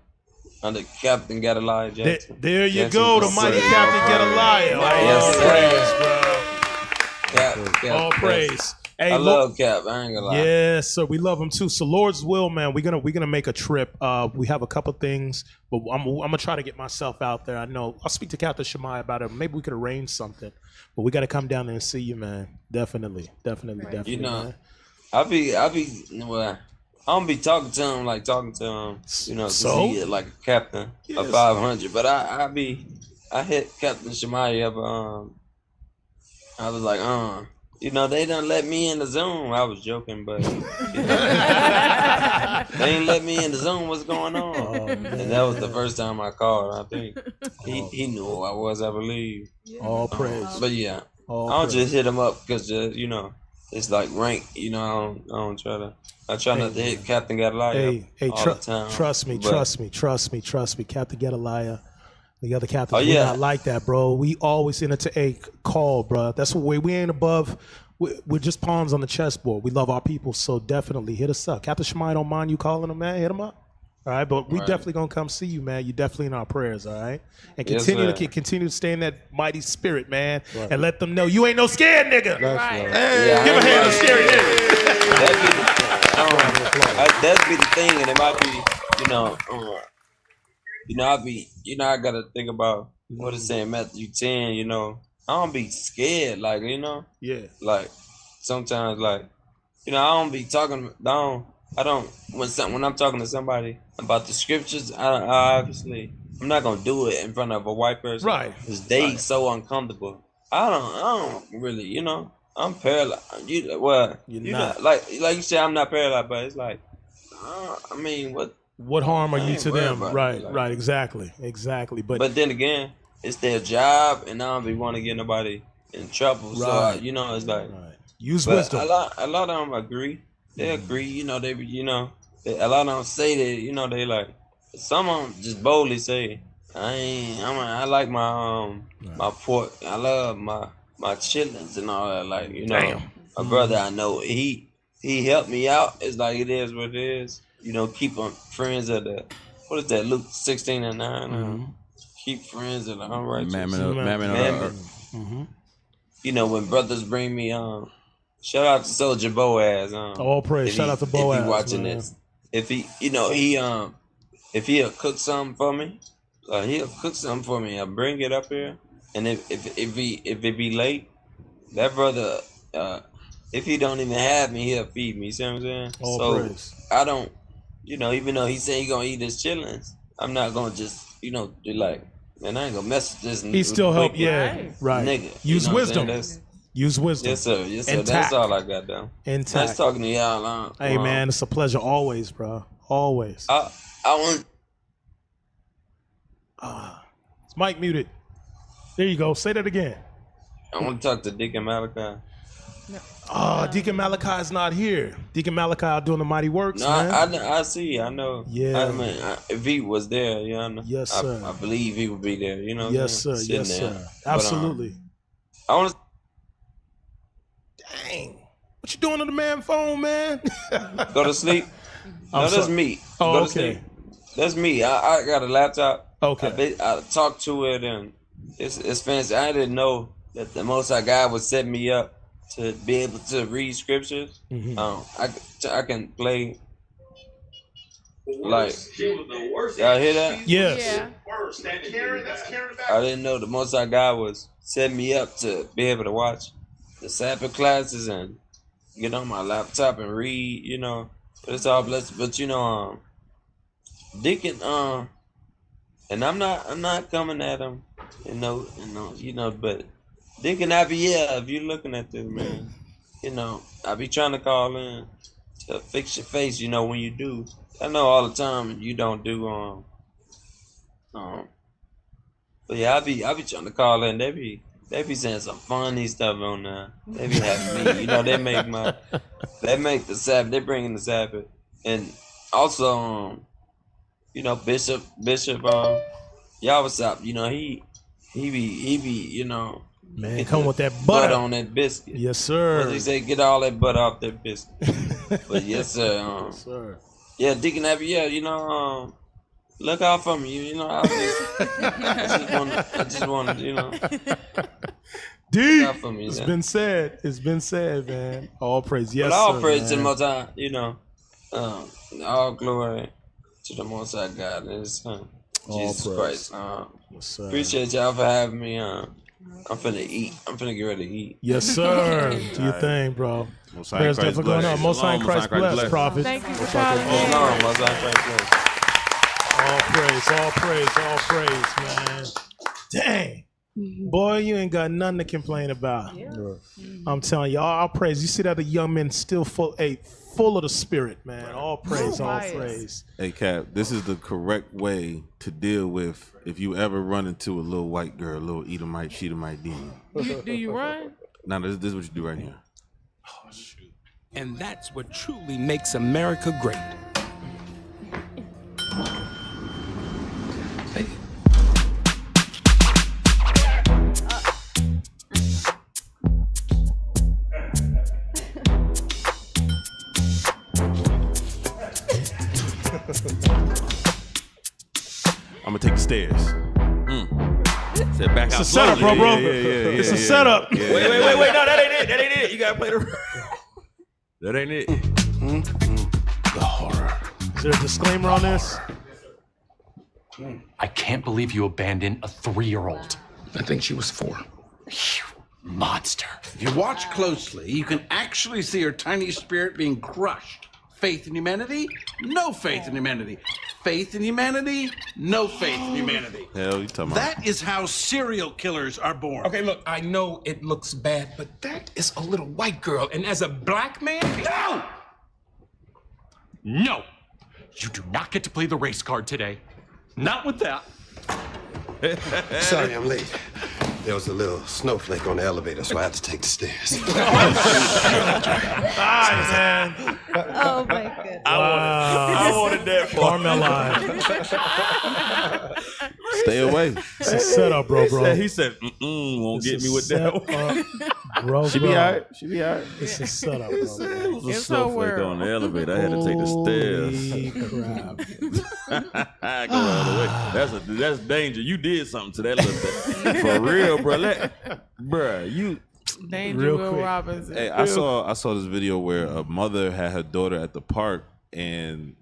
Under Captain Gedaliah Jackson. There you go, the mighty Captain Gedaliah. All praise. Hey, I love Cap. I ain't gonna lie. Yes, sir. We love him too. So, Lord's will, man. We're gonna make a trip. We have a couple things, but I'm gonna try to get myself out there. I know I'll speak to Captain Shemai about it. Maybe we could arrange something. But we got to come down there and see you, man. Definitely. You know, man. I don't be talking to him, cause he is like a captain of 500. But I hit Captain Shemai up. I was like, they done let me in the Zoom. I was joking, but they ain't let me in the Zoom. What's going on? And that was the first time I called. I think he knew who I was, I believe. All praise. But yeah, I don't just hit him up because it's like rank. I don't try to. I try not to hit Captain Gedaliah all the time. Trust me, Captain Gedaliah. The other captains, we're not like that, bro. We always entertain call, bro. That's what we ain't above. We're just pawns on the chessboard. We love our people, so definitely hit us up. Captain Shemai don't mind you calling him, man. Hit him up. All right, but we definitely gonna come see you, man. You definitely in our prayers, all right? And continue to stay in that mighty spirit, man, and let them know you ain't no scared nigga. Hey, give a hand to scary nigga. That'd be the thing, and it might be, I gotta think about what it's saying Matthew 10. I don't be scared, like sometimes, I don't be talking. I don't when I'm talking to somebody about the scriptures. I'm not gonna do it in front of a white person, right? Because they so uncomfortable. I don't really, I'm paralyzed. You're not like you said. I'm not paralyzed, but it's like, what harm are you to them? Right, exactly. But then again, it's their job, and I don't be want to get nobody in trouble. Right. So it's like use wisdom. A lot of them agree. They agree. A lot of them say that. They like. Some of them just boldly say, I like my my pork. I love my chitlins and all that. Like my brother, I know he helped me out. It's like it is what it is. Keep them friends of the. What is that? Luke 16:9. Keep friends of the unrighteous. Mammon. When brothers bring me shout out to Soldier Boaz. All praise. Shout out to Boaz. If he watching this, if he'll cook something for me, I'll bring it up here. And if it be late, that brother, if he don't even have me, he'll feed me. You see what I'm saying? All praise. I don't. even though he said he gonna eat his chillings, I'm not gonna just, do like, man, I ain't gonna mess with this. He still help. wicked Right. nigga. Use wisdom. Use wisdom. Yes, sir. Yes, sir. And That's tact. all I got down. And Nice tact. talking to y'all. Hey, man, it's a pleasure always, bro. Always. I want. Is Mike muted? There you go. Say that again. I want to talk to Deacon Malachi. Deacon Malachi is not here. Deacon Malachi doing the mighty works, No, man. I see. I know. Yeah. I mean, if he was there, I know. Yes, sir. I believe he would be there. You know. What Yes, I'm sir. saying? Yes, Sitting sir. there. Absolutely. But, I want to. Dang. What you doing on the man phone, man? Go to sleep. I'm No, that's sorry. me. Oh, Go to okay. sleep. That's me. I got a laptop. Okay. I talked to it and it's fancy. I didn't know that the Most High God would set me up to be able to read scriptures. Mhm. I can play like. Y'all hear that? Yes. I didn't know the Most High God was setting me up to be able to watch the Sabbath classes and get on my laptop and read. But it's all blessed. But Deacon, and I'm not coming at him, but Deacon Abiel, if you're looking at this, man, I be trying to call in to fix your face, when you do. I know all the time you don't do but yeah, I be trying to call in. They be saying some funny stuff on there. They be having me, they make the Sabbath, they bring in the Sabbath. And also Bishop, y'all what's up? He be, Man, get come the with that butter on that biscuit. Yes, sir. What they say, get all that butter off that biscuit. But yes, sir. Yes, sir. Yeah, Deacon Abiel, look out for me. I just want to, Deep. look out for me. It's man. been said. It's been said, man. All praise. Yes, But all sir, praise man. to the Most High, all glory to the Most High God and His Son, Jesus praise. Christ. Yes, sir. Appreciate y'all for having me. I'm finna eat. I'm finna get ready to eat. Yes, sir. Do your thing, bro. Most High Prayers Christ definitely going bless. on. Most High Shalom, Christ Most High Christ bless, bless. prophet. Thank you for Most High calling Christ in. bless. No, Most High Christ bless. All praise, man. Dang. Boy, you ain't got nothing to complain about. I'm telling you, all praise. You see that the young men still full of the spirit, man. All praise, all praise. Hey, Cap, this is the correct way to deal with if you ever run into a little white girl, a little Edomite, Shedamite demon. Do you run? Now, this is what you do right here. And that's what truly makes America great. I'm gonna take the stairs. Said back It's out a setup, slowly. bro. Yeah. It's a setup. Yeah. Wait. No, that ain't it. That ain't it. You gotta play the. That ain't it. The horror. Is there a disclaimer on this? I can't believe you abandoned a 3-year-old. I think she was 4. Monster. If you watch closely, you can actually see her tiny spirit being crushed. Faith in humanity, no faith in humanity. Faith in humanity, no faith in humanity. Hell, you talking about? That is how serial killers are born. Okay, look, I know it looks bad, but that is a little white girl. And as a black man, no! No! You do not get to play the race card today. Not with that. Sorry I'm late. There was a little snowflake on the elevator, so I had to take the stairs. Man. Oh my goodness. I wanted that for Carmela. Stay away. It's a setup, bro. He said, won't get me with that. Bro, She be all right. She be all right. It's a setup, bro. It was a It's snowflake her on the elevator. I had to take the stairs. Crap. Go the other way. That's danger. You did something to that little thing. For real, bro. Bruh, you. Danger Real Will quick. Robinson. Hey, I saw this video where a mother had her daughter at the park and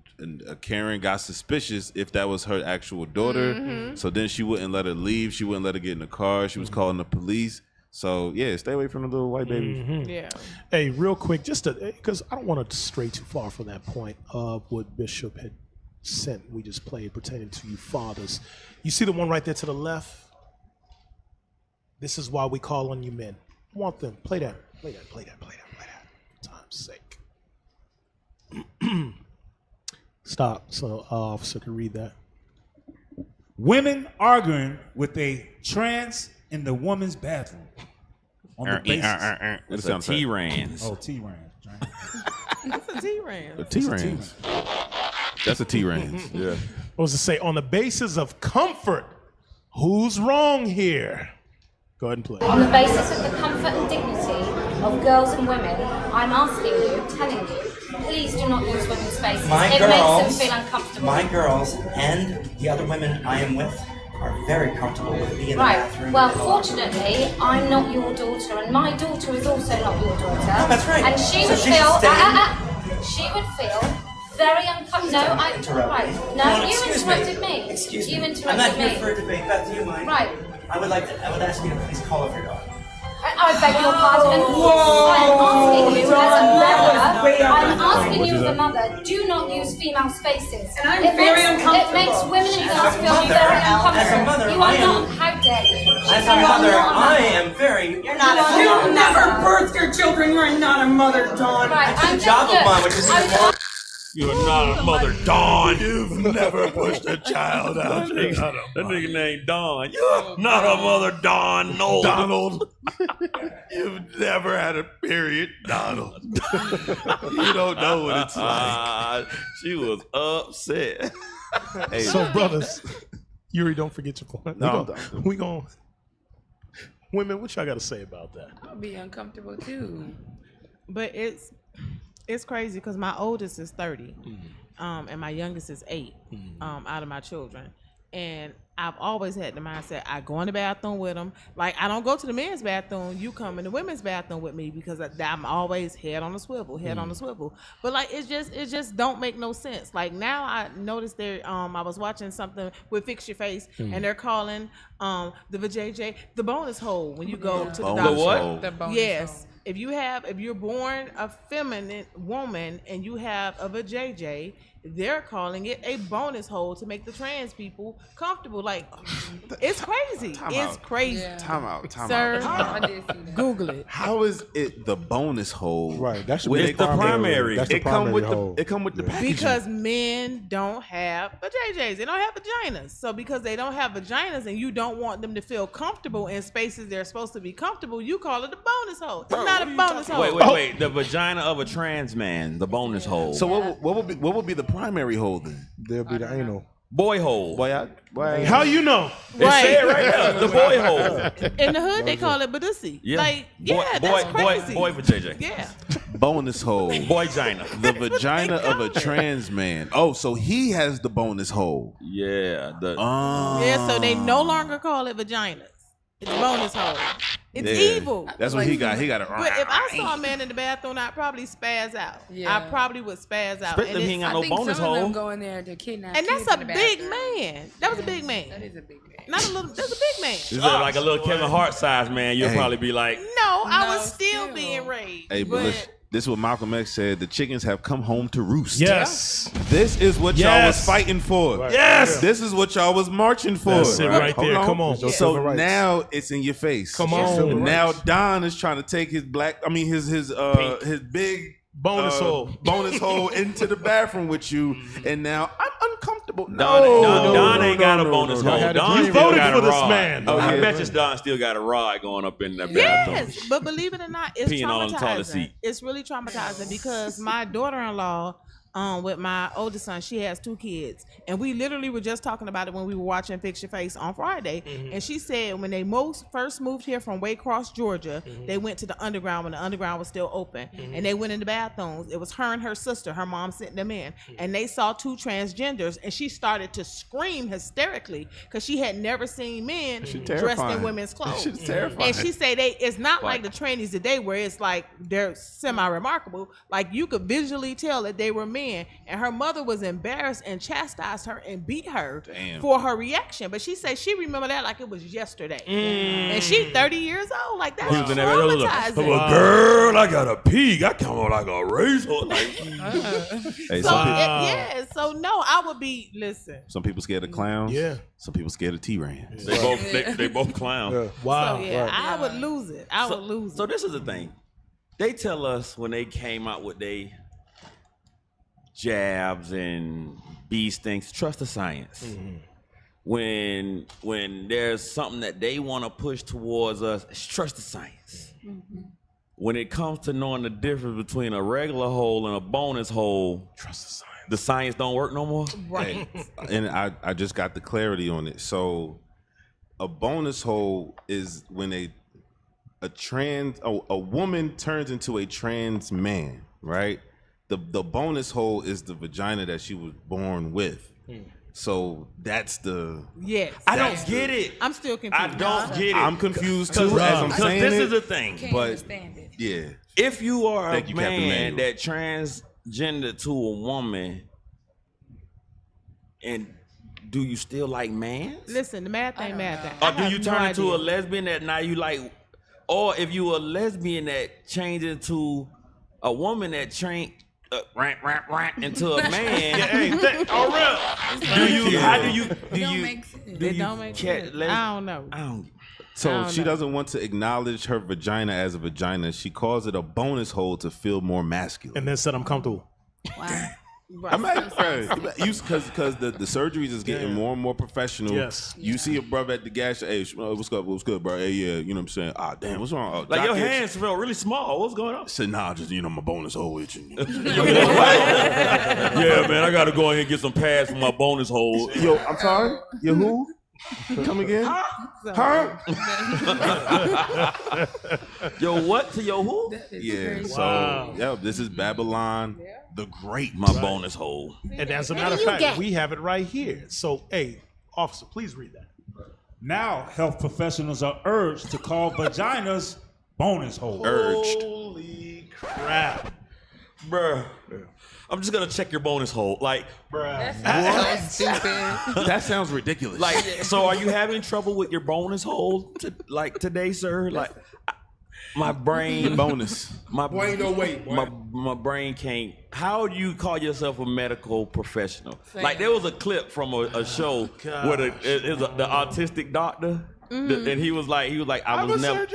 Karen got suspicious if that was her actual daughter. Mm-hmm. So then she wouldn't let her leave. She wouldn't let her get in the car. She was calling the police. So yeah, stay away from the little white babies. Mm-hmm. Yeah. Hey, real quick, just because I don't want to stray too far from that point of what Bishop had sent. We just played pertaining to you fathers. You see the one right there to the left? This is why we call on you men. I want them. Play that. For time's sake. Stop so officer can read that. Women arguing with a trans in the woman's bathroom. On the basis. It's a T-Rans. Oh, T-Rans. What's a T-Rans? A T-Rans. That's a T-Rans. Yeah. What was to say? On the basis of comfort, who's wrong here? Go ahead and play. On the basis of the comfort and dignity of girls and women, I'm asking you, telling you, please do not use women's spaces. It makes them feel uncomfortable. My girls and the other women I am with are very comfortable with being in the bathroom. Well, fortunately, I'm not your daughter, and my daughter is also not your daughter. Oh, that's right. And she So would she feel. should stay. She would feel very uncomfortable. No, right. No, you interrupted me. Excuse me. You interrupted I'm not me. here for a debate. Beth, do you mind? Right. I would ask you to please call over your daughter. I beg your pardon. I'm asking you as a mother, do not use female spaces. And I'm very uncomfortable. It makes women and girls feel very uncomfortable. As a mother, you I are am. not. How dare you? As a mother, I am very. You're not a mother. You never birthed your children. You are not a mother, Dawn. Right, That's the job of mine, which is even more. You're not a mother, Dawn. You've never pushed a child out. That nigga named Dawn. You're not a mother, Donald. Donald. You've never had a period, Donald. You don't know what it's like. She was upset. Hey, So, brothers, Yuri, don't forget your point. No, we gon' women, what y'all got to say about that? I'll be uncomfortable too. But it's crazy because my oldest is 30, and my youngest is 8, out of my children. And I've always had the mindset, I go in the bathroom with them. Like, I don't go to the men's bathroom. You come in the women's bathroom with me because I'm always head on the swivel. But like, it just don't make no sense. Like, now I noticed I was watching something with Fix Your Face, and they're calling the vajayjay the bonus hole when you go to the doctor. The what? The bonus Yes. hole. If you're born a feminine woman and you have a vajayjay, they're calling it a bonus hole to make the trans people comfortable. Like, it's crazy. It's crazy. Yeah. Time out. Sir, I did see that. Google it. How is it the bonus hole? Right. That should When be it- the primary. That's the It come primary with hole. the packaging. Because men don't have vajayjays. They don't have vaginas. So because they don't have vaginas and you don't want them to feel comfortable in spaces they're supposed to be comfortable, you call it a bonus hole. It's not a bonus hole. Wait. The vagina of a trans man, the bonus hole. So what would be the primary hole then? There'll be the anal. Boy hole. How you know? It said right there, the boy hole. In the hood, they call it badussy. Yeah. Like, that's crazy. Boy for JJ. Yeah. Bonus hole. Boy-gina. The vagina of a trans man. Oh, so he has the bonus hole. Yeah. Yeah, so they no longer call it vaginas. It's bonus hole. It's evil. That's what he got. He got it. But if I saw a man in the bathroom, I'd probably spaz out. Yeah. I probably would spaz out. Especially if he ain't got I no think bonus some of them hole. go in there to kidnap And that's kids a in the big bathroom. man. That was a big man. That is a big man. Not a little. That's a big man. Is that like a little Kevin Hart size man? You'll probably be like, No, I was still being raised. Hey, but listen, this is what Malcolm X said. The chickens have come home to roost. Yes. This is what y'all was fighting for. Right. Yes. This is what y'all was marching for. That's it right Hold there. on. Come on. So Civil rights. now it's in your face. Come on. And now Don is trying to take his his big bonus hole into the bathroom with you, and now I'm uncomfortable. Don ain't got a bonus hole. Don You still voted got for a this rod. man. I bet you Don still got a rod going up in that bathroom. Yes, but believe it or not, it's Peeing on the toilet traumatizing. seat. It's really traumatizing because my daughter-in-law, with my oldest son, she has 2 kids, and we literally were just talking about it when we were watching Fix Your Face on Friday. And she said when they first moved here from Waycross, Georgia, they went to the underground when the underground was still open, and they went in the bathrooms. It was her and her sister. Her mom sent them in, and they saw 2 transgenders, and she started to scream hysterically because she had never seen men dressed terrifying. in women's clothes. She's terrifying. And she said it's not like the trannies today where it's like they're semi-remarkable. Like, you could visually tell that they were men man, and her mother was embarrassed and chastised her and beat her Damn. for her reaction. But she said she remembered that like it was yesterday. And she 30 years old. Like that's traumatizing. Girl, I got a pig. I come on like a racehorse. Hey, So no, I would be. Listen. Some people scared of clowns. Yeah. Some people scared of T-Rans. They both clowns. Yeah. Wow. So yeah, I would lose it. I would lose it. So this is the thing. They tell us when they came out with they jabs and bee stings, trust the science. When there's something that they want to push towards us, trust the science. When it comes to knowing the difference between a regular hole and a bonus hole, trust the science. The science don't work no more. Right. And I just got the clarity on it. So a bonus hole is when a woman turns into a trans man, right? The bonus hole is the vagina that she was born with. So that's the. Yes. I don't get it. I'm still confused. I don't get it. I'm confused too. As I'm saying this it, is the thing. But yeah, if you are Thank a you, Captain man Manuel. that transgender to a woman, and do you still like man? Listen, the math ain't math. Or do you turn into a lesbian that now you like? Or if you a lesbian that change into a woman that into a man. It don't make sense. I don't know. So she doesn't want to acknowledge her vagina as a vagina. She calls it a bonus hole to feel more masculine. And then said I'm comfortable. Wow. I'm because the surgeries is getting more and more professional. Yes. You see a brother at the gas, hey, what's good, bro? Hey, yeah, you know what I'm saying? Ah, damn, what's wrong? Like your hands felt really small. What's going on? I said, nah, just my bonus hole itching. Yeah, man, I gotta go ahead and get some pads for my bonus hole. Yo, I'm sorry. You who? Come again? Huh? Yo, what to your who? Yeah. So, this is Babylon the Great. My bonus hole. And as a matter of fact, we have it right here. So, hey, officer, please read that. Now, health professionals are urged to call vaginas bonus holes. Holy crap. Bruh. I'm just gonna check your bonus hole. Like, That's so stupid. That sounds ridiculous. Like, so are you having trouble with your bonus hole today, sir? Like, my brain bonus. My Boy, no wait, boy. My brain can't. How do you call yourself a medical professional? Like, there was a clip from a show where the autistic doctor, and he was like, I was never.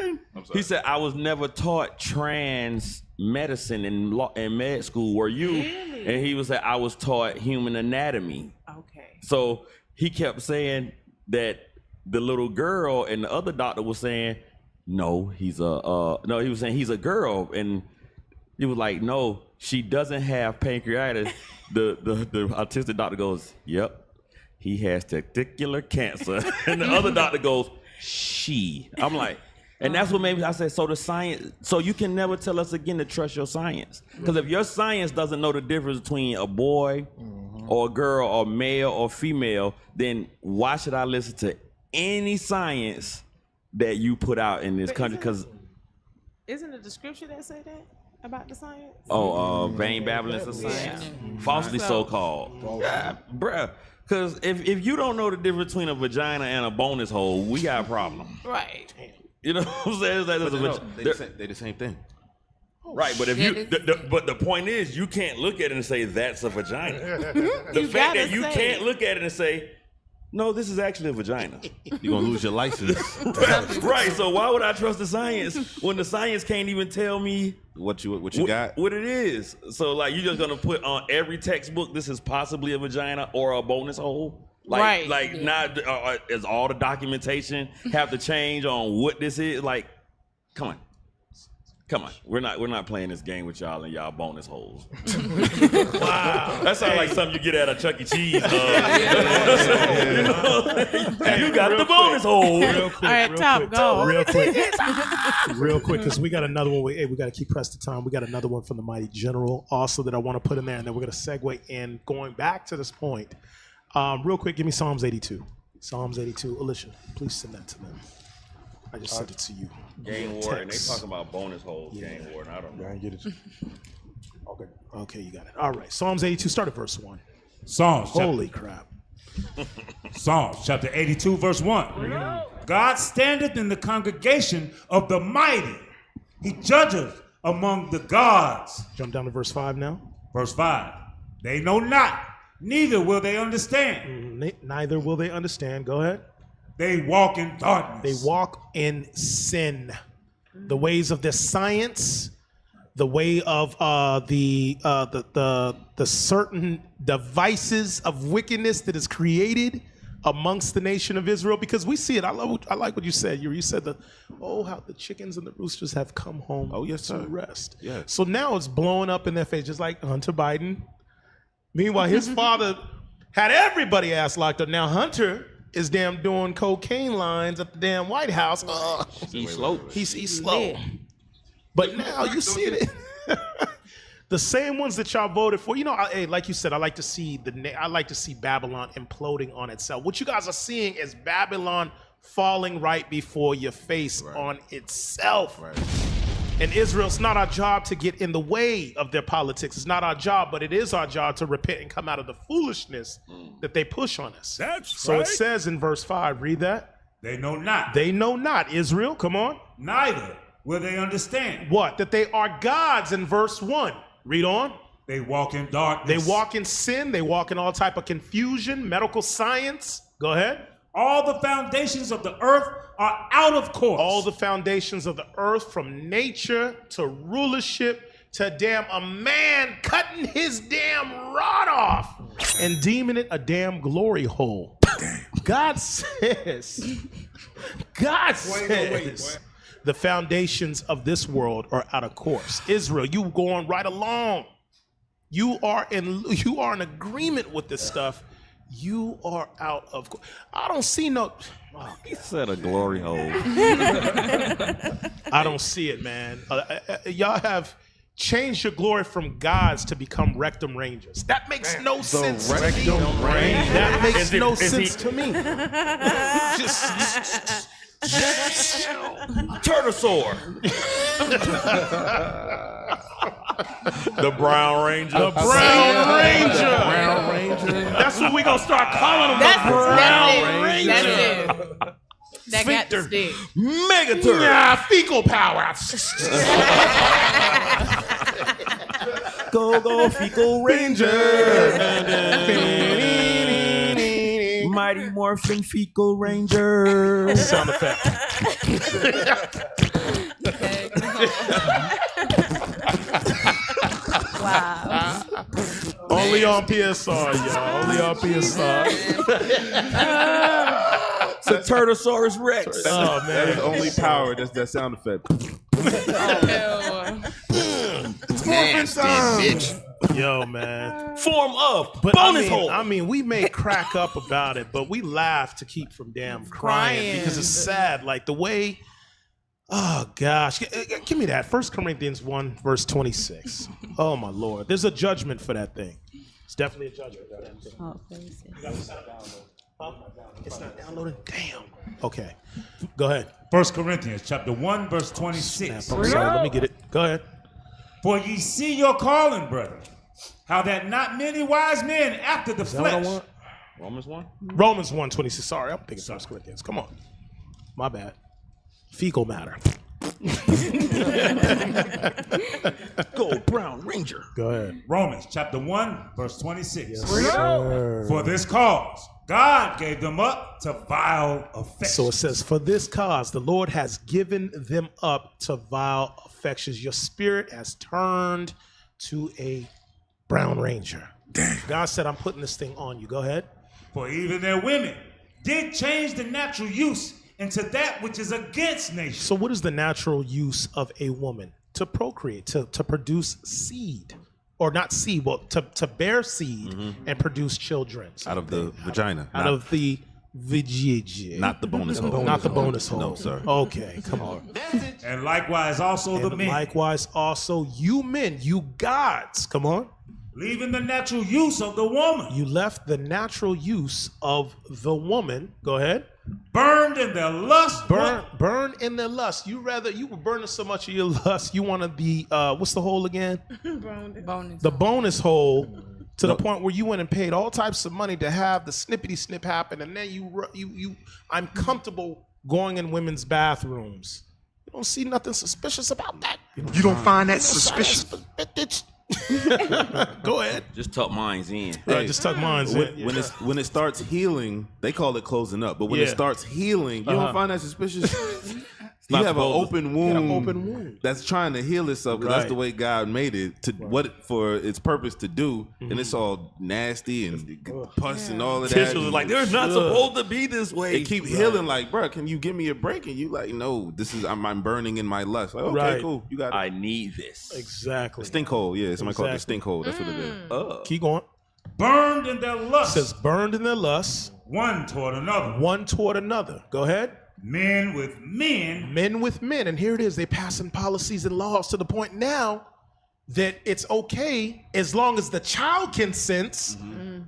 He said, I was never taught trans medicine in med school. Were you? Really? And he was like, I was taught human anatomy. Okay. So he kept saying that the little girl and the other doctor was saying, no, he was saying he's a girl, and he was like, no, she doesn't have pancreatitis. The autistic doctor goes, yep, he has testicular cancer, and the other doctor goes, she. I'm like, and that's what made me. I said, so the science. So you can never tell us again to trust your science, because if your science doesn't know the difference between a boy or a girl or male or female, then why should I listen to any science that you put out in this country? Because isn't it the scripture that say that about the science? Vain babblings of science, falsely so called. Yeah, bruh. Because if you don't know the difference between a vagina and a bonus hole, we got a problem. Right. You know what I'm saying? They the same thing. Right, but if but the point is, you can't look at it and say that's a vagina. The fact that you can't look at it and say, no, this is actually a vagina. You're gonna lose your license. Right. So why would I trust the science when the science can't even tell me what you got, what it is? So like, you're just gonna put on every textbook this is possibly a vagina or a bonus hole? Like, right. Not is all the documentation have to change on what this is? Like, come on. We're not playing this game with y'all and y'all bonus holes. Wow, that sounds like something you get at a Chuck E. Cheese. You got the bonus hole. Real quick, all right, Top, go. Real quick, because we got another one. We got to keep pressed to time. We got another one from the Mighty General also that I want to put in there, and then we're going to segue in going back to this point. Real quick, give me Psalms 82. Psalms 82. Alicia, please send that to them. I just sent it to you. Game Warden, they talking about bonus holes. Yeah. Game Warden, I don't know. I get it. Okay, you got it. All right. Psalms 82, start at verse 1. Holy crap. Psalms chapter 82, verse 1. God standeth in the congregation of the mighty. He judgeth among the gods. Jump down to verse 5 now. Verse 5. They know not, neither will they understand. Neither will they understand. Go ahead. They walk in darkness. They walk in sin. The ways of their science, the way of the certain devices of wickedness that is created amongst the nation of Israel, because we see it. I like what you said. You said how the chickens and the roosters have come home. Oh yes, sir. To rest. Yeah. So now it's blowing up in their face, just like Hunter Biden. Meanwhile, his father had everybody ass locked up. Now Hunter is damn doing cocaine lines at the damn White House. He's slow. He's slow. But now you see it. The same ones that y'all voted for, hey, like you said, I like to see Babylon imploding on itself. What you guys are seeing is Babylon falling right before your face on itself. Right. And Israel, it's not our job to get in the way of their politics. It's not our job, but it is our job to repent and come out of the foolishness that they push on us. So it says in verse 5, read that. They know not. They know not, Israel, come on. Neither will they understand. What? That they are gods in verse 1. Read on. They walk in darkness. They walk in sin. They walk in all type of confusion, medical science. Go ahead. All the foundations of the earth are out of course. All the foundations of the earth, from nature to rulership to damn a man cutting his damn rod off and deeming it a damn glory hole. God says, the foundations of this world are out of course. Israel, you going right along. You are in agreement with this stuff. You are out of course. I don't see no. He said a glory hole. I don't see it, man. Y'all have changed your glory from gods to become rectum rangers. That makes no sense to me. That makes no sense to me. Turtlesaur. The Brown Ranger. The Brown Ranger. That's what we gonna start calling him. The Brown Ranger. That's it. That got the stick. Megaturd. Yeah, fecal power. Go, fecal ranger. Mighty Morphin Fecal Ranger. Sound effect. Wow. Only on PSR, y'all. Only on PSR. It's a Turtlesaurus Rex. Oh, man. That is only power. That's that sound effect. Nasty bitch. Yo, man. Form of But bonus hole. I mean, we may crack up about it, but we laugh to keep from damn crying because it's sad. Like the way, oh gosh, give me that. 1 Corinthians 1, verse 26. Oh my Lord, there's a judgment for that thing. It's definitely a judgment for that thing. Oh, please. It's not downloading. Damn. Okay, go ahead. 1 Corinthians chapter 1, verse 26. Snap, I'm sorry, let me get it. Go ahead. For ye see your calling, brethren, how that not many wise men after the flesh. Romans 1? Romans 1, 26. Sorry, I'm thinking 1 Corinthians. Come on. My bad. Fecal matter. Go, Brown Ranger. Go ahead. Romans chapter 1, verse 26. Yes, sir. For this cause, God gave them up to vile affections. So it says, for this cause, the Lord has given them up to vile affections. Your spirit has turned to a Brown Ranger. Damn. God said, I'm putting this thing on you. Go ahead. For even their women did change the natural use into that which is against nature. So what is the natural use of a woman? To procreate, to produce seed. Or not seed, but to bear seed and produce children. Out of the vagina. Out of the vajayjay. Not the bonus hole. Not the bonus hole. No, sir. Okay, come on. And likewise also the men. Likewise also you men, you gods. Come on. Leaving the natural use of the woman. You left the natural use of the woman. Go ahead. Burned in their lust. Burn in their lust. You were burning so much of your lust. You want to be what's the hole again? Bonus. The bonus hole. To the point where you went and paid all types of money to have the snippety snip happen, and then I'm comfortable going in women's bathrooms. You don't see nothing suspicious about that. You don't find that suspicious? Go ahead. Just tuck mines in. Right, just tuck mines in. When it starts healing, they call it closing up. But when it starts healing, you don't find that suspicious. You have an open wound that's trying to heal itself because that's the way God made it for its purpose to do, and it's all nasty and pus and all of that. Tissues are like, they're not supposed to be this way. They keep healing, like, bro, can you give me a break? And you like, no, this is I'm burning in my lust. Like, okay, cool, you got it. I need this. Exactly. The stink hole, somebody called it the stink hole. That's what it is. Keep going. Burned in their lust. It says burned in their lust. One toward another. One toward another. Go ahead. Men with men. Men with men. And here it is. They passing policies and laws to the point now that it's okay as long as the child consents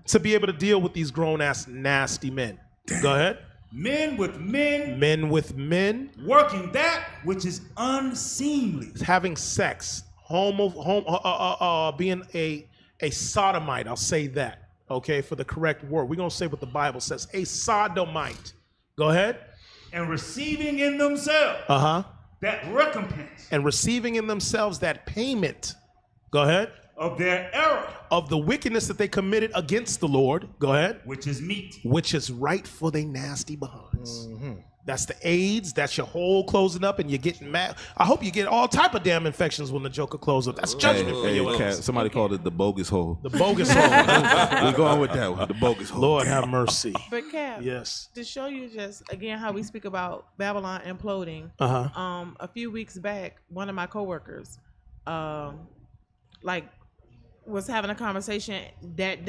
to be able to deal with these grown-ass nasty men. Go ahead. Men with men. Men with men. Working that which is unseemly. Having sex. Being a sodomite. I'll say that. Okay, for the correct word. We're going to say what the Bible says. A sodomite. Go ahead. And receiving in themselves that recompense. And receiving in themselves that payment. Go ahead. Of their error. Of the wickedness that they committed against the Lord. Go ahead. Which is meat. Which is right for they nasty behinds. That's the AIDS. That's your hole closing up and you're getting mad. I hope you get all type of damn infections when the joker closes up. That's judgment for you. Somebody called it the bogus hole. The bogus hole. We're going with that one. The bogus hole. Lord have mercy. But Cap, yes. To show you just again how we speak about Babylon imploding. A few weeks back, one of my coworkers, was having a conversation that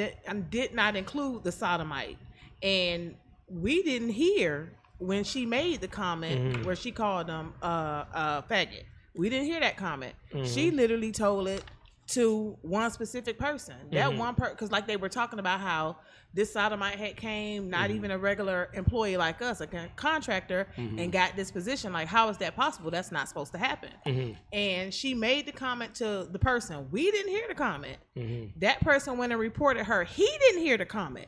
did not include the sodomite, and we didn't hear when she made the comment where she called them faggot. We didn't hear that comment. She literally told it to one specific person. That one person, because like they were talking about how this sodomite had came, not even a regular employee like us, a contractor, and got this position. Like, how is that possible? That's not supposed to happen. And she made the comment to the person. We didn't hear the comment. That person went and reported her. He didn't hear the comment.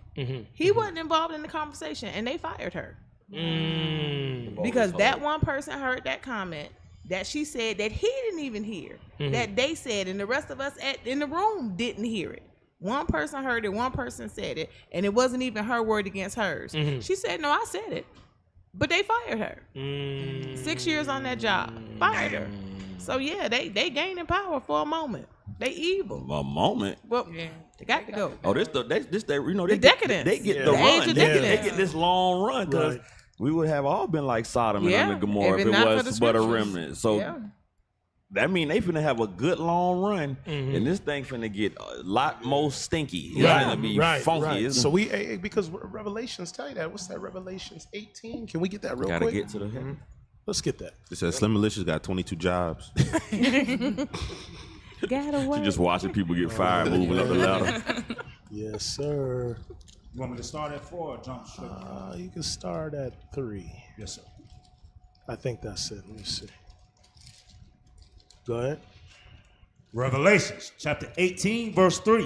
He wasn't involved in the conversation, and they fired her. Because that one person heard that comment that she said that he didn't even hear, that they said, and the rest of us in the room didn't hear it. One person heard it, one person said it, and it wasn't even her word against hers. She said, no, I said it. But they fired her. 6 years on that job. Fired her. So yeah, they gaining power for a moment. They evil. A moment? Well, they got to go. Oh, this the decadence. They get the age run. of They decadence. get this long run because we would have all been like Sodom and Gomorrah if it was but a remnant. So that mean they finna have a good long run, and this thing finna get a lot more stinky. It's finna be funky. So because Revelations tell you that. What's that? Revelations 18. Can we get that real quick? Gotta get to the. Let's get that. It says Slim Malicious got 22 jobs. She just watching people get fired, moving up the ladder. Yes, sir. You want me to start at 4 or jump straight? You can start at 3. Yes, sir. I think that's it. Let me see. Go ahead. Revelations chapter 18, verse 3.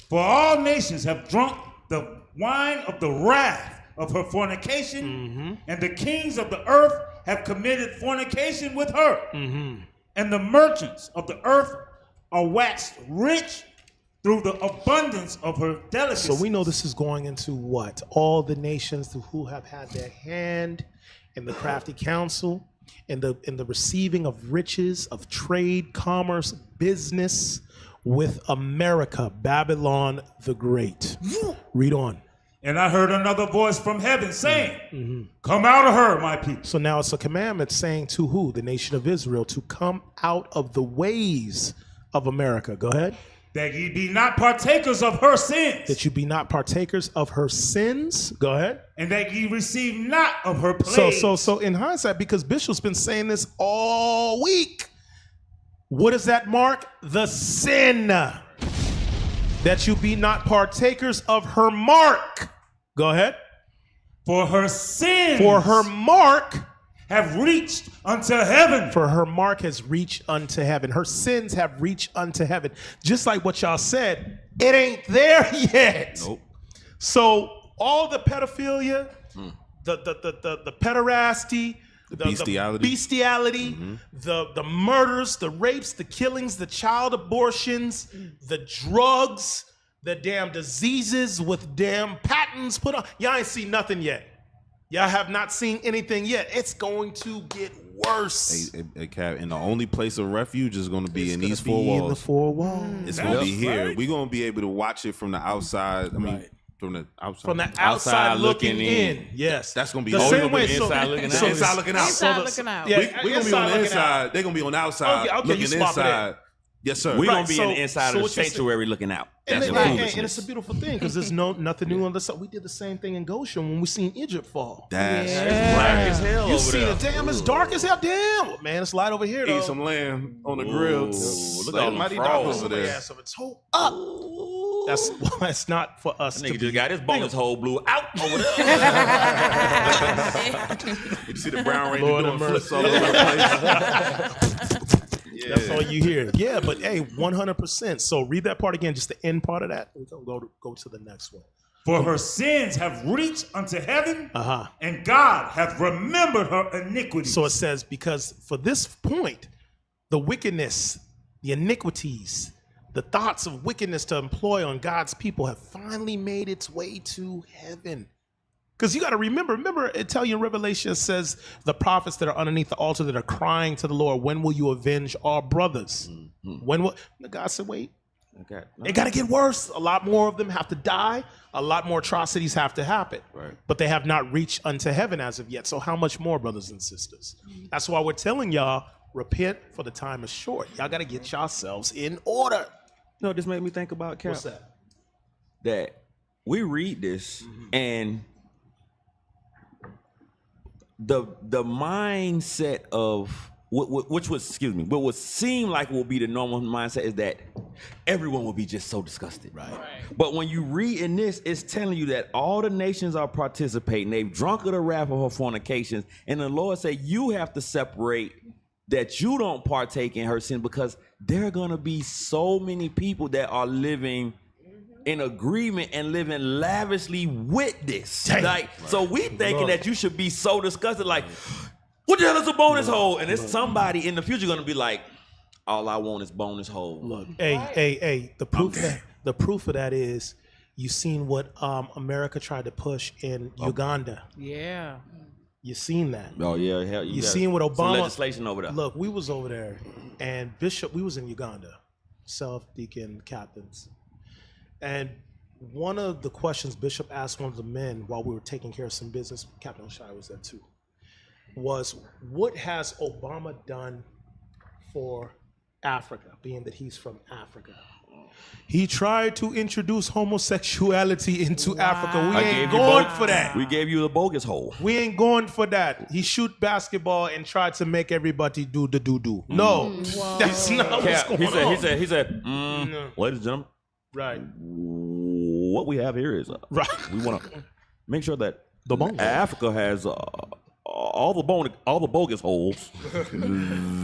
For all nations have drunk the wine of the wrath of her fornication, and the kings of the earth have committed fornication with her. And the merchants of the earth are waxed rich through the abundance of her delicacies. So we know this is going into what? All the nations who have had their hand in the crafty counsel, in the receiving of riches, of trade, commerce, business with America, Babylon the Great. Read on. And I heard another voice from heaven saying, come out of her, my people. So now it's a commandment saying to who? The nation of Israel, to come out of the ways of America. Go ahead. That ye be not partakers of her sins. That you be not partakers of her sins. Go ahead. And that ye receive not of her plagues. So in hindsight, because Bishop's been saying this all week, what does that mark? The sin. that you be not partakers of her mark. Go ahead. For her sins. For her mark have reached unto heaven. For her mark has reached unto heaven. Her sins have reached unto heaven. Just like what y'all said, it ain't there yet. Nope. So all the pedophilia, the pederasty, the bestiality, the murders, the rapes, the killings, the child abortions, the drugs, the damn diseases with damn patents put on. Y'all ain't seen nothing yet. Y'all have not seen anything yet. It's going to get worse. And the only place of refuge is going to be in these four walls. In the four walls. It's going to be here. We're going to be able to watch it from the outside. I mean, from the outside looking in. Yes. That's going to be the same way. Inside looking out. Inside looking out. Inside looking out. Yeah, we're going to be on the inside. They're going to be on the outside looking inside. Yes, sir. We're going to be in the inside of the sanctuary looking out. And it's a beautiful thing because there's nothing new on the side. We did the same thing in Goshen when we seen Egypt fall. That's black as hell you over see there. it, damn, it's dark as hell. Damn, man, it's light over here though. Eat some lamb on the grill. Look at mighty them dark frogs over there. Yeah, so it's whole up. That's not for us. That nigga just got his bonus hole blew out over there. You see the Brown Ranger doing flips all over the place. That's all you hear. Yeah, but hey, 100%. So read that part again, just the end part of that. We're gonna go to the next one. For her sins have reached unto heaven, and God hath remembered her iniquities. So it says, because for this point, the wickedness, the iniquities, the thoughts of wickedness to employ on God's people have finally made its way to heaven. Because you got to remember, it tell you in Revelation, it says the prophets that are underneath the altar that are crying to the Lord, when will you avenge our brothers? When will God said, wait, it got to get worse. A lot more of them have to die. A lot more atrocities have to happen. Right. But they have not reached unto heaven as of yet. So how much more, brothers and sisters? That's why we're telling y'all, repent, for the time is short. Y'all got to get yourselves in order. No, this made me think about, Cap. What's that? That we read this and the mindset of what would seem like will be the normal mindset is that everyone will be just so disgusted. Right. But when you read in this, it's telling you that all the nations are participating. They've drunk of the wrath of her fornications. And the Lord said, you have to separate that you don't partake in her sin, because there are going to be so many people that are living in agreement and living lavishly with this. So we thinking that you should be so disgusted, like, what the hell is a bonus hole? And it's somebody in the future going to be like, all I want is bonus hole. Look, hey, the proof of that is you seen what America tried to push in Uganda. Yeah. You seen that? Oh yeah, hell, you seen what Obama legislation over there. Look, we was over there, and we was in Uganda, self-deacon captains, and one of the questions Bishop asked one of the men while we were taking care of some business, Captain Oshai was there too, was what has Obama done for Africa, being that he's from Africa? He tried to introduce homosexuality into Africa. We ain't going for that. We gave you the bogus hole. We ain't going for that. He shoot basketball and tried to make everybody do the do-do. No, that's not what's going on. He said, ladies and gentlemen, right. What we have here is right. We want to make sure that Africa has all the bogus holes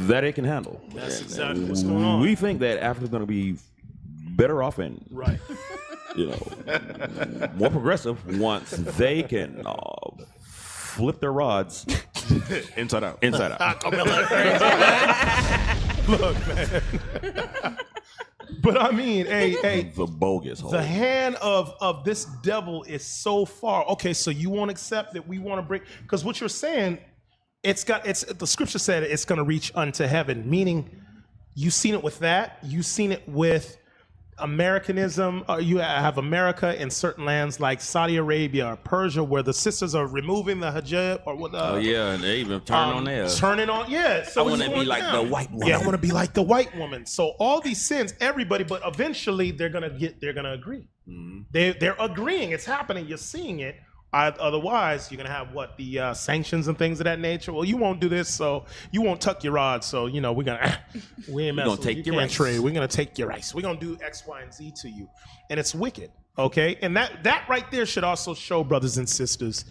that it can handle. That's exactly what's going on. We think that Africa's going to be better off and more progressive once they can flip their rods inside out. Look, man. But I mean, the bogus hole. The hand of this devil is so far. Okay, so you won't accept that we want to break, because what you're saying, the scripture said it's going to reach unto heaven, meaning you've seen it with that. You've seen it with Americanism. You have America in certain lands like Saudi Arabia or Persia, where the sisters are removing the hijab or what? And they even turning on theirs. Turning on, yeah. So I want to be like the white woman. Yeah, I want to be like the white woman. So all these sins, everybody, but eventually they're gonna agree. Mm-hmm. They're agreeing. It's happening. You're seeing it. Otherwise, you're gonna have what the sanctions and things of that nature. Well, you won't do this, so you won't tuck your rod. So we're gonna we ain't messing. take you your can't rice. trade. We're gonna take your rice. We're gonna do X, Y, and Z to you, and it's wicked. Okay, and that right there should also show, brothers and sisters,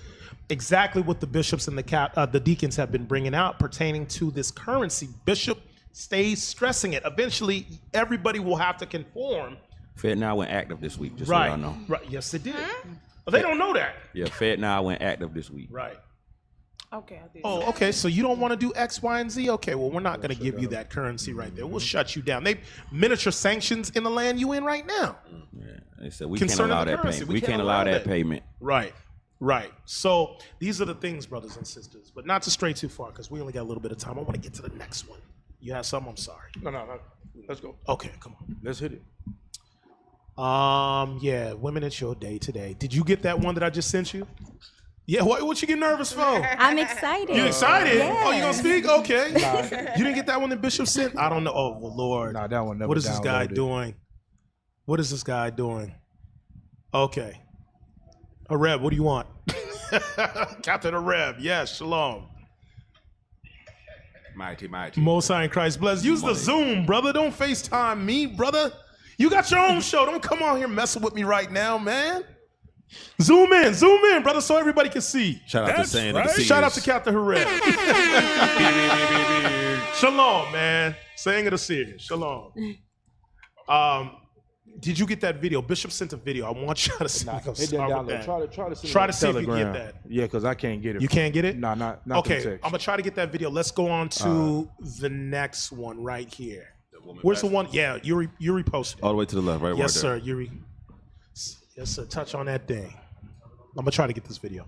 exactly what the bishops and the deacons have been bringing out pertaining to this currency. Bishop stays stressing it. Eventually, everybody will have to conform. Fed Now went active this week, just so Right. y'all know. Right. Yes, it did. But they don't know that. Yeah, Fed Now went active this week. Right. Okay. I did. Oh, okay. So you don't want to do X, Y, and Z? Okay. Well, we're not going to give you that currency right there. We'll shut you down. They miniature sanctions in the land you in right now. Yeah, they said we Concerning can't allow the that currency. payment. We can't allow that payment. Right. Right. So these are the things, brothers and sisters. But not to stray too far, because we only got a little bit of time. I want to get to the next one. You have something? I'm sorry. No. Let's go. Okay, come on. Let's hit it. Yeah, women, it's your day today. Did you get that one that I just sent you? Yeah, what you get nervous for? I'm excited. You excited? Yes. Oh, you gonna speak? Okay. You didn't get that one that Bishop sent? I don't know. Oh, well, Lord. Nah, that one never What is this guy downloaded. doing? What is this guy doing? Okay. Areb, what do you want? Captain Areb, yes, shalom. Mighty. Most High in Christ bless. Use the Zoom, brother. Don't FaceTime me, brother. You got your own show. Don't come on here messing with me right now, man. Zoom in, brother, so everybody can see. Shout out to Saying of the Seers. Shout out to Captain Harrell. Shalom, man. Saying of the Seers. Shalom. Did you get that video? Bishop sent a video. I want y'all to see. Nah, We gonna it didn't start with download. that. Try to send Try it to on see if you can get Telegram. that. Yeah, because I can't get it. You can't get it? Nah, not Okay, through I'm text. gonna try to get that video. Let's go on to the next one right here. Where's the one? Yeah, Yuri posted it. All the way to the left, right? Yes, right sir, there. Yuri. Yes, sir. Touch on that thing. I'm gonna try to get this video.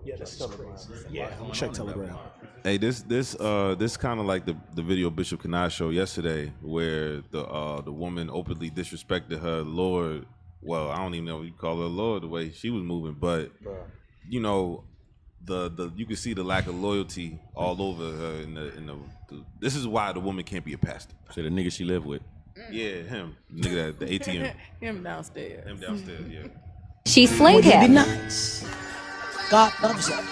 Yeah, this is crazy. Yeah, I'm gonna check Telegram. Hey, this kind of like the video Bishop Kanai showed yesterday, where the woman openly disrespected her Lord. Well, I don't even know what you call her Lord the way she was moving, but you know, the you can see the lack of loyalty all over her. This is why the woman can't be a pastor. So the nigga she lived with. Yeah, him, nigga at the ATM. Him downstairs. Him downstairs. Yeah. She slayed Well, you him. be nice. God loves her.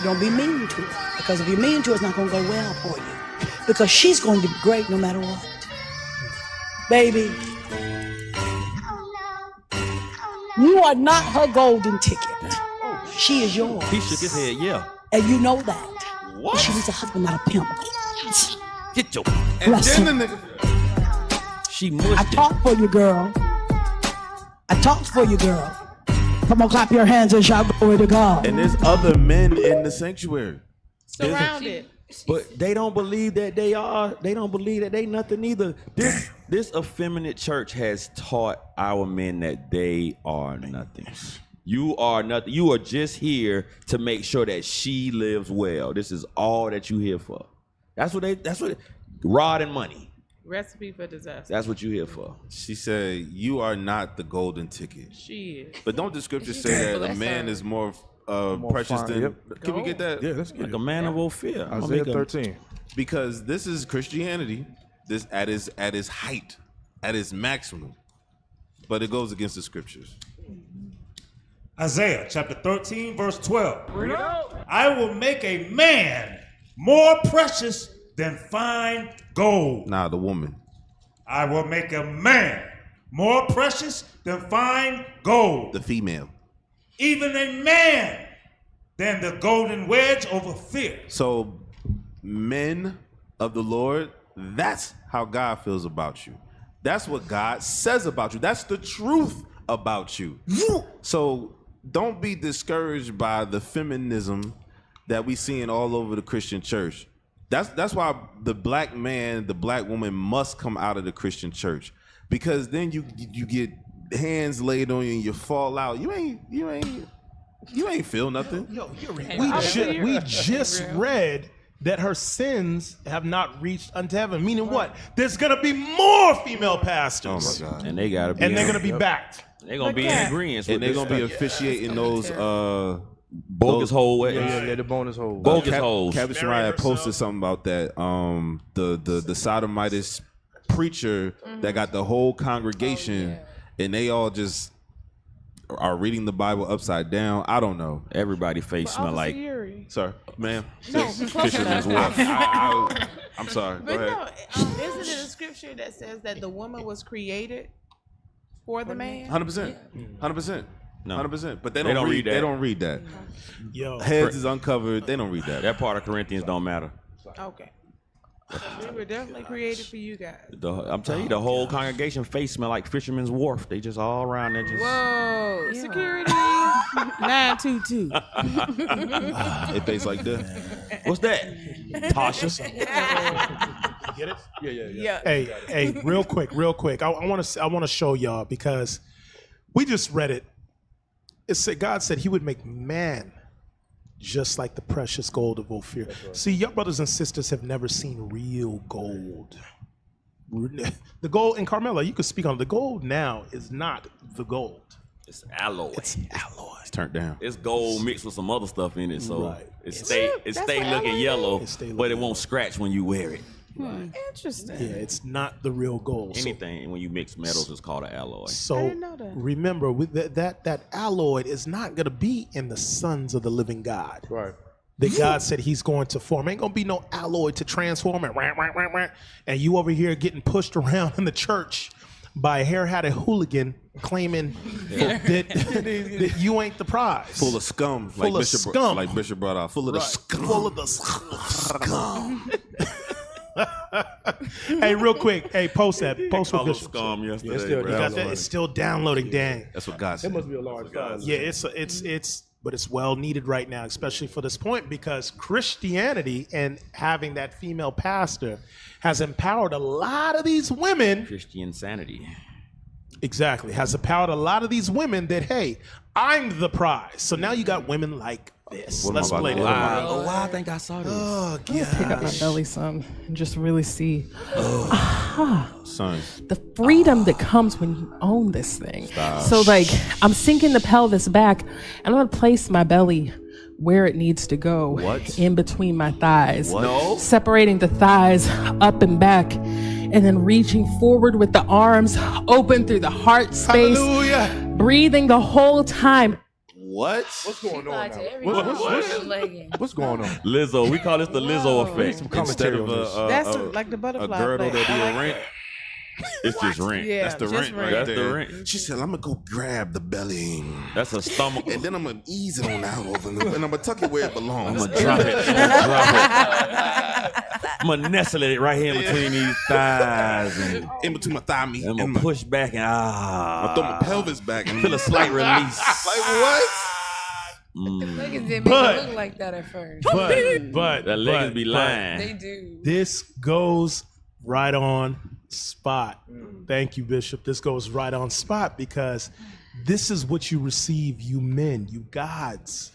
Don't be mean to her. Because if you're mean to her, it's not going to go well for you. Because she's going to be great no matter what. Baby, you are not her golden ticket. She is yours. He shook his head, yeah. And you know that. What? She needs a husband, not a pimp. Get your Bless her. She mushed I talked for you, girl. I talked for you, girl. Come on, clap your hands and shout glory to God. And there's other men in the sanctuary. Surrounded. But they don't believe that they are. They don't believe that they nothing either. This effeminate church has taught our men that they are nothing. You are nothing. You are just here to make sure that she lives well. This is all that you here for. That's what rod and money. Recipe for disaster. That's what you here for. She said, "You are not the golden ticket." She is. But don't the scripture say that a man is more precious fine, than? yep. Can we get that? Yeah, let's get Like it. a man of all fear. I'm gonna Isaiah make 13. Because this is Christianity. This at its height, at its maximum. But it goes against the scriptures. Isaiah chapter 13, verse 12. I will make a man more precious than fine gold. Nah, the woman. I will make a man more precious than fine gold. The female. Even a man than the golden wedge over fear. So, men of the Lord, that's how God feels about you. That's what God says about you. That's the truth about you. So, don't be discouraged by the feminism that we seeing all over the Christian church. That's why the black man, the black woman must come out of the Christian church, because then you get hands laid on you and you fall out. You ain't feel nothing. We just read that her sins have not reached unto heaven. Meaning what? There's gonna be more female pastors. Oh my God. And they gotta be. And they're gonna be backed. They're gonna be in agreement. And they're gonna be officiating those bogus whole ways. Yeah, the bonus hole. Bogus holes. Captain Shariah had posted something about that. The sodomite preacher that got the whole congregation, and they all just are reading the Bible upside down. I don't know. Everybody's face smell like. Sir, ma'am. No, Fisherman's Wharf. I'm sorry. Go But ahead. no, isn't it a scripture that says that the woman was created for the man? 100%. 100%. No. 100%. But they don't read that. They don't read that. Yo, Heads is uncovered. They don't read that. That part of Corinthians don't matter. Okay. We were definitely created for you guys. I'm telling you, the whole congregation face smell like Fisherman's Wharf. They just all around there. Just Whoa, security 922. It tastes like that. What's that? Tasha. Get it? Yeah. Hey, real quick. I want to show y'all because we just read it. It said God said He would make man just like the precious gold of Ophir. See, your brothers and sisters have never seen real gold. The gold in Carmela, you could speak on it. The gold now is not the gold. It's alloy. It's alloy. It's turned down. It's gold mixed with some other stuff in it, so Right. it stay looking yellow, but it won't scratch when you wear it. Interesting. Yeah, it's not the real gold. Anything when you mix metals is called an alloy. So I didn't know that. remember, with that alloy is not going to be in the sons of the living God. Right. That God said He's going to form. Ain't going to be no alloy to transform it. And you over here getting pushed around in the church by a hair-hatted hooligan claiming that you ain't the prize. Full of scum. Full of scum. Like Bishop brought out. Full of the Right. scum. Full of the scum. Hey, real quick. Hey, post what Called Bishop scum said. yesterday. it's still bro. You got that? It's still downloading. Dang. That's what God It said. must be a large file. Yeah, but it's well needed right now, especially for this point, because Christianity and having that female pastor has empowered a lot of these women. Christian sanity. Exactly, has empowered a lot of these women that, hey, I'm the prize. So now you got women like this. What am I Let's about play to- that. Oh, I think I saw this. Oh, Pick up my gosh. belly, son, and just really see Son. the freedom that comes when you own this thing. So, like, I'm sinking the pelvis back, and I'm gonna place my belly where it needs to go. What? In between my thighs. What? No. Separating the thighs up and back, and then reaching forward with the arms open through the heart space. Hallelujah. Breathing the whole time. What? What's going on now? What's going on? Lizzo. We call this the Lizzo effect. Instead of That's like the butterfly a girdle effect. that be I a like rent. It's just rent. Yeah, That's the just rent right That's there. the rent. She said, I'm going to go grab the belly. That's a stomach. And then I'm going to ease it on out over and I'm going to tuck it where it belongs. I'm gonna drop it. I'm gonna nestle it right here in between these thighs, and in between my thigh meat. I'm gonna push back and I throw my pelvis back and feel a slight release. Like what? Niggas didn't make it look like that at first. But The legs be lying. They do. this goes right on spot. Thank you, Bishop. This goes right on spot because this is what you receive, you men, you gods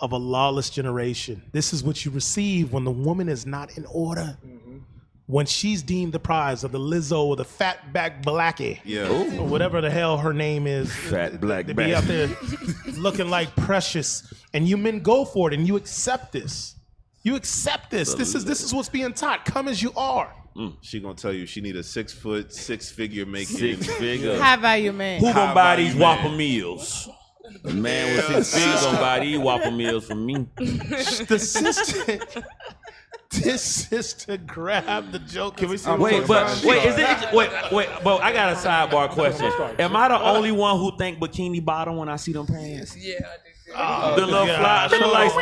of a lawless generation. This is what you receive when the woman is not in order. When she's deemed the prize of the Lizzo or the fat back blackie. Yeah. Or whatever the hell her name is. Fat black They be out there looking like precious. And you men go for it and you accept this. You accept this. This is what's being taught. Come as you are. She gonna tell you she need a 6 foot, 6-figure making. 6-figure. High value man. Who gonna High buy value these man. Whopper meals? The man with 6 figures gonna buy these Whopper meals from me. The sister, this sister grabbed the joke. Can we see? Wait, is it? Wait, but I got a sidebar question. Am I the only one who think bikini bottom when I see them pants? Yeah, I do. The little fly, they look like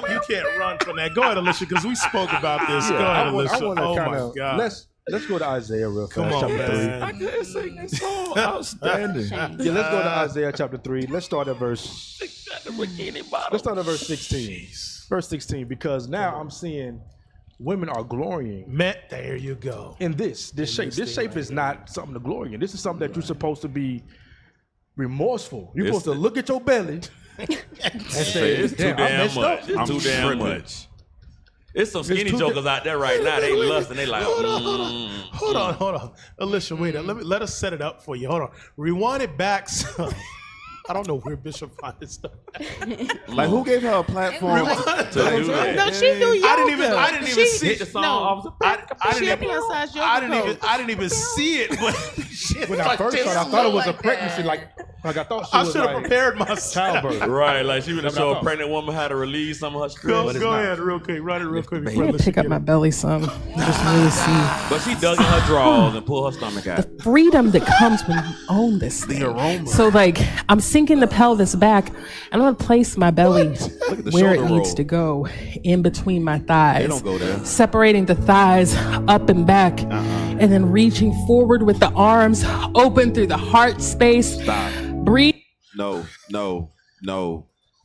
You can't run from that. Go ahead, Alicia, because we spoke about this. Go ahead, Alicia. I want to Oh kind my of God. let's go to Isaiah real fast. Come on, chapter man. 3. I couldn't sing this song. Outstanding. Yeah, let's go to Isaiah chapter 3. Let's start at verse. Bikini bottom. Let's start at verse 16. Verse 16, because now I'm seeing women are glorying. There you go. In this shape. This shape is not something to glory in. This is something that you're supposed to be remorseful. You're supposed to look at your belly and say, It's too damn, I damn messed much. up. It's too damn much. It's some skinny jokers out there right now. They lust and they like. Hold on. Alicia, wait. Let us set it up for you. Hold on. Rewind it back some. I don't know where Bishop found this stuff. Like, who gave her a platform to do that? No, she do yoga. I didn't even see it. No, I didn't even see it. But when I first started, I thought it was a pregnancy. Like I thought she I was should have like prepared myself. childbirth. Right, like she would have show a pregnant woman how to release some of her stress. Go ahead, real quick. Run it real quick. I'm gonna pick up my belly some. Just really see But she dug in her drawers and pulled her stomach out. the freedom that comes when you own this thing. So like I'm sinking the pelvis back, and I'm gonna place my belly where it shoulder needs roll. to go, in between my thighs. They don't go there. Separating the thighs up and back, and then reaching forward with the arms open through the heart space. Stop. Breathe. No.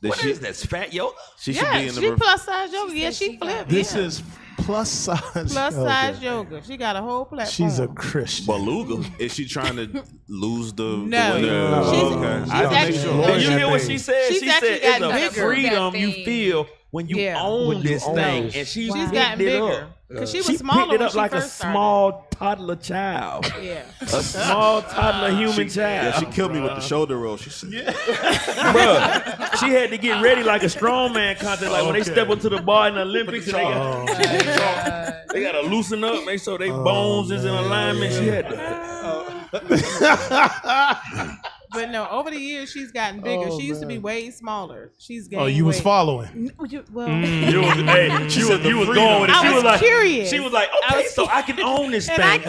What is that? Fat yoga? She should be in the she plus size yoga. Yeah, she flipped. This is plus size. Plus size yoga. She got a whole platform. She's a Christian. Beluga. Is she trying to lose the No. weight? No. She's actually- Did you hear what she said? She's She said actually it's gotten a bigger. freedom you feel when you own this thing. And she's gotten picked it bigger. up. 'Cause she was She smaller picked it when up she like a first started. small toddler child. Yeah. A small toddler human child. Yeah, she killed me with the shoulder roll. She said, Bruh, she had to get ready like a strongman contest. Like when they step up to the bar in the Olympics, and they got to loosen up, make sure they bones is in alignment. She had to. But no, over the years she's gotten bigger. She used to be way smaller. She's gained you was weight. following. Well, You was going with it. I was like, curious. She was like, okay, so I can own this thing. And I If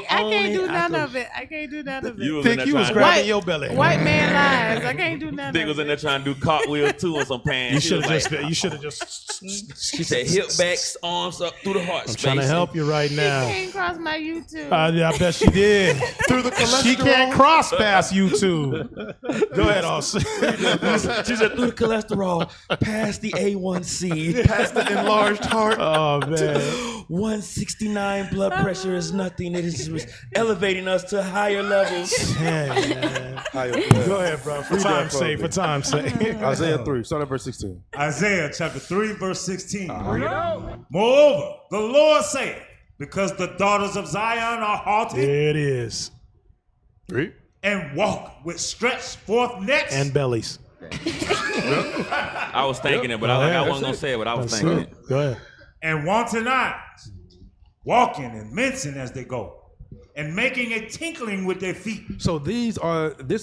can't do own none I of it. I can't do none of it. You was in there You was trying grabbing to- your belly. White man lies. I can't do none Dick of was it. in there trying to do cartwheels too on some pants. You She should was have just. like- You should have just. She said hip backs, arms up through the heart I'm space. trying to help you right She now. came across my YouTube. Yeah, I bet she did. through the cholesterol. She can't cross past YouTube. Go ahead, Austin. She said through the cholesterol, past the A1C, Past the enlarged heart. Oh man. 169 blood pressure is nothing. It is elevating us to higher levels. Go ahead, bro. For time's sake. For time's sake. Isaiah 3, start at verse 16. Isaiah chapter 3, verse 16. Moreover, the Lord saith, because the daughters of Zion are haughty There it is. Read. and walk with stretched forth necks, And bellies. I was thinking it, but I wasn't going to say it, but I was That's thinking it. it. Go ahead. and wanton eyes, walking and mincing as they go, and making a tinkling with their feet. So this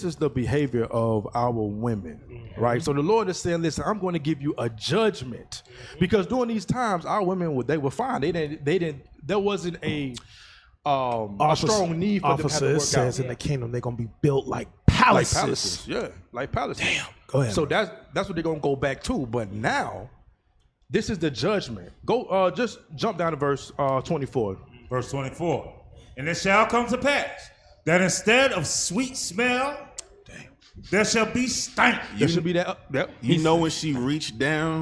is the behavior of our women, right? So the Lord is saying, listen, I'm going to give you a judgment, because during these times, our women they were fine. There wasn't a strong need for them to have to Officer work says out. in the kingdom they're gonna be built like Like palaces. palaces, yeah, like palaces. Damn. Go ahead. So that's what they're gonna go back to. But now, this is the judgment. Go, just jump down to verse 24. Verse 24. And it shall come to pass that instead of sweet smell, there shall be stank. There should be that. Yep. You know when she reached down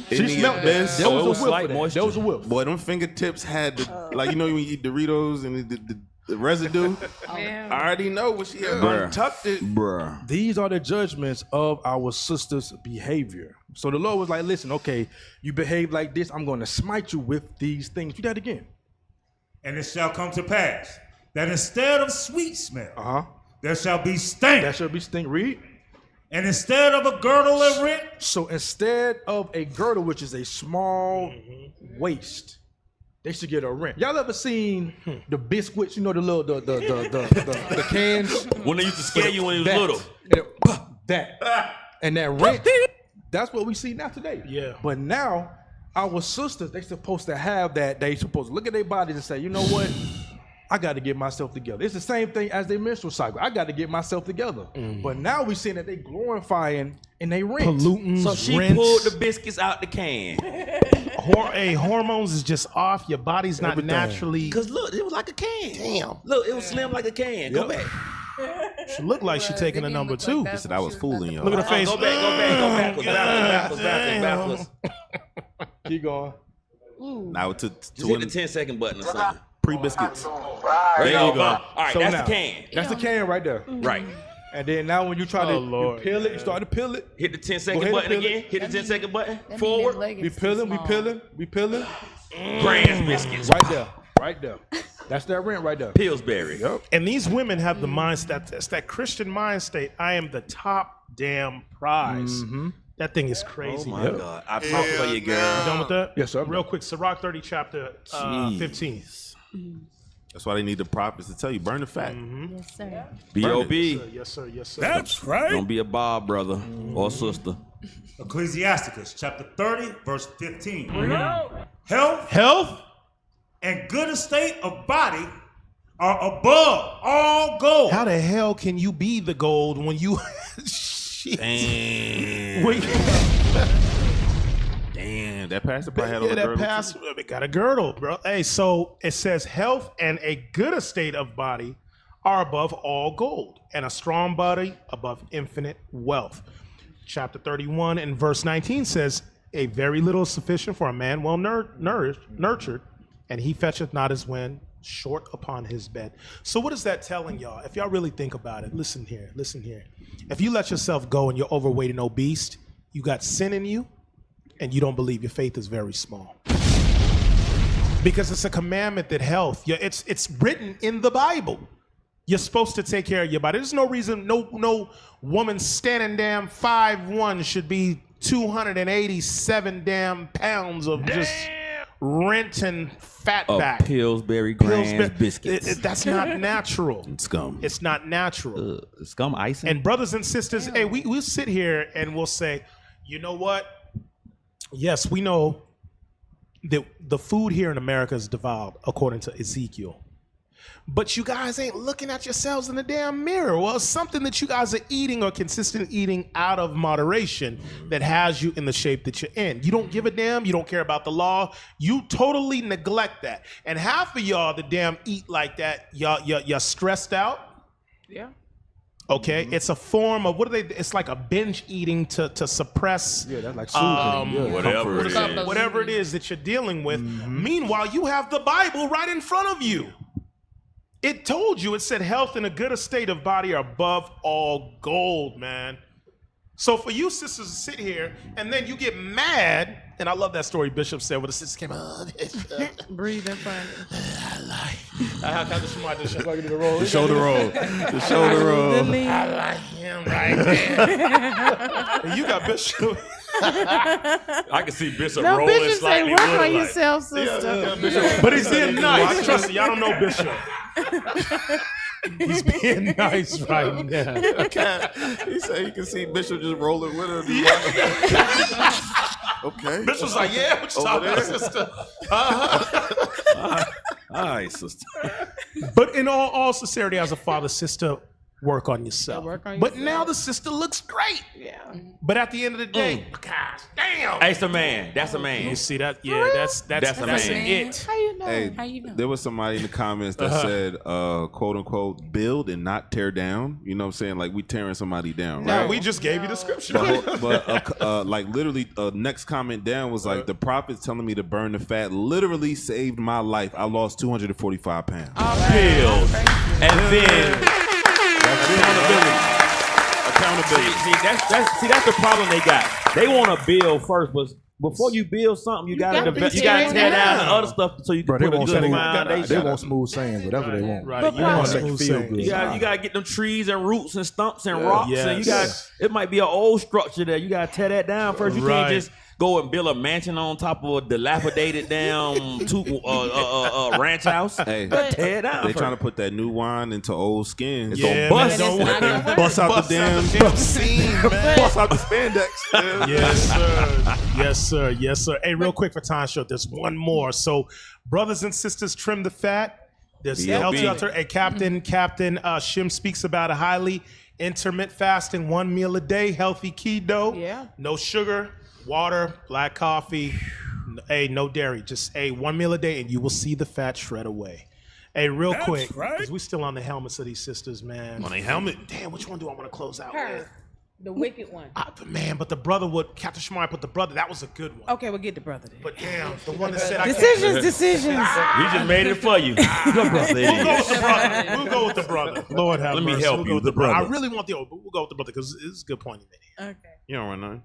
in the smelled abyss? There it was was a whiff. slight of that. moisture. There was a whiff. Boy, them fingertips had the, like, you know when you eat Doritos and the residue? I already know what she had untucked it. Bruh. These are the judgments of our sisters' behavior. So the Lord was like, listen, okay, you behave like this, I'm going to smite you with these things. Do that again. And it shall come to pass that instead of sweet smell, there shall be That stank. should be stink. Read. And instead of a girdle and rent, So instead of a girdle, which is a small waist, they should get a rent. Y'all ever seen the biscuits? You know the little the cans When they used to scare you when you was That. little. And that rent. That's what we see now today. Yeah. But now our sisters, they supposed to have that. They supposed to look at their bodies and say, you know what? I got to get myself together. It's the same thing as their menstrual cycle. I got to get myself together. But now we seeing that they glorifying and they rent. Pollutants, So she rinse. pulled the biscuits out the can. Hormones is just off. Your body's not Everything. naturally. Cause look, it was like a can. Damn. Look, it was slim like a can. Go back. She looked like she taking a number two. He said I was fooling y'all. Look at her face. Go backwards. Keep going. Now to Just hit the 10-second button or something. pre-biscuits. There you go. All right, So that's now, the can. That's the can right there. Right. And then now when you try to you peel it, you start to peel it. Hit the Go 10-second ahead button and peel again. it. Hit the 10-second button. That mean Forward. them leggings We too peeling, we small. peeling, we peeling. Grand biscuits. Right there. Right there. That's that rent right there. Pillsbury. Yep. And these women have the mindset, that's that Christian mind state. I am the top damn prize. That thing is crazy. Oh my God. I talked for you, girl. You done with that? Yes, sir. Real quick, Sirach 30, chapter 15. That's why they need the prophets to tell you, burn the fat. Yes, sir. B.O.B. Yes, sir. Yes, sir. That's right. Don't be a Bob brother or sister. Ecclesiasticus chapter 30, verse 15. Health and good estate of body are above all gold. How the hell can you be the gold when you... Damn, that pastor probably had on a girdle. That pastor got a girdle, bro. Hey, so it says health and a good estate of body are above all gold, and a strong body above infinite wealth. Chapter 31 and verse 19 says, a very little is sufficient for a man well nurtured, and he fetcheth not his wind short upon his bed. So what is that telling y'all? If y'all really think about it, listen here. If you let yourself go and you're overweight and obese, you got sin in you, and you don't believe, your faith is very small. Because it's a commandment that health, it's written in the Bible. You're supposed to take care of your body. There's no reason no woman standing damn 5'1" should be 287 damn pounds of just renting fat back. Pillsbury Grands biscuits. That's not natural. Scum. It's not natural. Scum icing. And brothers and sisters, hey, we'll sit here and we'll say, you know what? Yes, we know that the food here in America is devolved according to Ezekiel. But you guys ain't looking at yourselves in the damn mirror. Well, it's something that you guys are eating or consistent eating out of moderation that has you in the shape that you're in. You don't give a damn. You don't care about the law. You totally neglect that. And half of y'all that damn eat like that, you're stressed out. Yeah. Okay, it's a form of it's like a binge eating to suppress that's like soothing. whatever it is that you're dealing with. Meanwhile, you have the Bible right in front of you. It told you, it said health and a good estate of body are above all gold, man. So for you sisters to sit here and then you get mad, and I love that story Bishop said when the sisters came out. Breathe and find How the somebody just The shoulder roll. The shoulder roll. I like him right there. And you got Bishop. I can see Bishop No, rolling Bishop say, slightly. work with on it, yourself, sister. Bishop. But he's being nice. Trust me, y'all don't know Bishop. He's being nice right now. He said you can see Bishop just rolling with her. Okay. Bishop's like, yeah, what you talking about, sister? All right, sister. But in all sincerity, as a father, sister, work on yourself. But now the sister looks great. Yeah. But at the end of the day, gosh, damn. That's a man. That's a man. You see that? Yeah, that's a man. it. How you know? Hey, How you know? there was somebody in the comments that said, quote unquote, build and not tear down. You know what I'm saying? Like we tearing somebody down, No, right? we just gave you the scripture. But like literally, next comment down was like, the prophet's telling me to burn the fat literally saved my life. I lost 245 pounds. Pills. And then Accountability. See, that's the problem they got. They want to build first, but before you build something, you gotta tear down the other stuff so you can put a good foundation. They want smooth sands, whatever they want. Right. You want to make it feel good. You gotta get them trees and roots and stumps and rocks, and it might be an old structure there. You gotta tear that down first. You can't just go and build a mansion on top of a dilapidated down ranch house. Hey, tear it down. They trying to put that new wine into old skins. It's gonna bust. Bust out the damn scene, man. Bust out the spandex. Yes, sir. Yes, sir. Yes, sir. Hey, real quick for time show, there's one more. So, brothers and sisters, trim the fat. There's healthy altar. Hey, Captain Shim speaks about a highly intermittent fasting, 1 meal a day, healthy keto. Yeah. No sugar, water, black coffee. Hey, no dairy. Just 1 meal a day, and you will see the fat shred away. Hey, real quick, because we still on the helmets of these sisters, man. On a helmet? Damn, which one do I want to close out Her. with? The wicked one. Man, but the brother Captain Shamari put the brother. That was a good one. Okay, we'll get the brother then. But damn, the one that said Decisions. We just made it for you. Your brother. We'll go with the brother. We'll go with the brother. Lord have Let mercy. me help We'll go you, with the brother. I really want but we'll go with the brother because it's a good point you made. Okay. You don't run none.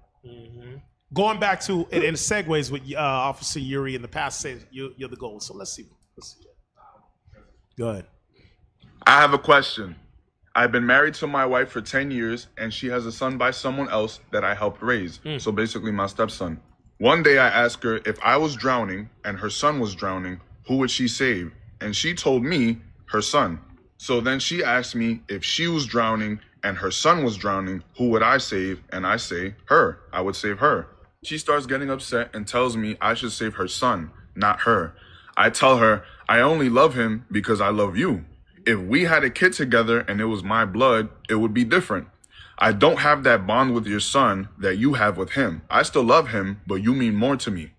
Going back to and segues with Officer Yuri in the past says you're the goal. So let's see. Go ahead. I have a question. I've been married to my wife for 10 years, and she has a son by someone else that I helped raise. So basically my stepson. One day I asked her if I was drowning and her son was drowning, who would she save? And she told me her son. So then she asked me if she was drowning and her son was drowning, who would I save? And I say, her. I would save her. She starts getting upset and tells me I should save her son, not her. I tell her, I only love him because I love you. If we had a kid together and it was my blood, it would be different. I don't have that bond with your son that you have with him. I still love him, but you mean more to me.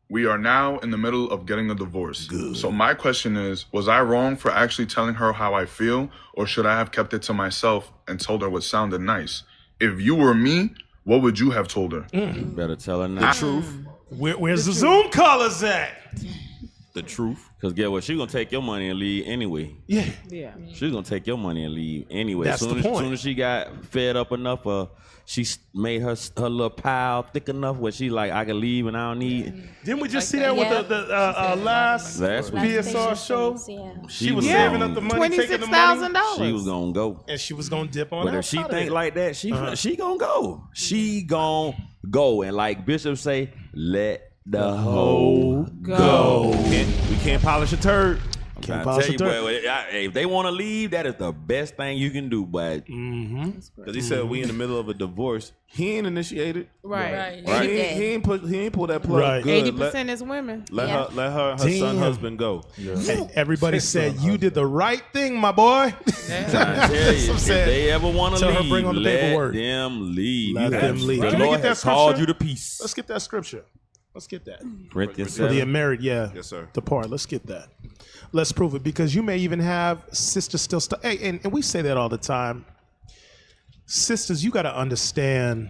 We are now in the middle of getting a divorce. Good. So my question is, was I wrong for actually telling her how I feel, or should I have kept it to myself and told her what sounded nice? If you were me, what would you have told her? You better tell her now. The truth. Where's the Zoom callers at? The truth. Because get what? She's going to take your money and leave anyway. Yeah. Yeah. She's going to take your money and leave anyway. That's the point. As soon as she got fed up enough, she made her little pile thick enough where she like, I can leave and I don't need. Didn't we just see that with the last BSR show? She was saving up the money, taking the money. She was going to go. And she was going to dip on But if she think like that, she going to go. She going to go. And like Bishop say, let the hoe go. We can't polish a turd. I'm trying to tell you, if they want to leave, that is the best thing you can do. But because he said we in the middle of a divorce, he ain't initiated. Right. He ain't pull that plug. Right. Good. 80% is women. Let her son husband go. Hey, everybody said you did the right thing, my boy. I'm trying to tell you, if they ever want to leave, bring on the let paperwork. them leave. Let them leave. The Can we Lord get that has called scripture? you to peace. Let's get that scripture. Let's get that. Corinthians For the 7. unmarried, Yes, sir. The part. Let's get that. Let's prove it, because you may even have sisters still stuck. Hey, and we say that all the time. Sisters, you got to understand,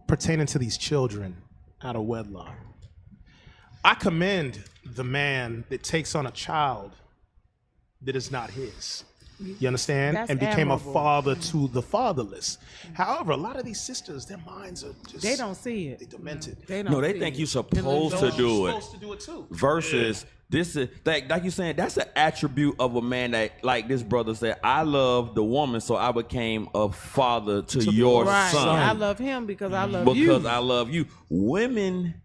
pertaining to these children out of wedlock, I commend the man that takes on a child that is not his. You understand? That's and became admirable. a father to the fatherless. However, a lot of these sisters, their minds are just... They don't see it. They demented. They don't They see think it. you're supposed to do it. Supposed to do it too. Versus this is like you're saying, that's an attribute of a man that, like this brother said, I love the woman, so I became a father to your Right. son. I love him because I love you. Because I love you. Women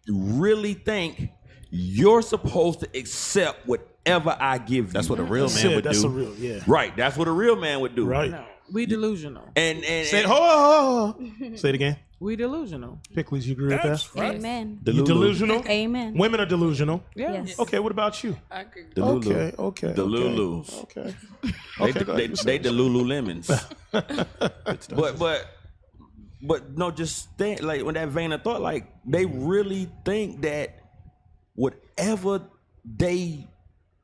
really think you're supposed to accept whatever I give you. That's what a real man would That's do. a real, yeah. Right. That's what a real man would do. Right. No, we delusional. And Say it, hold on. Say it again. We delusional. Pickles, you agree with that? Amen. You delusional? Amen. Women are delusional. Yes. Okay, what about you? I agree. The Lulu. Okay. The Lulus. Okay. They the Lululemons. but no, just think like when that vein of thought, like they really think that whatever they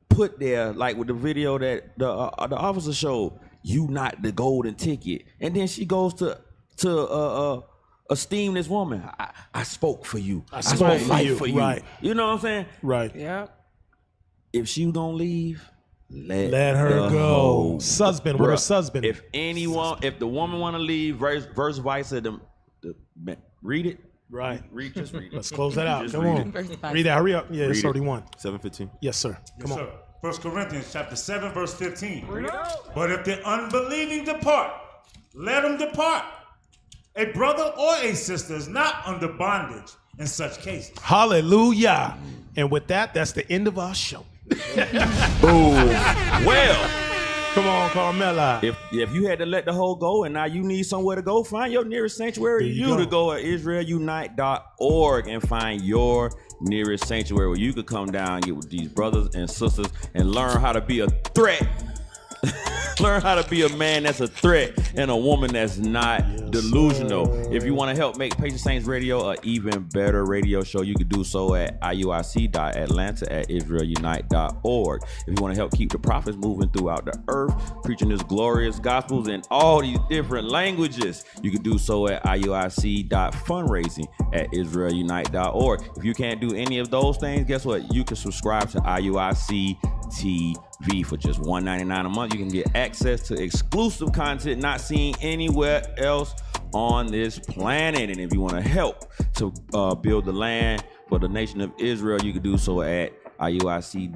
put there, like with the video that the officer showed, you not the golden ticket, and then she goes to esteem this woman. I spoke for you. I spoke life for you. Right. You know what I'm saying? Right. Yeah. If she don't leave, Let her go. Husband, with her husband. If the woman want to leave, verse vice, read it. Right. Just read it. Let's close that out. Just Come read on. it. Read that. Hurry up. Yeah, Read it's it. 31. 7:15. Yes, sir. Come on. Sir. 1 Corinthians chapter 7, verse 15. But if the unbelieving depart, let them depart. A brother or a sister is not under bondage in such cases. Hallelujah. And with that, that's the end of our show. Boom. Well, come on, Carmela. If you had to let the whole go and now you need somewhere to go, find your nearest sanctuary. You to go at IsraelUnite.org and find your nearest sanctuary where you could come down and get with these brothers and sisters and learn how to be a threat. Learn how to be a man that's a threat and a woman that's not delusional. If you want to help make Patient Saints Radio an even better radio show, you can do so at iuic.atlanta@israelunite.org. If you want to help keep the prophets moving throughout the earth, preaching this glorious gospels in all these different languages, you can do so at iuic.fundraising@israelunite.org. If you can't do any of those things, guess what? You can subscribe to IUIC TV for just $1.99 a month. You can get access to exclusive content not seen anywhere else on this planet. And if you want to help to build the land for the nation of Israel, you can do so at IUIC.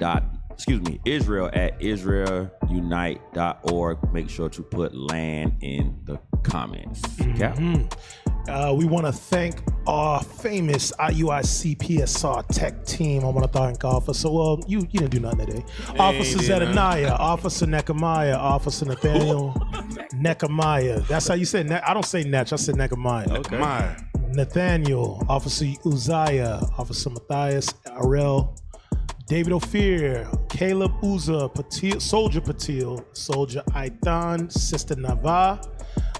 Israel at israelunite.org. Make sure to put land in the comments. We want to thank our famous IUIC PSR tech team. I want to thank Officer. Well, you didn't do nothing today. Officer Zedaniah, Officer Nehemiah, Officer Nathaniel Nehemiah. That's how you say it. I don't say Netch. I say Nehemiah. Okay. Nathaniel, Officer Uzziah, Officer Matthias Arel, David Ophir, Caleb Uza, Soldier Patil, Soldier Aitan, Sister Nava,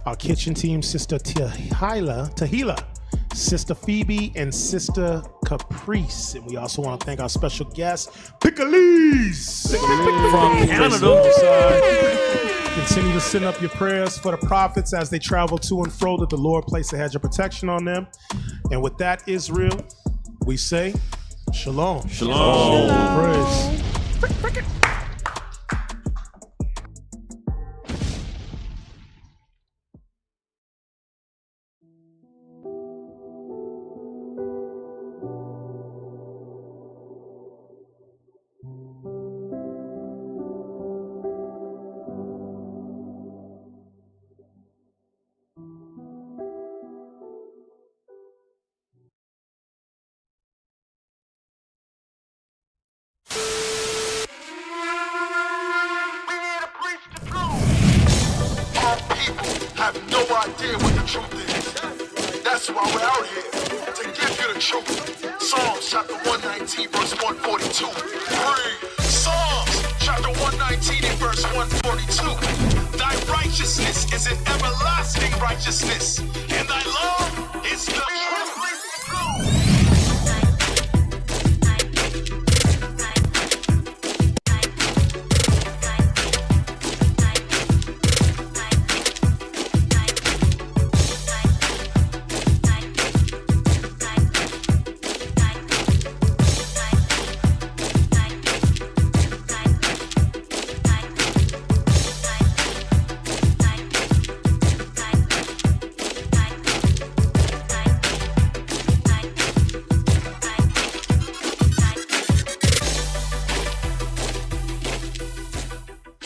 our kitchen team, Sister Tahila, Sister Phoebe, and Sister Caprice. And we also want to thank our special guest, Pickles from Canada. Continue to send up your prayers for the prophets as they travel to and fro, that the Lord place a hedge of protection on them. And with that, Israel, we say, Shalom. Shalom. Praise. Have no idea what the truth is. That's why we're out here, to give you the truth. Psalms chapter 119 verse 142. Read. Psalms chapter 119 and verse 142. Thy righteousness is an everlasting righteousness, and thy law